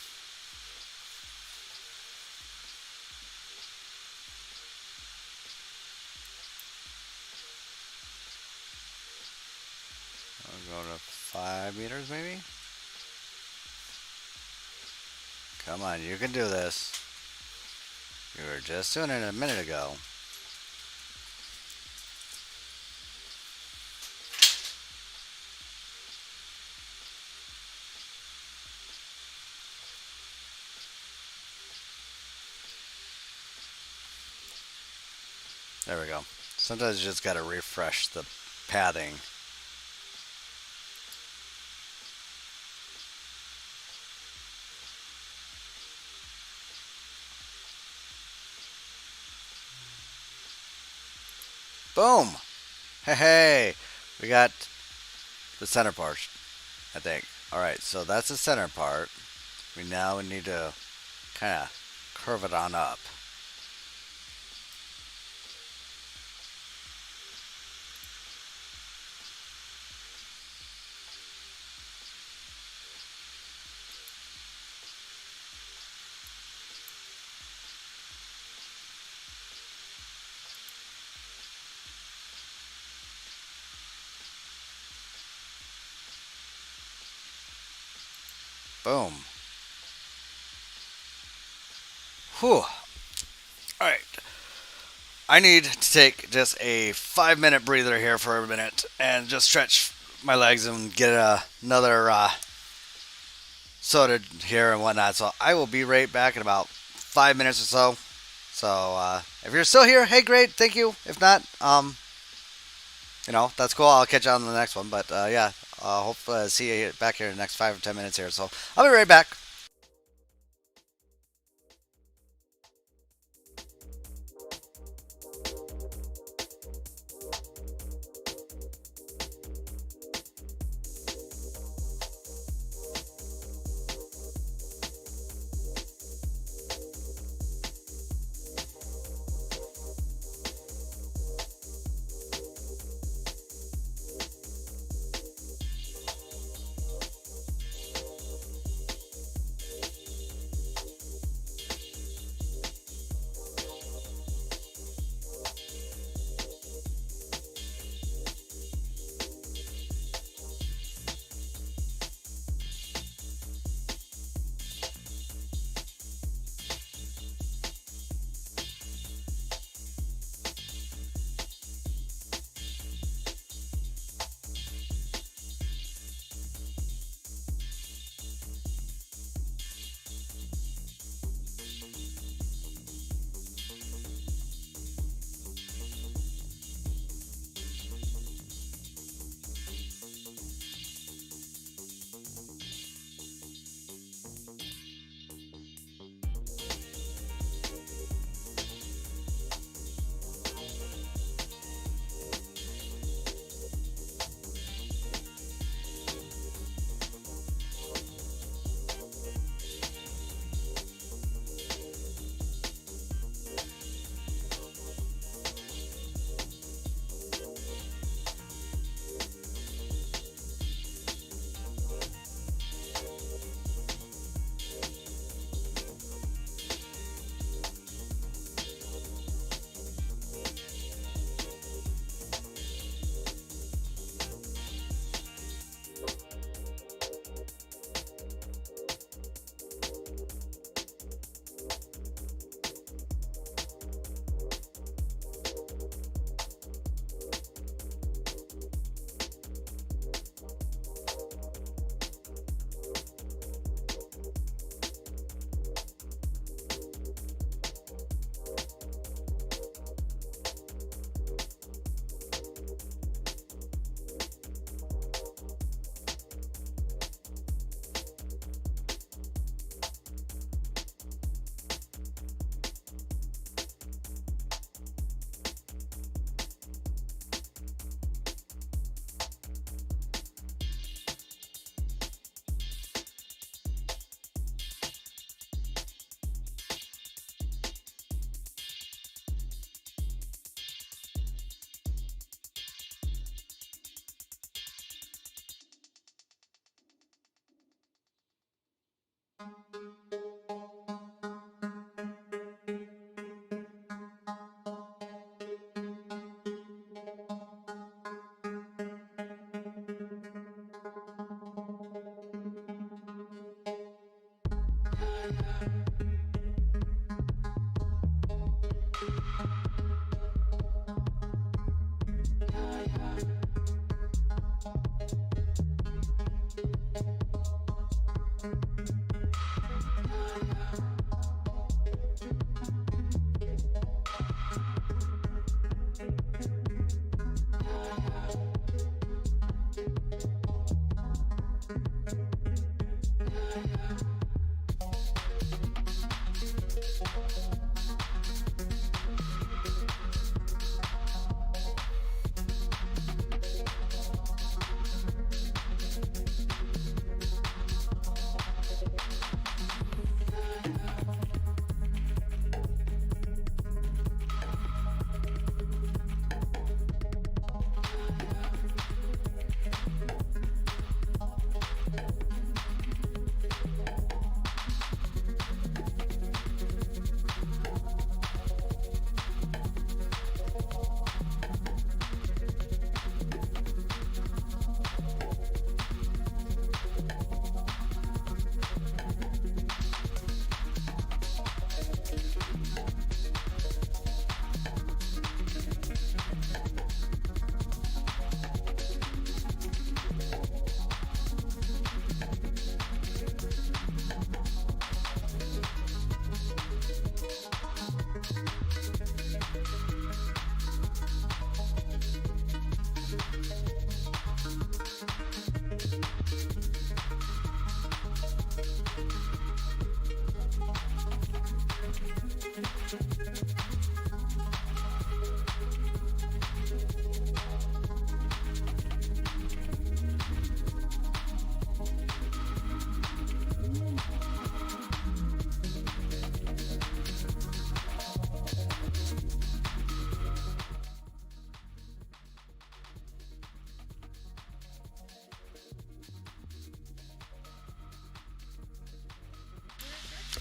I'll go to 5 meters, maybe? Come on, you can do this. You were just doing it a minute ago. There we go. Sometimes you just gotta refresh the padding. Boom! Hey, hey! We got the center part, I think. Alright, so that's the center part. We now need to kind of curve it on up. Boom. Whew. Alright. I need to take just a 5-minute breather here for a minute and just stretch my legs and get another soda here and whatnot. So I will be right back in about 5 minutes or so. So if you're still here, hey, great, thank you. If not, that's cool. I'll catch you on the next one. But yeah, hope to see you back here in the next 5 or 10 minutes here. So I'll be right back.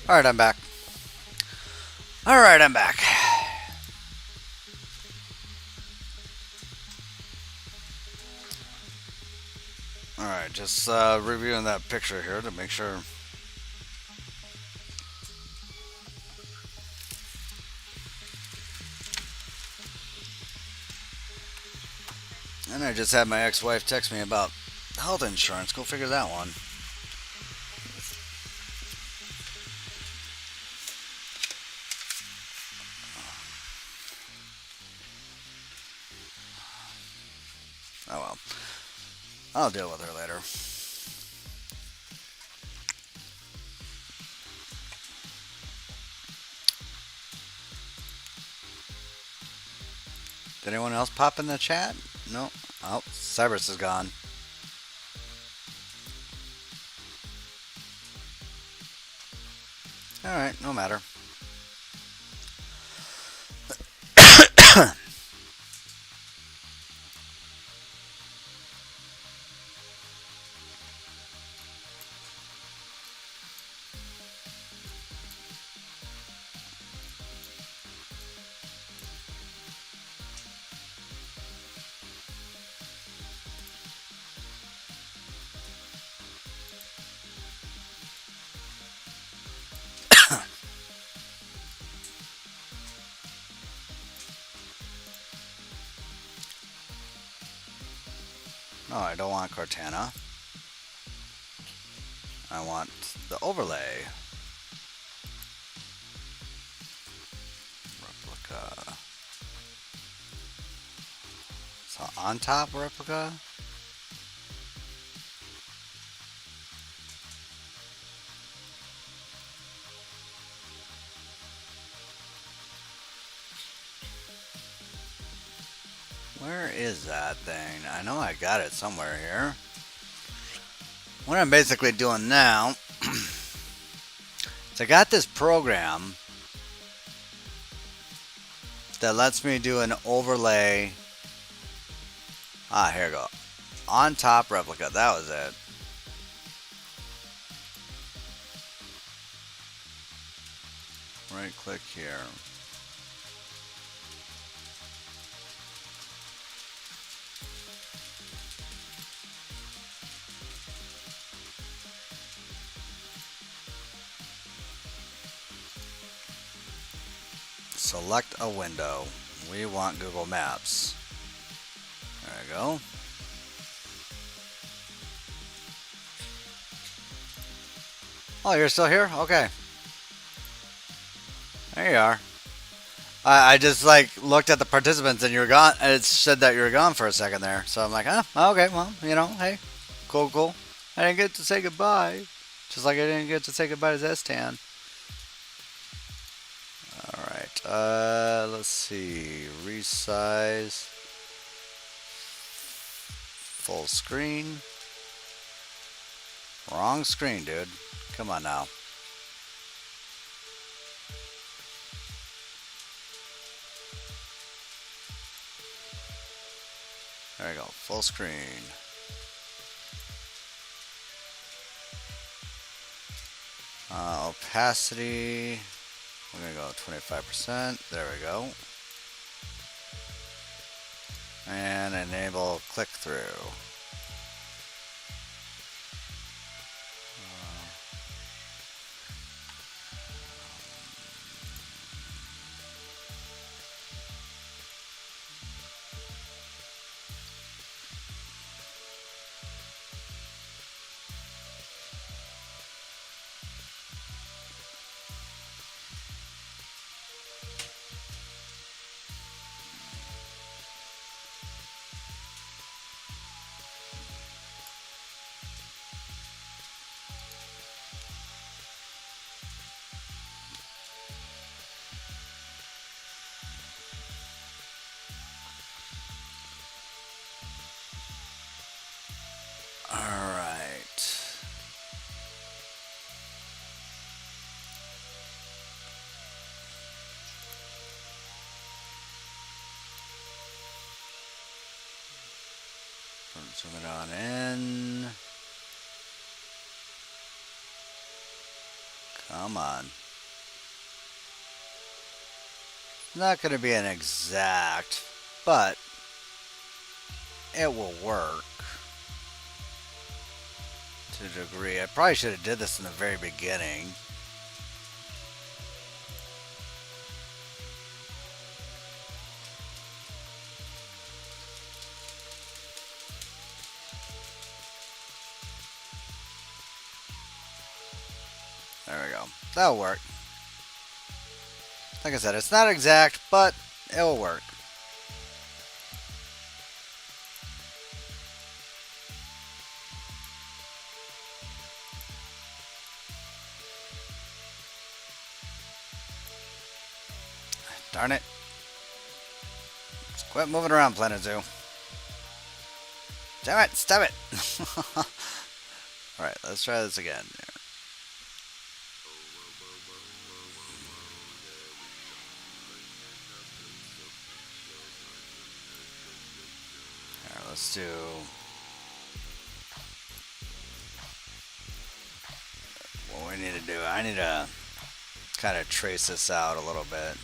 Alright, I'm back. Alright, I'm back. Alright, just reviewing that picture here to make sure. And I just had my ex-wife text me about health insurance. Go figure that one. Oh well. I'll deal with her later. Did anyone else pop in the chat? No. Oh, Cyrus is gone. Alright, no matter. No, I don't want Cortana. I want the overlay. Replica. So on top replica. Where is that thing? I know I got it somewhere here. What I'm basically doing now is I got this program that lets me do an overlay. Ah, here we go. On top replica. That was it. Right click here. Select a window. We want Google Maps. There we go. Oh, you're still here? Okay. There you are. I just like looked at the participants and you were gone. And it said that you were gone for a second there. So I'm like, okay, well, hey, cool. I didn't get to say goodbye. Just like I didn't get to say goodbye to Zestan. Alright, let's see. Resize. Full screen. Wrong screen, dude. Come on now. There we go. Full screen. Opacity. We're going to go 25%. There we go. And enable click through. Alright. Zoom it on in. Come on. Not going to be an exact, but it will work to a degree. I probably should have did this in the very beginning. There we go. That'll work. Like I said, it's not exact, but it will work. Darn it. Let's quit moving around, Planetzoo. Damn it, stop it. Alright, let's try this again. Let's do what we need to do. I need to kind of trace this out a little bit.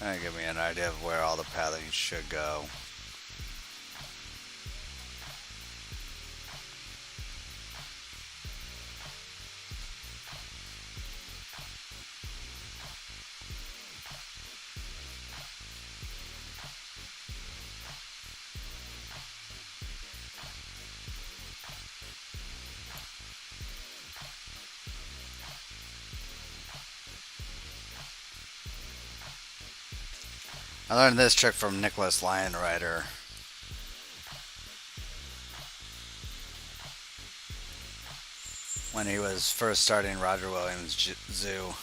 Kind of give me an idea of where all the pathing should go. I learned this trick from Nicholas Lionrider. When he was first starting Roger Williams Zoo.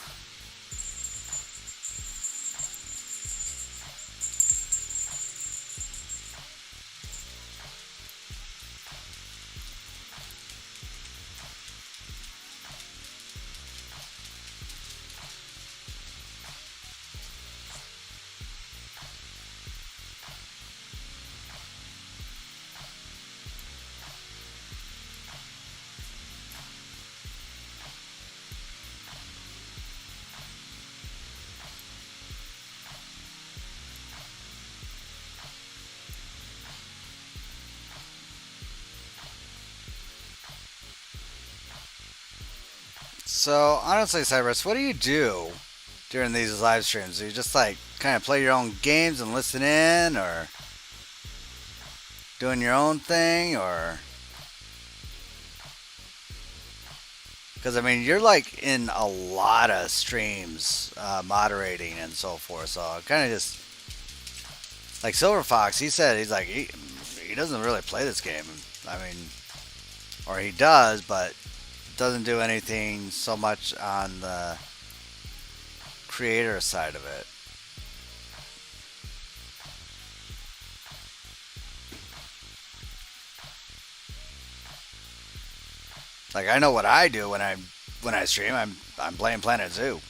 So honestly, Cyrus, what do you do during these live streams? Do you just like kind of play your own games and listen in, or doing your own thing, or because I mean you're like in a lot of streams, moderating and so forth. So I kind of just like Silver Fox. He said he doesn't really play this game. I mean, or he does, but doesn't do anything so much on the creator side of it. Like I know what I do when I stream. I'm playing Planetzoo,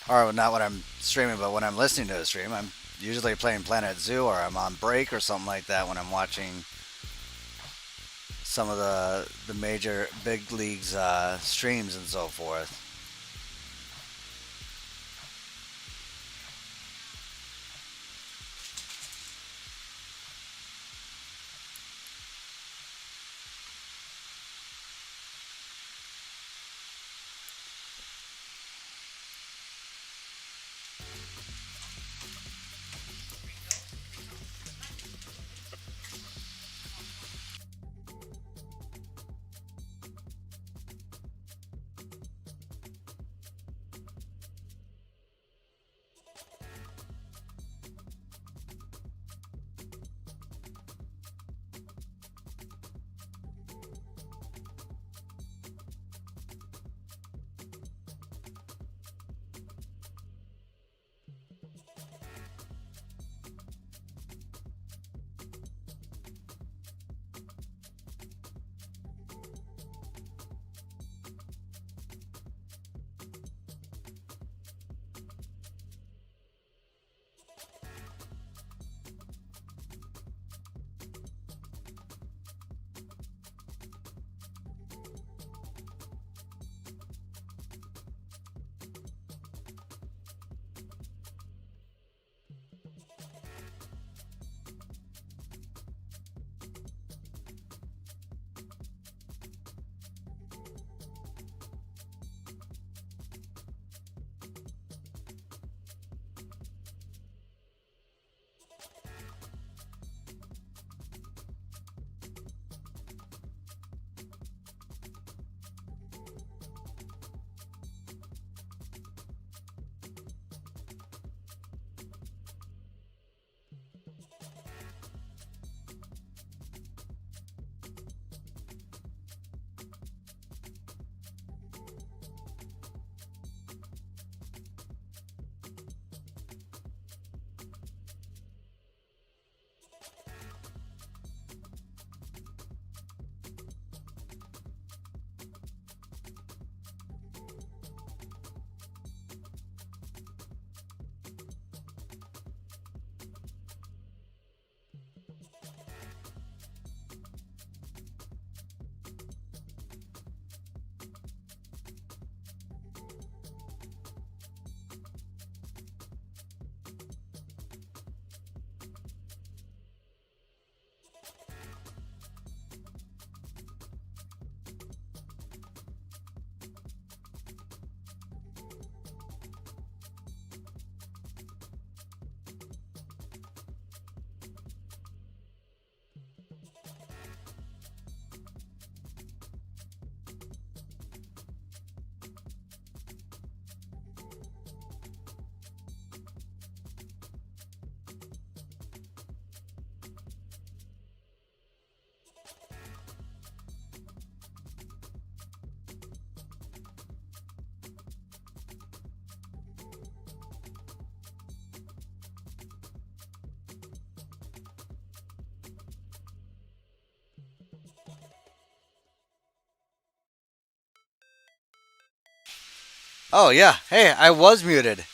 or not when I'm streaming, but when I'm listening to a stream, I'm usually playing Planetzoo, or I'm on break or something like that when I'm watching some of the major big leagues streams and so forth. Oh yeah. Hey, I was muted.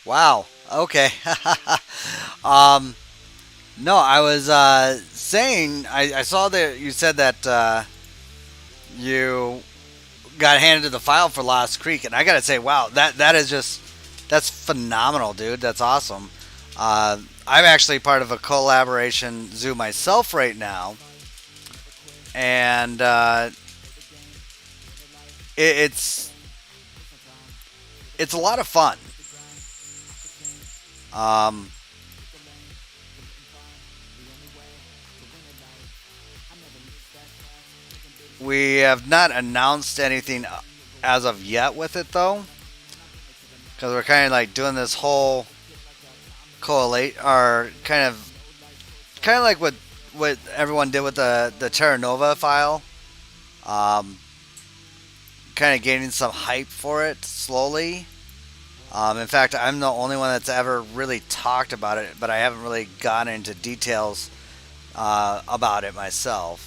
Wow. Okay. um, no, I was saying I saw that you said that you got handed the file for Lost Creek, and I gotta say, wow, that is just that's phenomenal, dude. That's awesome. I'm actually part of a collaboration zoo myself right now, and it's a lot of fun. Um, we have not announced anything as of yet with it though, because we're kind of like doing this whole collate, or kind of like what everyone did with the Terra Nova file. Um, Kind of gaining some hype for it slowly. In fact, I'm the only one that's ever really talked about it, but I haven't really gotten into details about it myself.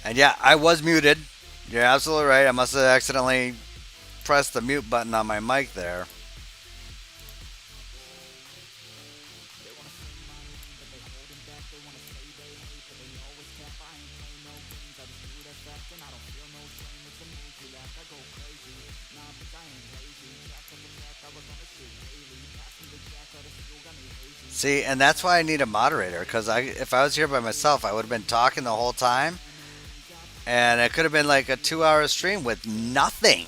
And yeah, I was muted. You're absolutely right. I must have accidentally pressed the mute button on my mic there. See, and that's why I need a moderator, because if I was here by myself, I would have been talking the whole time, and it could have been like a 2-hour stream with nothing.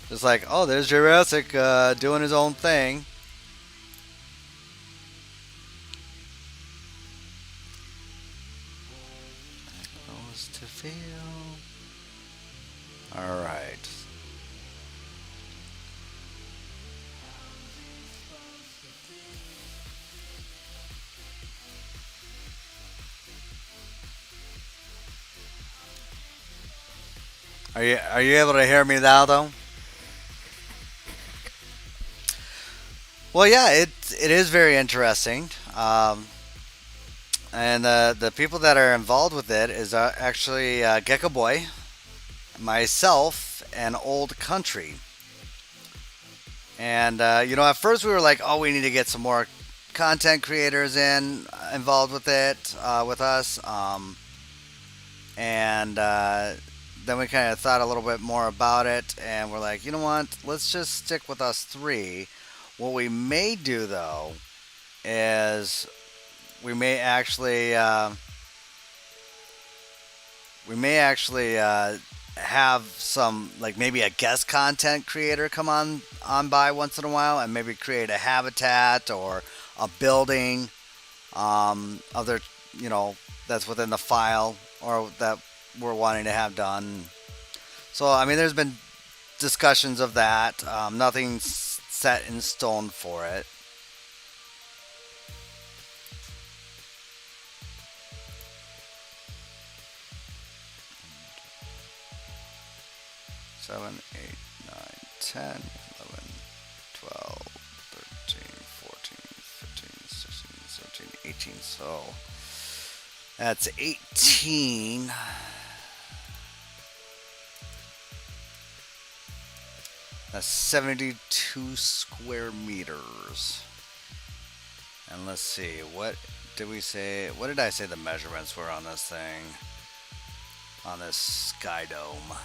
Just like, oh, there's Jayrassic doing his own thing. Goes to feel. All right. Are you able to hear me now though? Well, yeah, it is very interesting, and the people that are involved with it is actually Gecko Boy, myself, and Old Country. And at first we were like, oh, we need to get some more content creators involved with it with us, and then we kind of thought a little bit more about it, and we're like, you know what? Let's just stick with us three. What we may do though is we may actually have some, like, maybe a guest content creator come on by once in a while and maybe create a habitat or a building of their, that's within the file or that we're wanting to have done. So I mean, there's been discussions of that. Nothing's set in stone for it. Seven, 8, 9, 10, 11, 12, 13, 14, 15, 16, 17, 18. So that's 18. That's 72 square meters. And let's see, what did I say the measurements were on this thing? On this sky dome.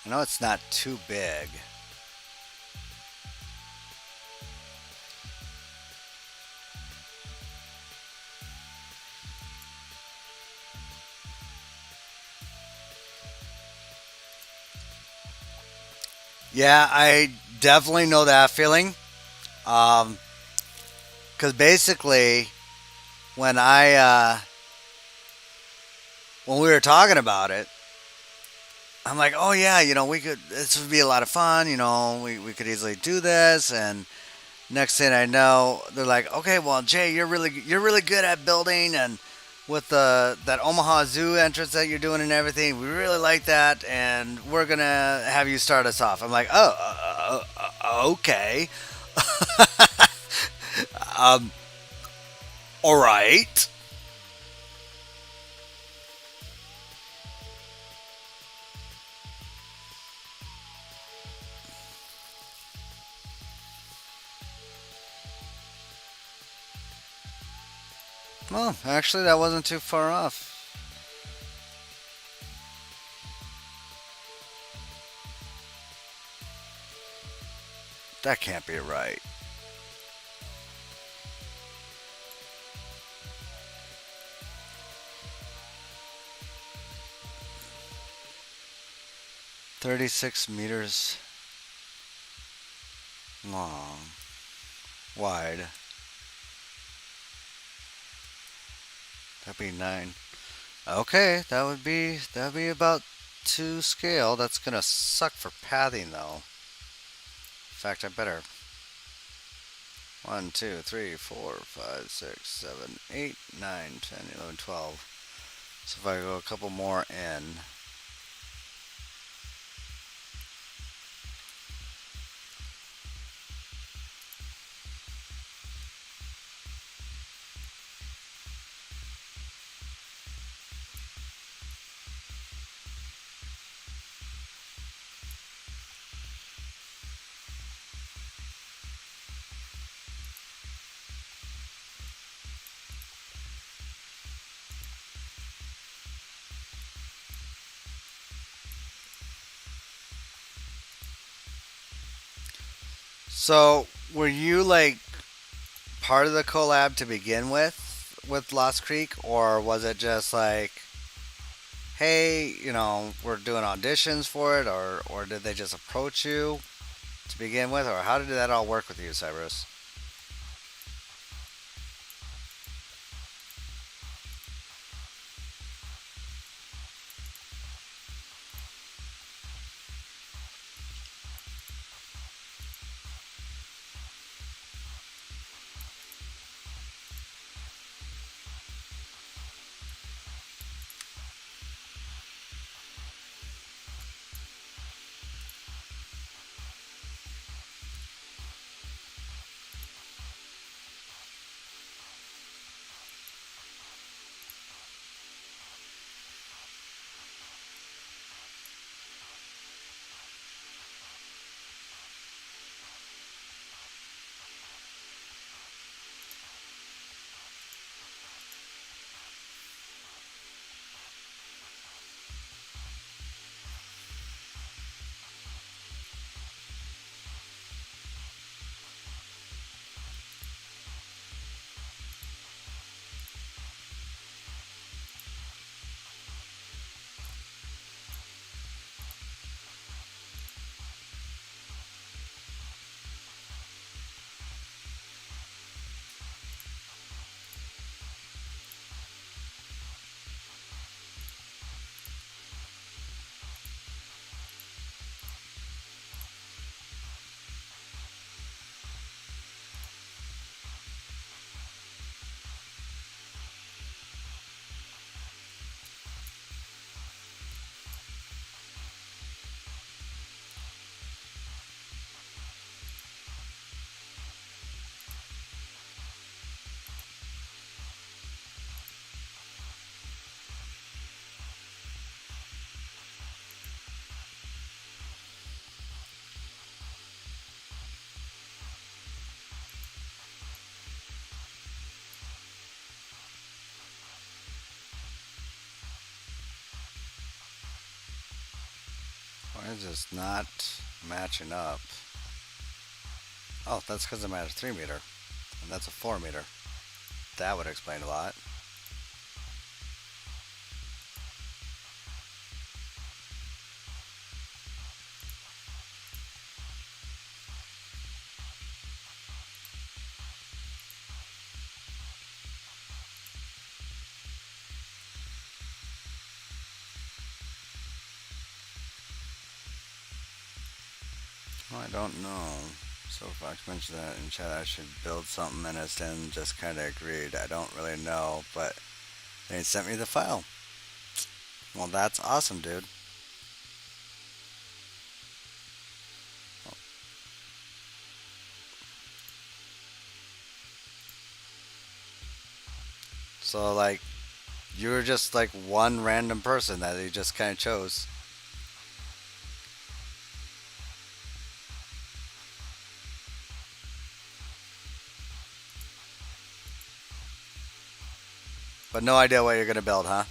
I know it's not too big. Yeah, I definitely know that feeling. Because basically, when when we were talking about it, I'm like, oh yeah, this would be a lot of fun. We could easily do this. And next thing I know, they're like, okay, well, Jay, you're really good at building, and with that Omaha Zoo entrance that you're doing and everything, we really like that, and we're gonna have you start us off. I'm like, okay, all right. Well, actually, that wasn't too far off. That can't be right. $36 meters long, wide. That'd be 9. Okay, that'd be about 2 scale. That's gonna suck for pathing though. In fact, I better 1, 2, 3, 4, 5, 6, 7, 8, 9, 10, 11, 12. So if I go a couple more in, so were you like part of the collab to begin with Lost Creek, or was it just like, hey, we're doing auditions for it, or did they just approach you to begin with, or how did that all work with you, Cyrus? Why is this not matching up? Oh, that's because I'm at a 3 meter, and that's a 4 meter. That would explain a lot. Well, I don't know. So Fox mentioned that in chat I should build something and it's then just kind of agreed. I don't really know, but they sent me the file. Well, that's awesome, dude. So, like, you were just like one random person that he just kind of chose. But no idea what you're going to build, huh?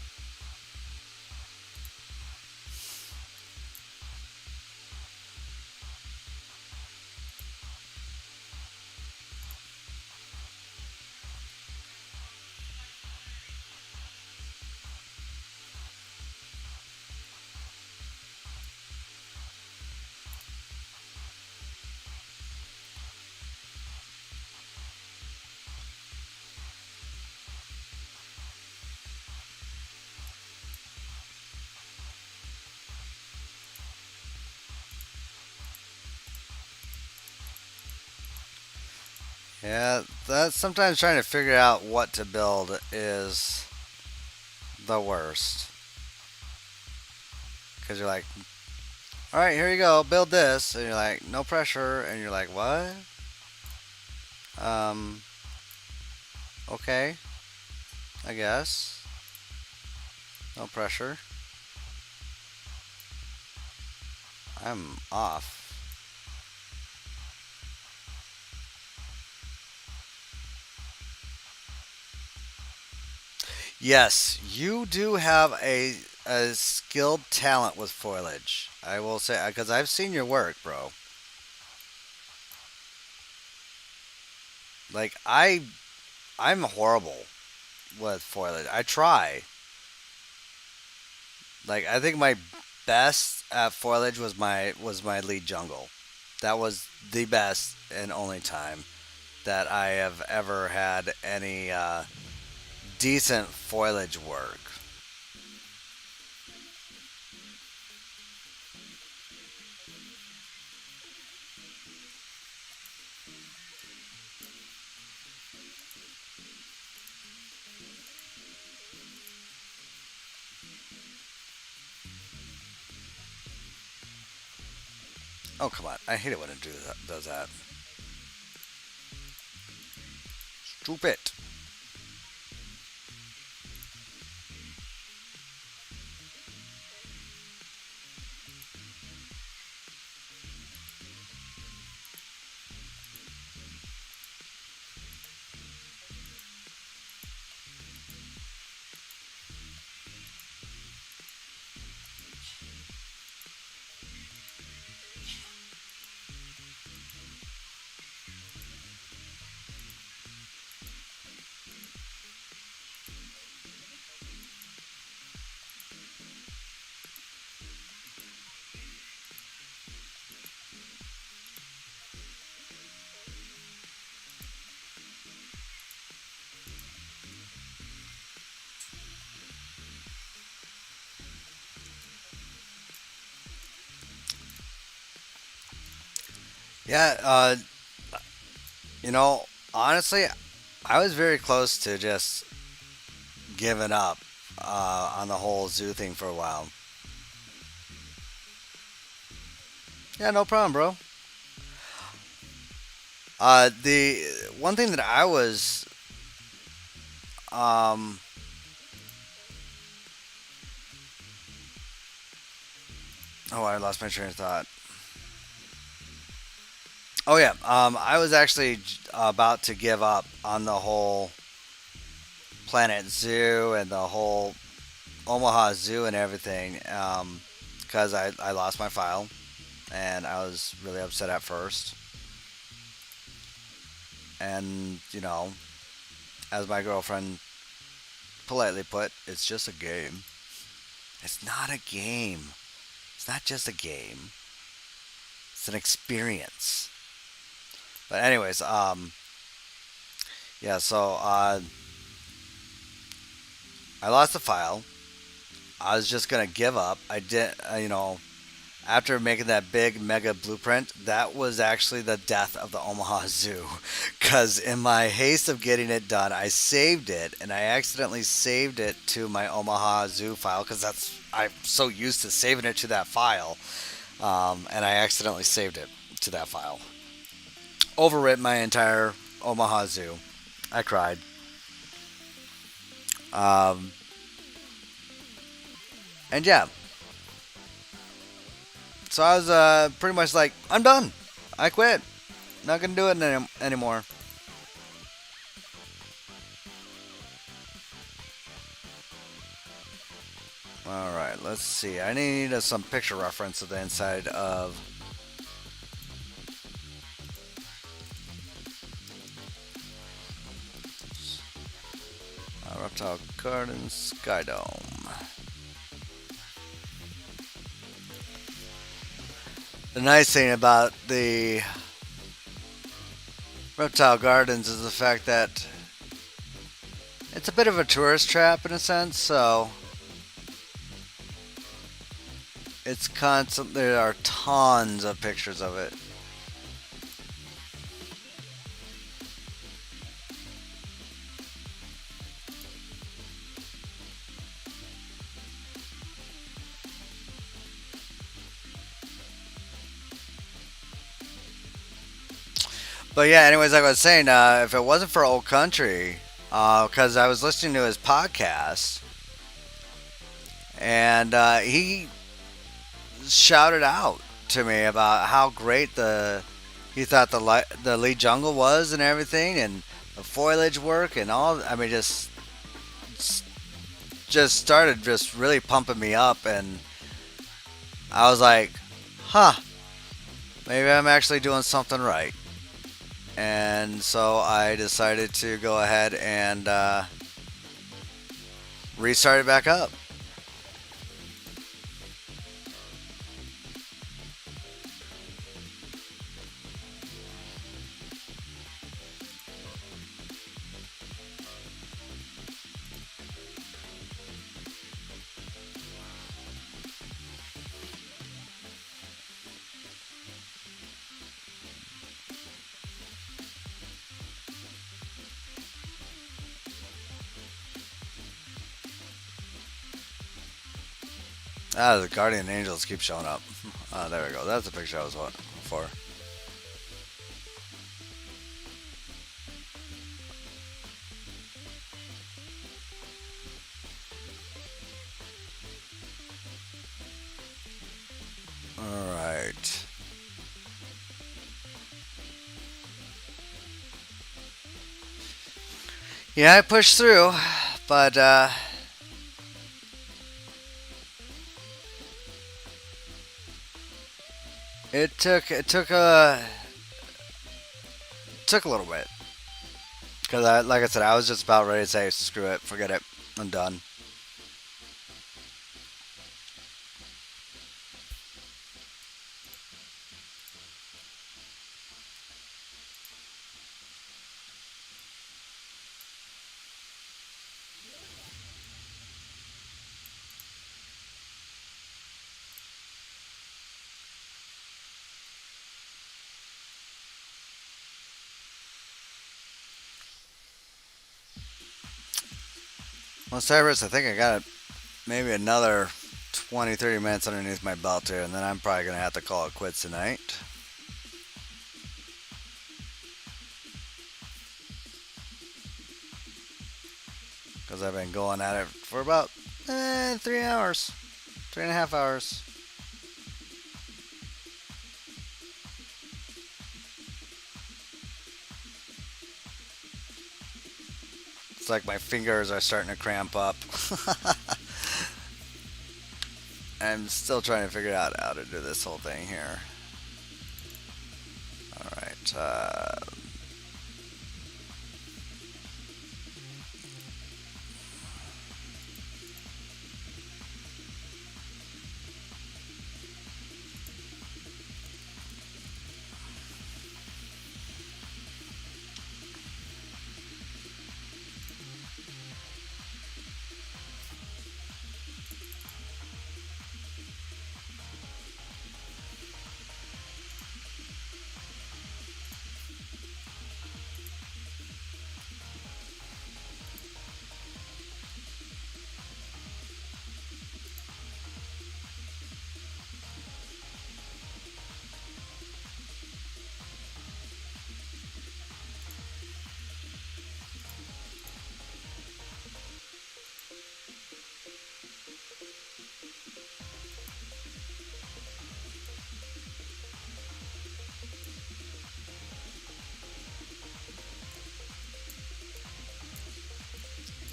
Yeah, that's sometimes trying to figure out what to build is the worst. Because you're like, all right, here you go, build this. And you're like, no pressure. And you're like, what? Um, okay, I guess. No pressure. I'm off. Yes, you do have a skilled talent with foliage. I will say, because I've seen your work, bro. Like, I'm horrible with foliage. I try. Like, I think my best at foliage was my lead jungle. That was the best and only time that I have ever had any decent foliage work. Oh, come on. I hate it when it does that. Stupid. Yeah, you know, honestly, I was very close to just giving up on the whole zoo thing for a while. Yeah, no problem, bro. The one thing that I was, um, oh, I lost my train of thought. Oh yeah, I was actually about to give up on the whole Planetzoo and the whole Omaha Zoo and everything, because I lost my file and I was really upset at first. And as my girlfriend politely put, it's just a game. It's not a game. It's not just a game. It's an experience. But anyways, yeah. So I lost the file. I was just gonna give up. I did, after making that big mega blueprint, that was actually the death of the Omaha Zoo. Because in my haste of getting it done, I saved it, and I accidentally saved it to my Omaha Zoo file because I'm so used to saving it to that file, and I accidentally saved it to that file. Overwritten my entire Omaha Zoo. I cried. Um, and yeah, so I was pretty much like, I'm done. I quit. Not gonna do it anymore. All right, let's see. I need some picture reference of the inside of Reptile Gardens Sky Dome. The nice thing about the Reptile Gardens is the fact that it's a bit of a tourist trap in a sense, so it's constant. There are tons of pictures of it. But yeah, anyways, like I was saying, if it wasn't for Old Country, because I was listening to his podcast, and he shouted out to me about how great he thought the Lee Jungle was and everything, and the foliage work and all. I mean, just started just really pumping me up, and I was like, huh, maybe I'm actually doing something right. And so I decided to go ahead and restart it back up. Ah, the guardian angels keep showing up. There we go. That's the picture I was looking for. All right. Yeah, I pushed through, but it took a little bit because like I said, I was just about ready to say screw it, forget it, I'm done. Well, Cyrus, I think I got maybe another 20, 30 minutes underneath my belt here, and then I'm probably gonna have to call it quits tonight. Because I've been going at it for about 3 hours, 3.5 hours. It's like my fingers are starting to cramp up. I'm still trying to figure out how to do this whole thing here. Alright.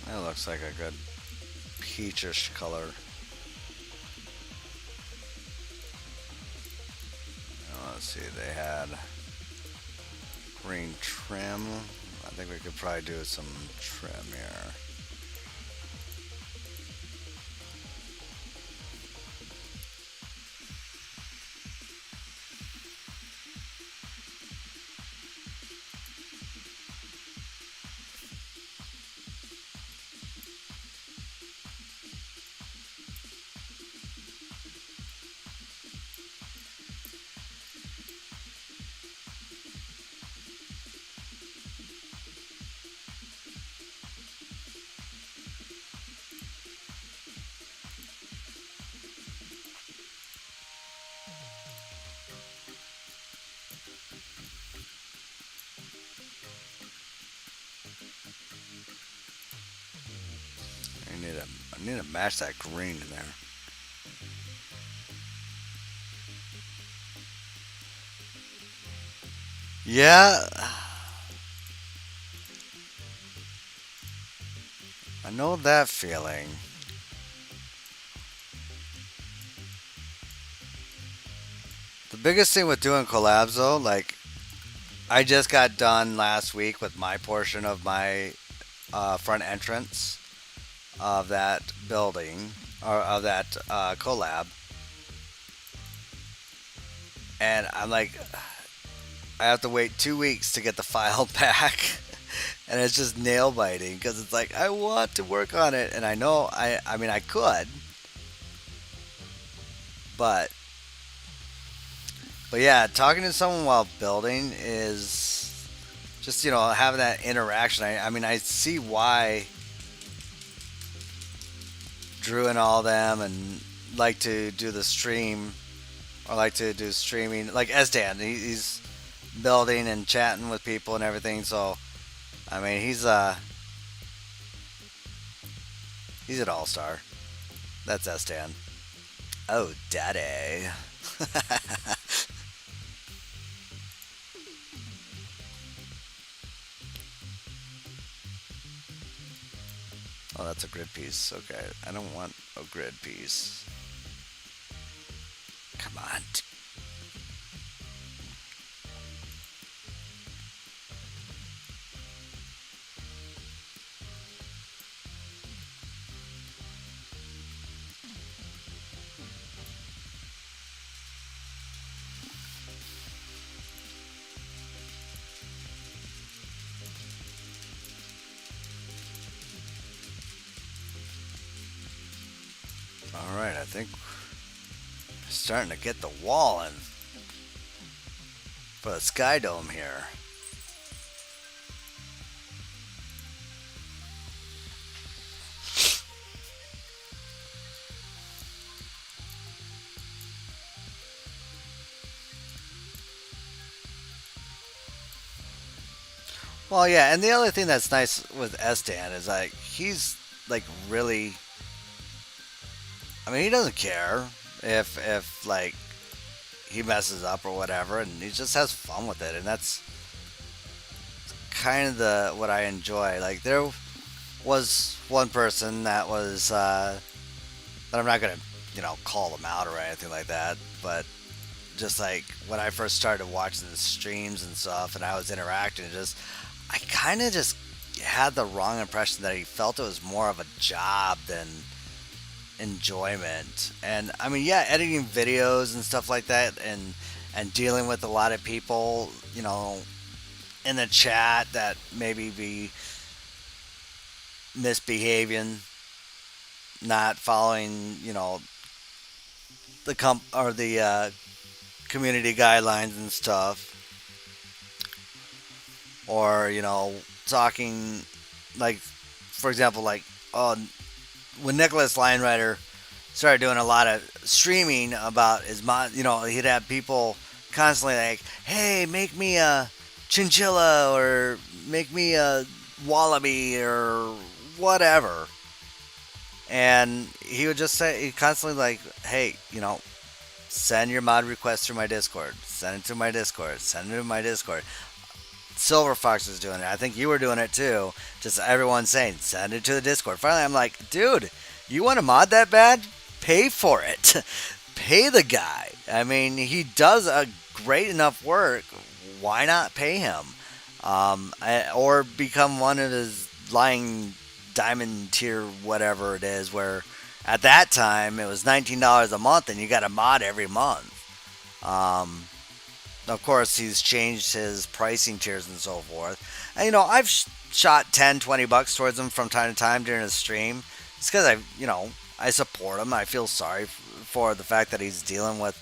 That looks like a good peachish color. Let's see, they had green trim. I think we could probably do some trim here. I need to match that green in there. Yeah, I know that feeling. The biggest thing with doing collabs though, like I just got done last week with my portion of my front entrance of that building or of that collab, and I'm like, I have to wait 2 weeks to get the file back, and it's just nail biting because it's like I want to work on it, and I know I mean I could, but yeah, talking to someone while building is just having that interaction. I mean I see why Drew and all them and like to do the stream or like to do streaming like Esdan. He's building and chatting with people and everything. So I mean he's an all-star. That's Esdan. Oh, daddy. Oh, that's a grid piece. Okay, I don't want a grid piece. Come on. Alright, I think we're starting to get the wall in for the Sky Dome here. Well, yeah, and the other thing that's nice with Estan is like he's like really. I mean, he doesn't care if like he messes up or whatever, and he just has fun with it, and that's kind of what I enjoy. Like there was one person that was that I'm not gonna call them out or anything like that, but just like when I first started watching the streams and stuff, and I was interacting, I kind of just had the wrong impression that he felt it was more of a job than enjoyment. And I mean, yeah, editing videos and stuff like that, and dealing with a lot of people, in the chat that maybe be misbehaving, not following, the community guidelines and stuff, or talking like, for example, like when Nicholas Linerider started doing a lot of streaming about his mod, he'd have people constantly like, hey, make me a chinchilla or make me a wallaby or whatever. And he would just say, he constantly like, hey, send your mod request through my Discord. Send it to my Discord. Send it to my Discord. Silver Fox was doing it. I think you were doing it too. Just everyone saying, send it to the Discord. Finally, I'm like, dude, you want to mod that bad? Pay for it. Pay the guy. I mean, he does a great enough work. Why not pay him? Or become one of his lying diamond tier, whatever it is, where at that time it was $19 a month and you got a mod every month. Of course, he's changed his pricing tiers and so forth. And, I've shot $10-20 towards him from time to time during his stream. It's because I support him. I feel sorry for the fact that he's dealing with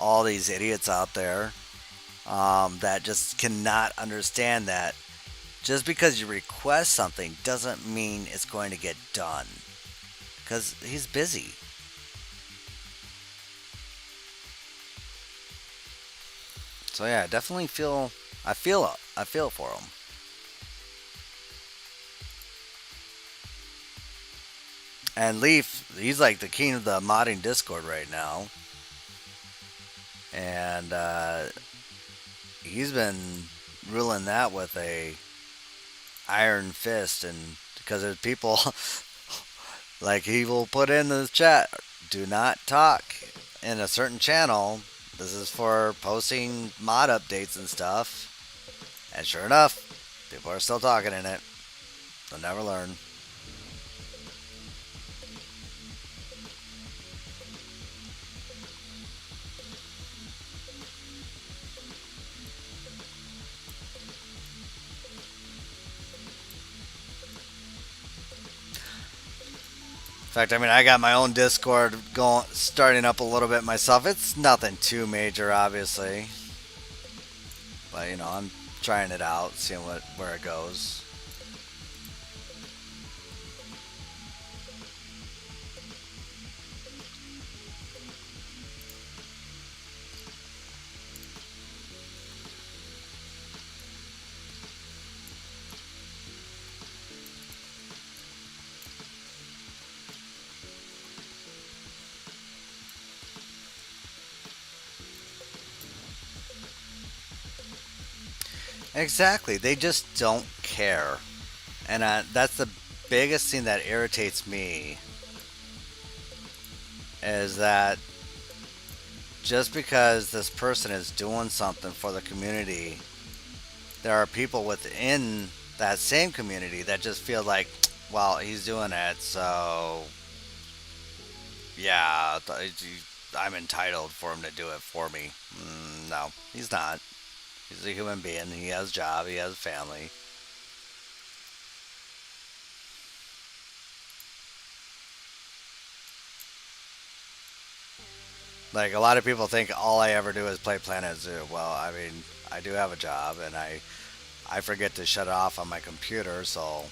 all these idiots out there that just cannot understand that just because you request something doesn't mean it's going to get done. Because he's busy. So yeah, I definitely feel for him. And Leaf, he's like the king of the modding Discord right now, and he's been ruling that with a iron fist. And because there's people like he will put in the chat, do not talk in a certain channel. This is for posting mod updates and stuff. And sure enough, people are still talking in it. They'll never learn. In fact, I mean, I got my own Discord going, starting up a little bit myself. It's nothing too major, obviously, but you know, I'm trying it out, seeing where it goes. Exactly, they just don't care, and that's the biggest thing that irritates me. Is that just because this person is doing something for the community, there are people within that same community that just feel like, well, he's doing it, so yeah, I'm entitled for him to do it for me. No, he's not. He's a human being. He has a job. He has a family. Like, a lot of people think all I ever do is play Planetzoo. Well, I mean, I do have a job, and I forget to shut it off on my computer, so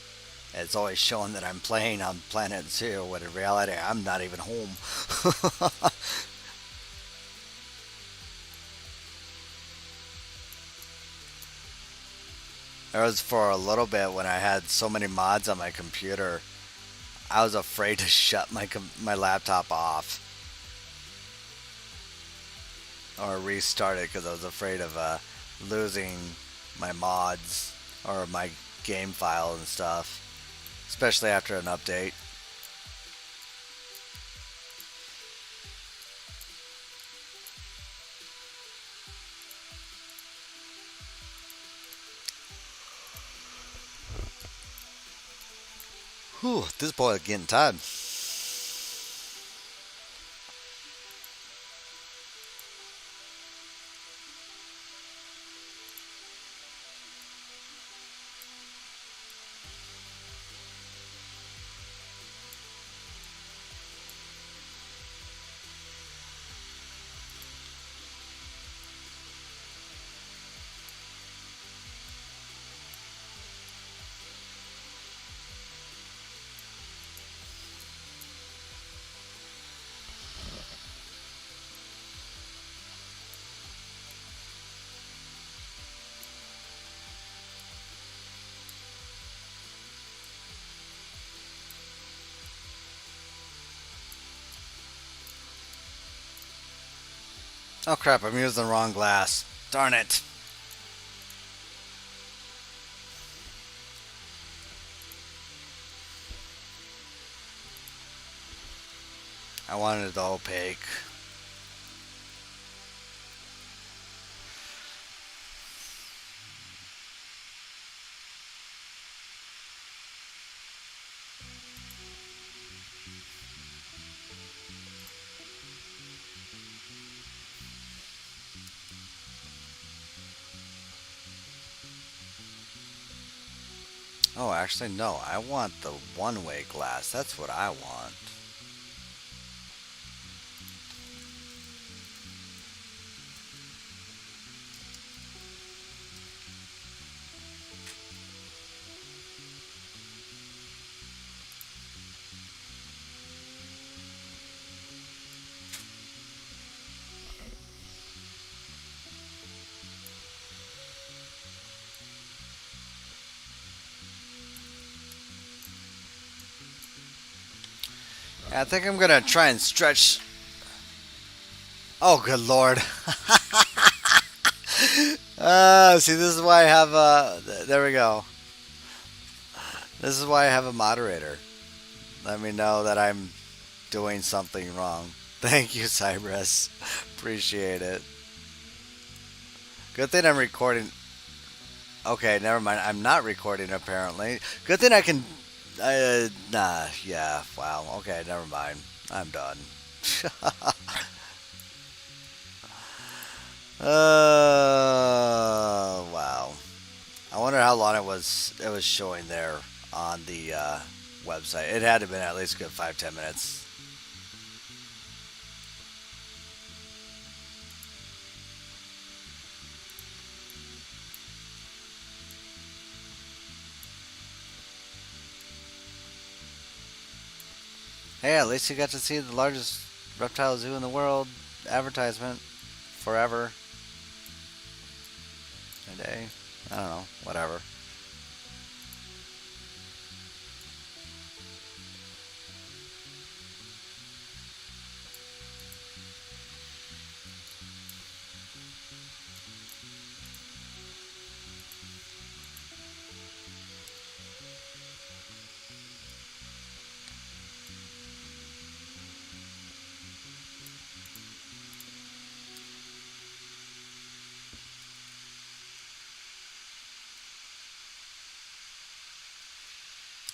it's always showing that I'm playing on Planetzoo, when in reality, I'm not even home. There was for a little bit when I had so many mods on my computer, I was afraid to shut my laptop off or restart it because I was afraid of losing my mods or my game file and stuff, especially after an update. Whew, this boy is getting tired. Oh crap, I'm using the wrong glass. Darn it. I wanted the opaque. Oh, actually, no. I want the one-way glass. That's what I want. I think I'm gonna try and stretch. Oh, good lord. See, this is why I have there we go. This is why I have a moderator. Let me know that I'm doing something wrong. Thank you, Cyrus. Appreciate it. Good thing I'm recording. Okay, never mind. I'm not recording apparently. Good thing I can. Nah, yeah. Wow. Okay, never mind. I'm done. Wow. I wonder how long it was showing there on the website. It had to have been at least a good 5-10 minutes. Hey, at least you got to see the largest reptile zoo in the world. Advertisement. Forever. A day. I don't know. Whatever.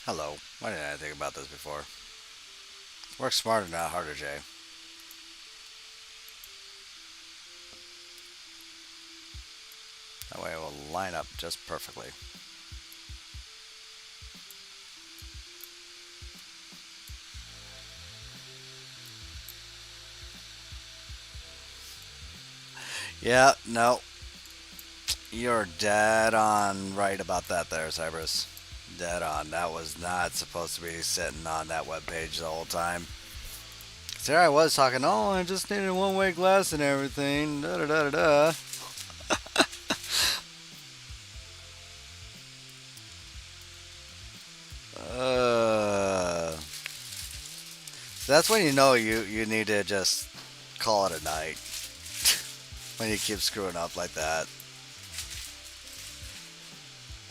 Hello. Why didn't I think about this before? Work smarter, not harder, Jay. That way it will line up just perfectly. Yeah, no. You're dead on right about that there, Cyrus. Dead on. That was not supposed to be sitting on that webpage the whole time. So there I was talking, oh, I just needed one-way glass and everything. Da da da da da. That's when you know you need to just call it a night. When you keep screwing up like that.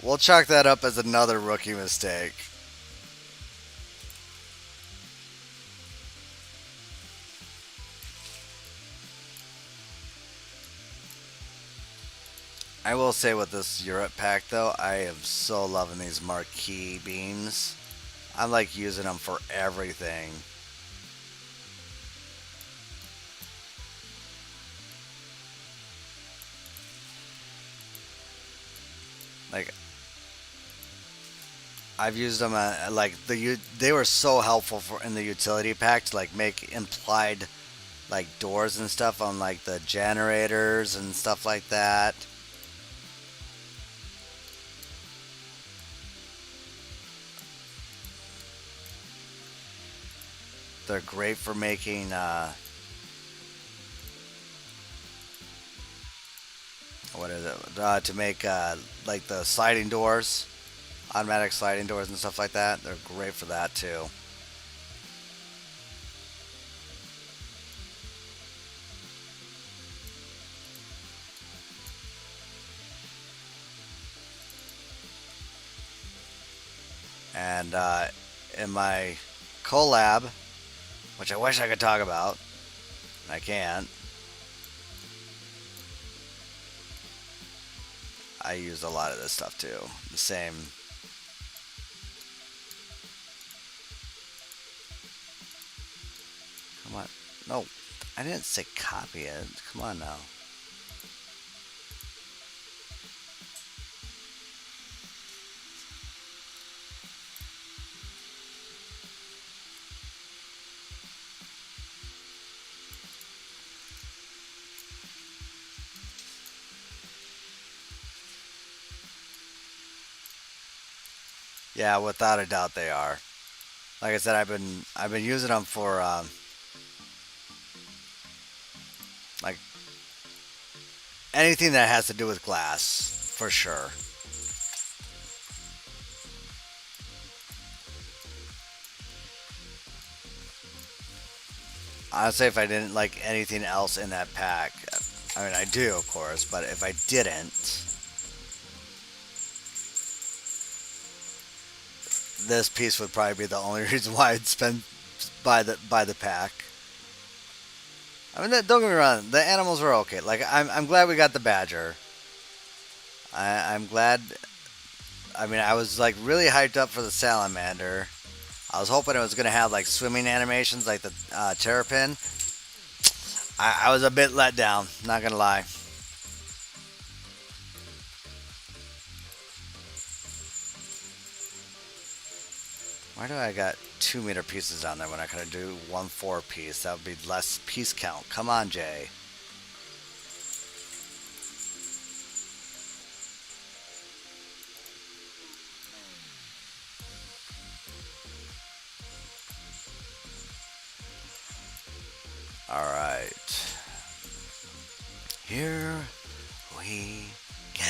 We'll chalk that up as another rookie mistake. I will say with this Europe pack though, I am so loving these marquee beams. I'm like using them for everything. Like I've used them like they were so helpful for in the utility pack to like make implied like doors and stuff on like the generators and stuff like that. They're great for making what is it? To make like the sliding doors, automatic sliding doors and stuff like that. They're great for that too. And in my collab, which I wish I could talk about, I can't. I use a lot of this stuff too. The same. Come on. No, I didn't say copy it. Come on now. Yeah, without a doubt they are. Like I said, I've been using them for like anything that has to do with glass, for sure. Honestly, if I didn't like anything else in that pack, I mean, I do, of course, but if I didn't, this piece would probably be the only reason why I'd spend buy the pack. I mean, don't get me wrong, the animals were okay. Like, I'm glad we got the badger. I'm glad. I mean, I was like really hyped up for the salamander. I was hoping it was gonna have like swimming animations like the terrapin. I was a bit let down, not gonna lie. Why do I got 2 meter pieces on there when I could do 1 4 piece? That would be less piece count. Come on, Jay. All right. Here we go.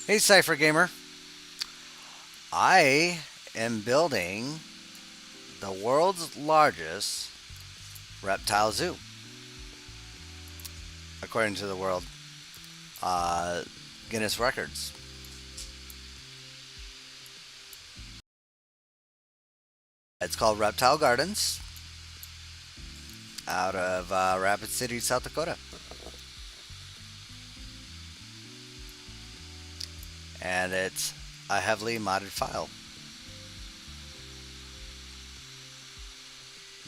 Hey, Cypher Gamer. I am building the world's largest reptile zoo, according to the world Guinness records. It's called Reptile Gardens out of Rapid City, South Dakota. And it's a heavily modded file.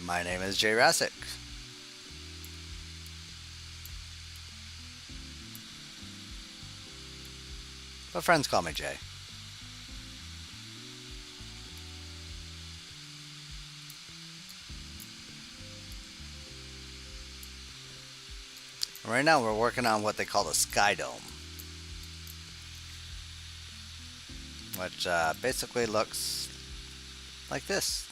My name is Jayrassic. But friends call me Jay. Right now we're working on what they call the Sky Dome, which basically looks like this.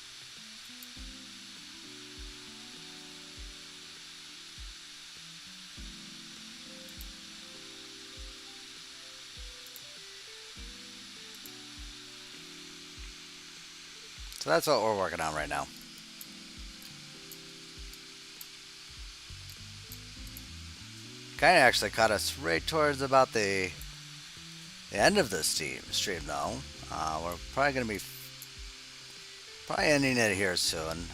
So that's what we're working on right now. Kind of actually caught us right towards about the end of the stream though. We're probably going to be ending it here soon.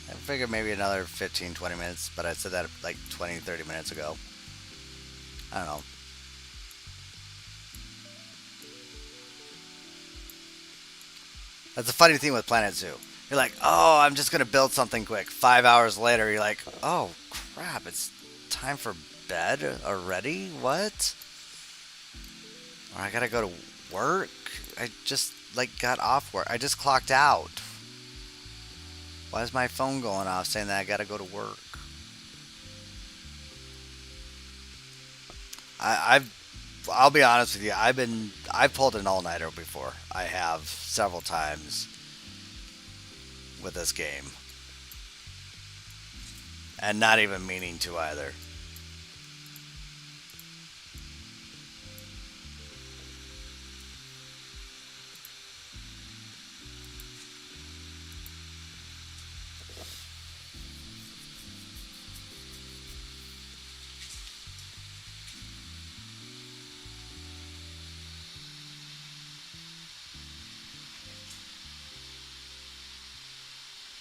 I figured maybe another 15-20 minutes, but I said that like 20-30 minutes ago. I don't know. That's the funny thing with Planetzoo. You're like, oh, I'm just going to build something quick. 5 hours later, you're like, oh, crap, it's time for bed already? What? Or I got to go to work? I just, like, got off work. I just clocked out. Why is my phone going off saying that I got to go to work? I'll be honest with you. I've pulled an all-nighter before. I have several times with this game, and not even meaning to either.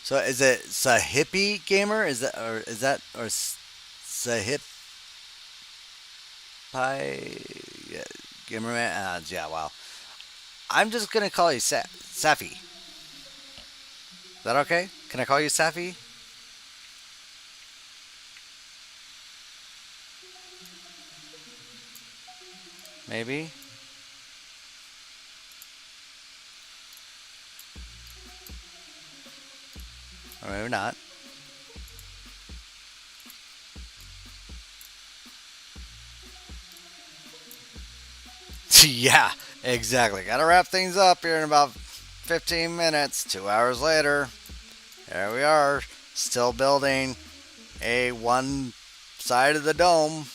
So is it Sahippy Gamer? Is that or Sahip Pie? Gamerman ads. Yeah, wow. I'm just gonna call you Safi. Is that okay? Can I call you Safi? Maybe. Or maybe not. Yeah, exactly. Gotta wrap things up here in about 15 minutes. 2 hours later, there we are, still building a one side of the dome.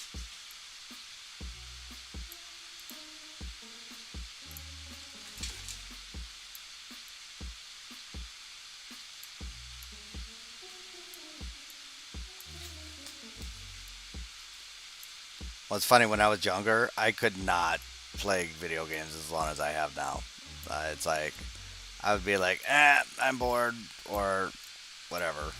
Well, it's funny, when I was younger, I could not play video games as long as I have now. It's like, I would be like, I'm bored, or whatever.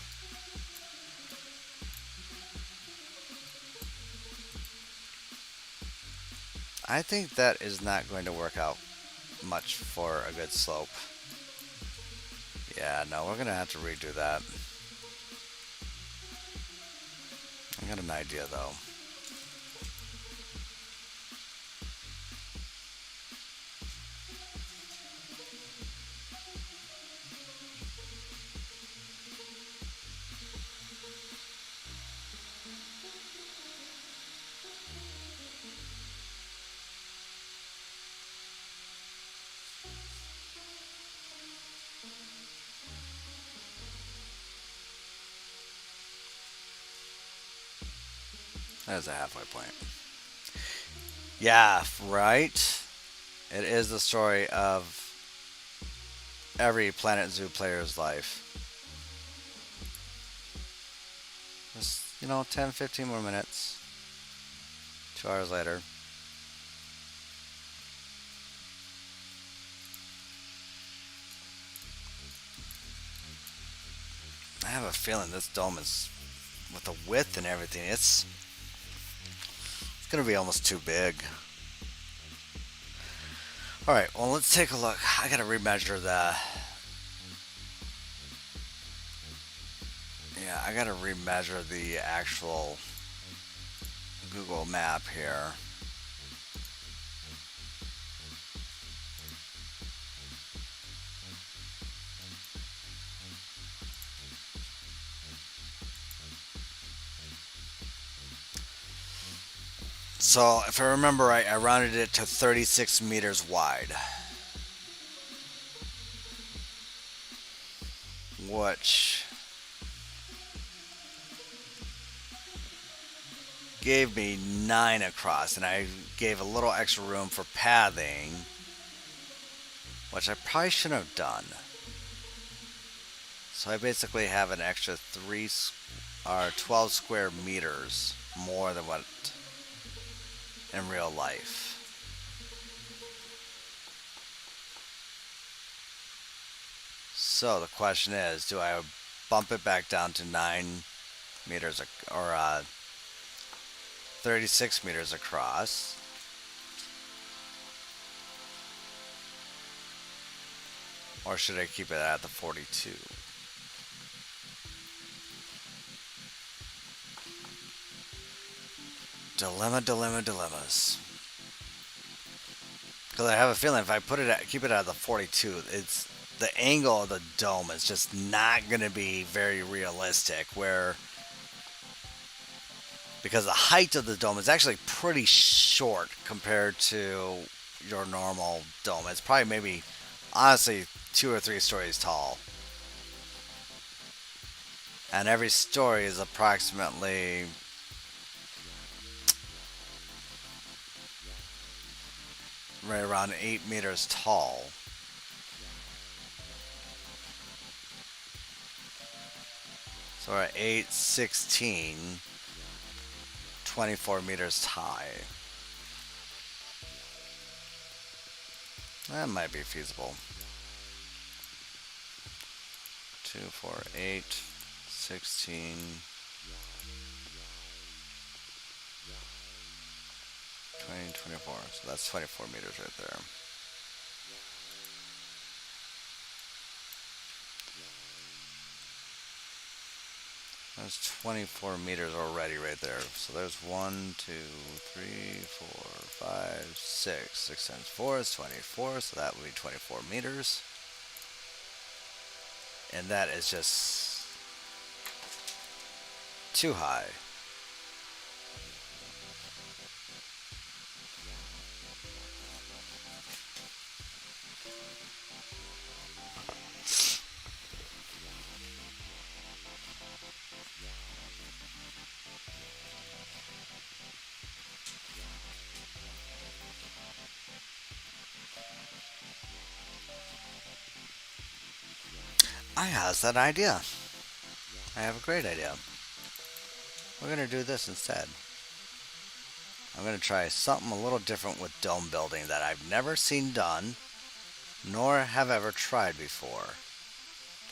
I think that is not going to work out much for a good slope. Yeah, no, we're going to have to redo that. I got an idea, though. That is a halfway point. Yeah, right? It is the story of every Planetzoo player's life. Just, 10, 15 more minutes. 2 hours later. I have a feeling this dome is, with the width and everything, it's going to be almost too big. Alright, well, let's take a look. I got to remeasure the... Yeah, I got to remeasure the actual Google map here. So, if I remember right, I rounded it to 36 meters wide. Which gave me 9 across, and I gave a little extra room for pathing, which I probably shouldn't have done. So I basically have an extra 12 square meters more than what in real life. So the question is, do I bump it back down to 9 meters or 36 meters across? Or should I keep it at the 42? Dilemmas. Because I have a feeling if I keep it at the 42, it's the angle of the dome is just not going to be very realistic. Because the height of the dome is actually pretty short compared to your normal dome. It's probably maybe, honestly, 2 or 3 stories tall. And every story is approximately right around 8 meters tall. So we're at 8, 16, 24 meters high. That might be feasible. 2, 4, 8, 16, 20, 24. So that's 24 meters right there. There's 24 meters already right there. So there's 1, 2, 3, 4, 5, 6. 6 times 4 is 24. So that would be 24 meters. And that is just too high. I has that idea. I have a great idea. We're going to do this instead. I'm going to try something a little different with dome building that I've never seen done, nor have ever tried before.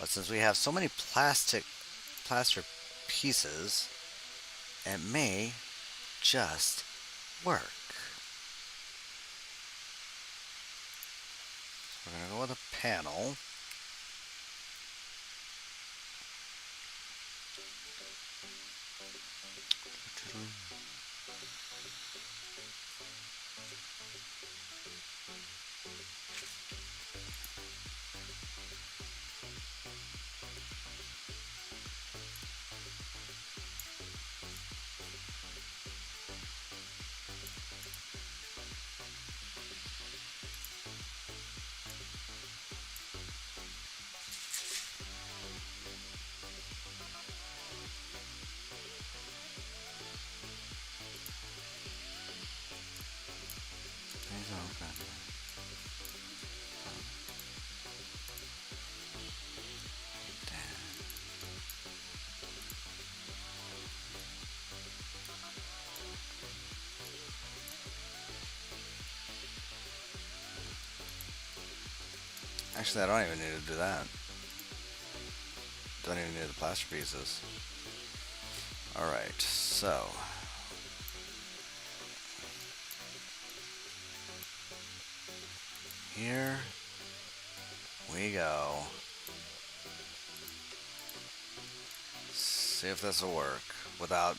But since we have so many plaster pieces, it may just work. So we're going to go with a panel. Actually, I don't even need to do that. Don't even need the plaster pieces. Alright, so here we go. See if this will work without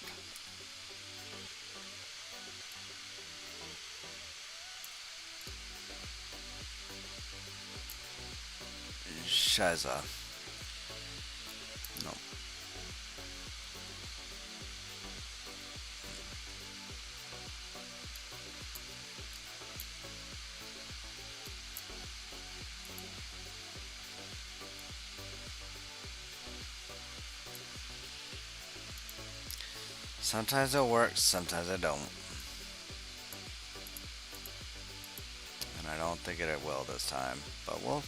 Shiza. No. Sometimes it works, sometimes it don't. And I don't think it will this time, but we'll.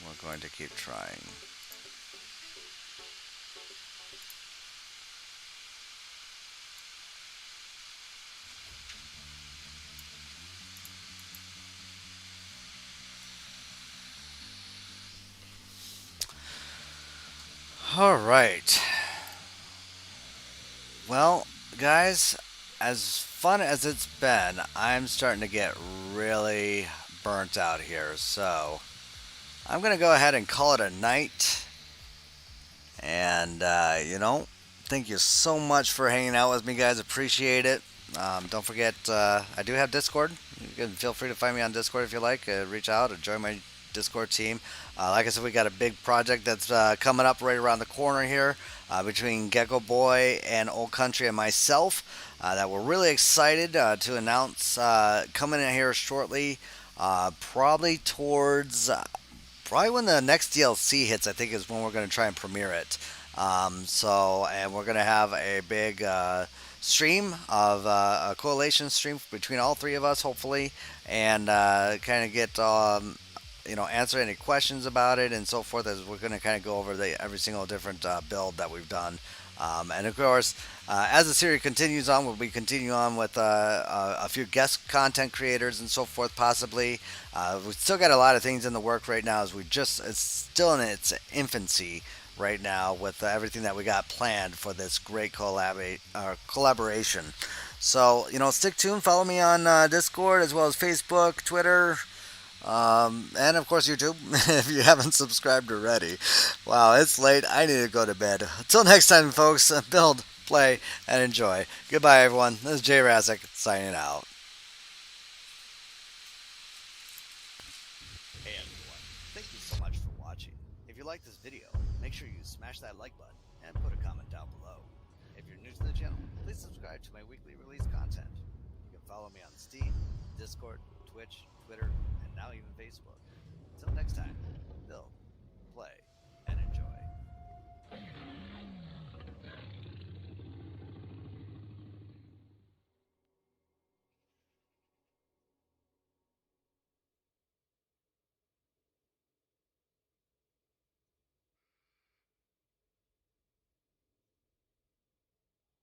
We're going to keep trying. All right. Well, guys, as fun as it's been, I'm starting to get really burnt out here. So I'm going to go ahead and call it a night. And, thank you so much for hanging out with me, guys. Appreciate it. Don't forget, I do have Discord. You can feel free to find me on Discord if you like. Reach out or join my Discord team. Like I said, we got a big project that's coming up right around the corner here between Gecko Boy and Old Country and myself that we're really excited to announce coming in here shortly. Probably when the next DLC hits, I think is when we're going to try and premiere it. And we're going to have a big stream of a coalition stream between all three of us, hopefully, and kind of get answer any questions about it and so forth, as we're going to kind of go over every single different build that we've done And of course, as the series continues on, we'll be continuing on with a few guest content creators and so forth, possibly. We've still got a lot of things in the work right now, as it's still in its infancy right now with everything that we got planned for this great collaboration. So, stick tuned. Follow me on Discord as well as Facebook, Twitter, and of course YouTube if you haven't subscribed already. Wow, it's late. I need to go to bed. Until next time, folks, build, play, and enjoy. Goodbye, everyone. This is Jayrassic signing out. Hey, everyone. Thank you so much for watching. If you like this video, make sure you smash that like button and put a comment down below. If you're new to the channel, please subscribe to my weekly release content. You can follow me on Steam, Discord, Twitch, Twitter, and now even Facebook. Until next time, build, play,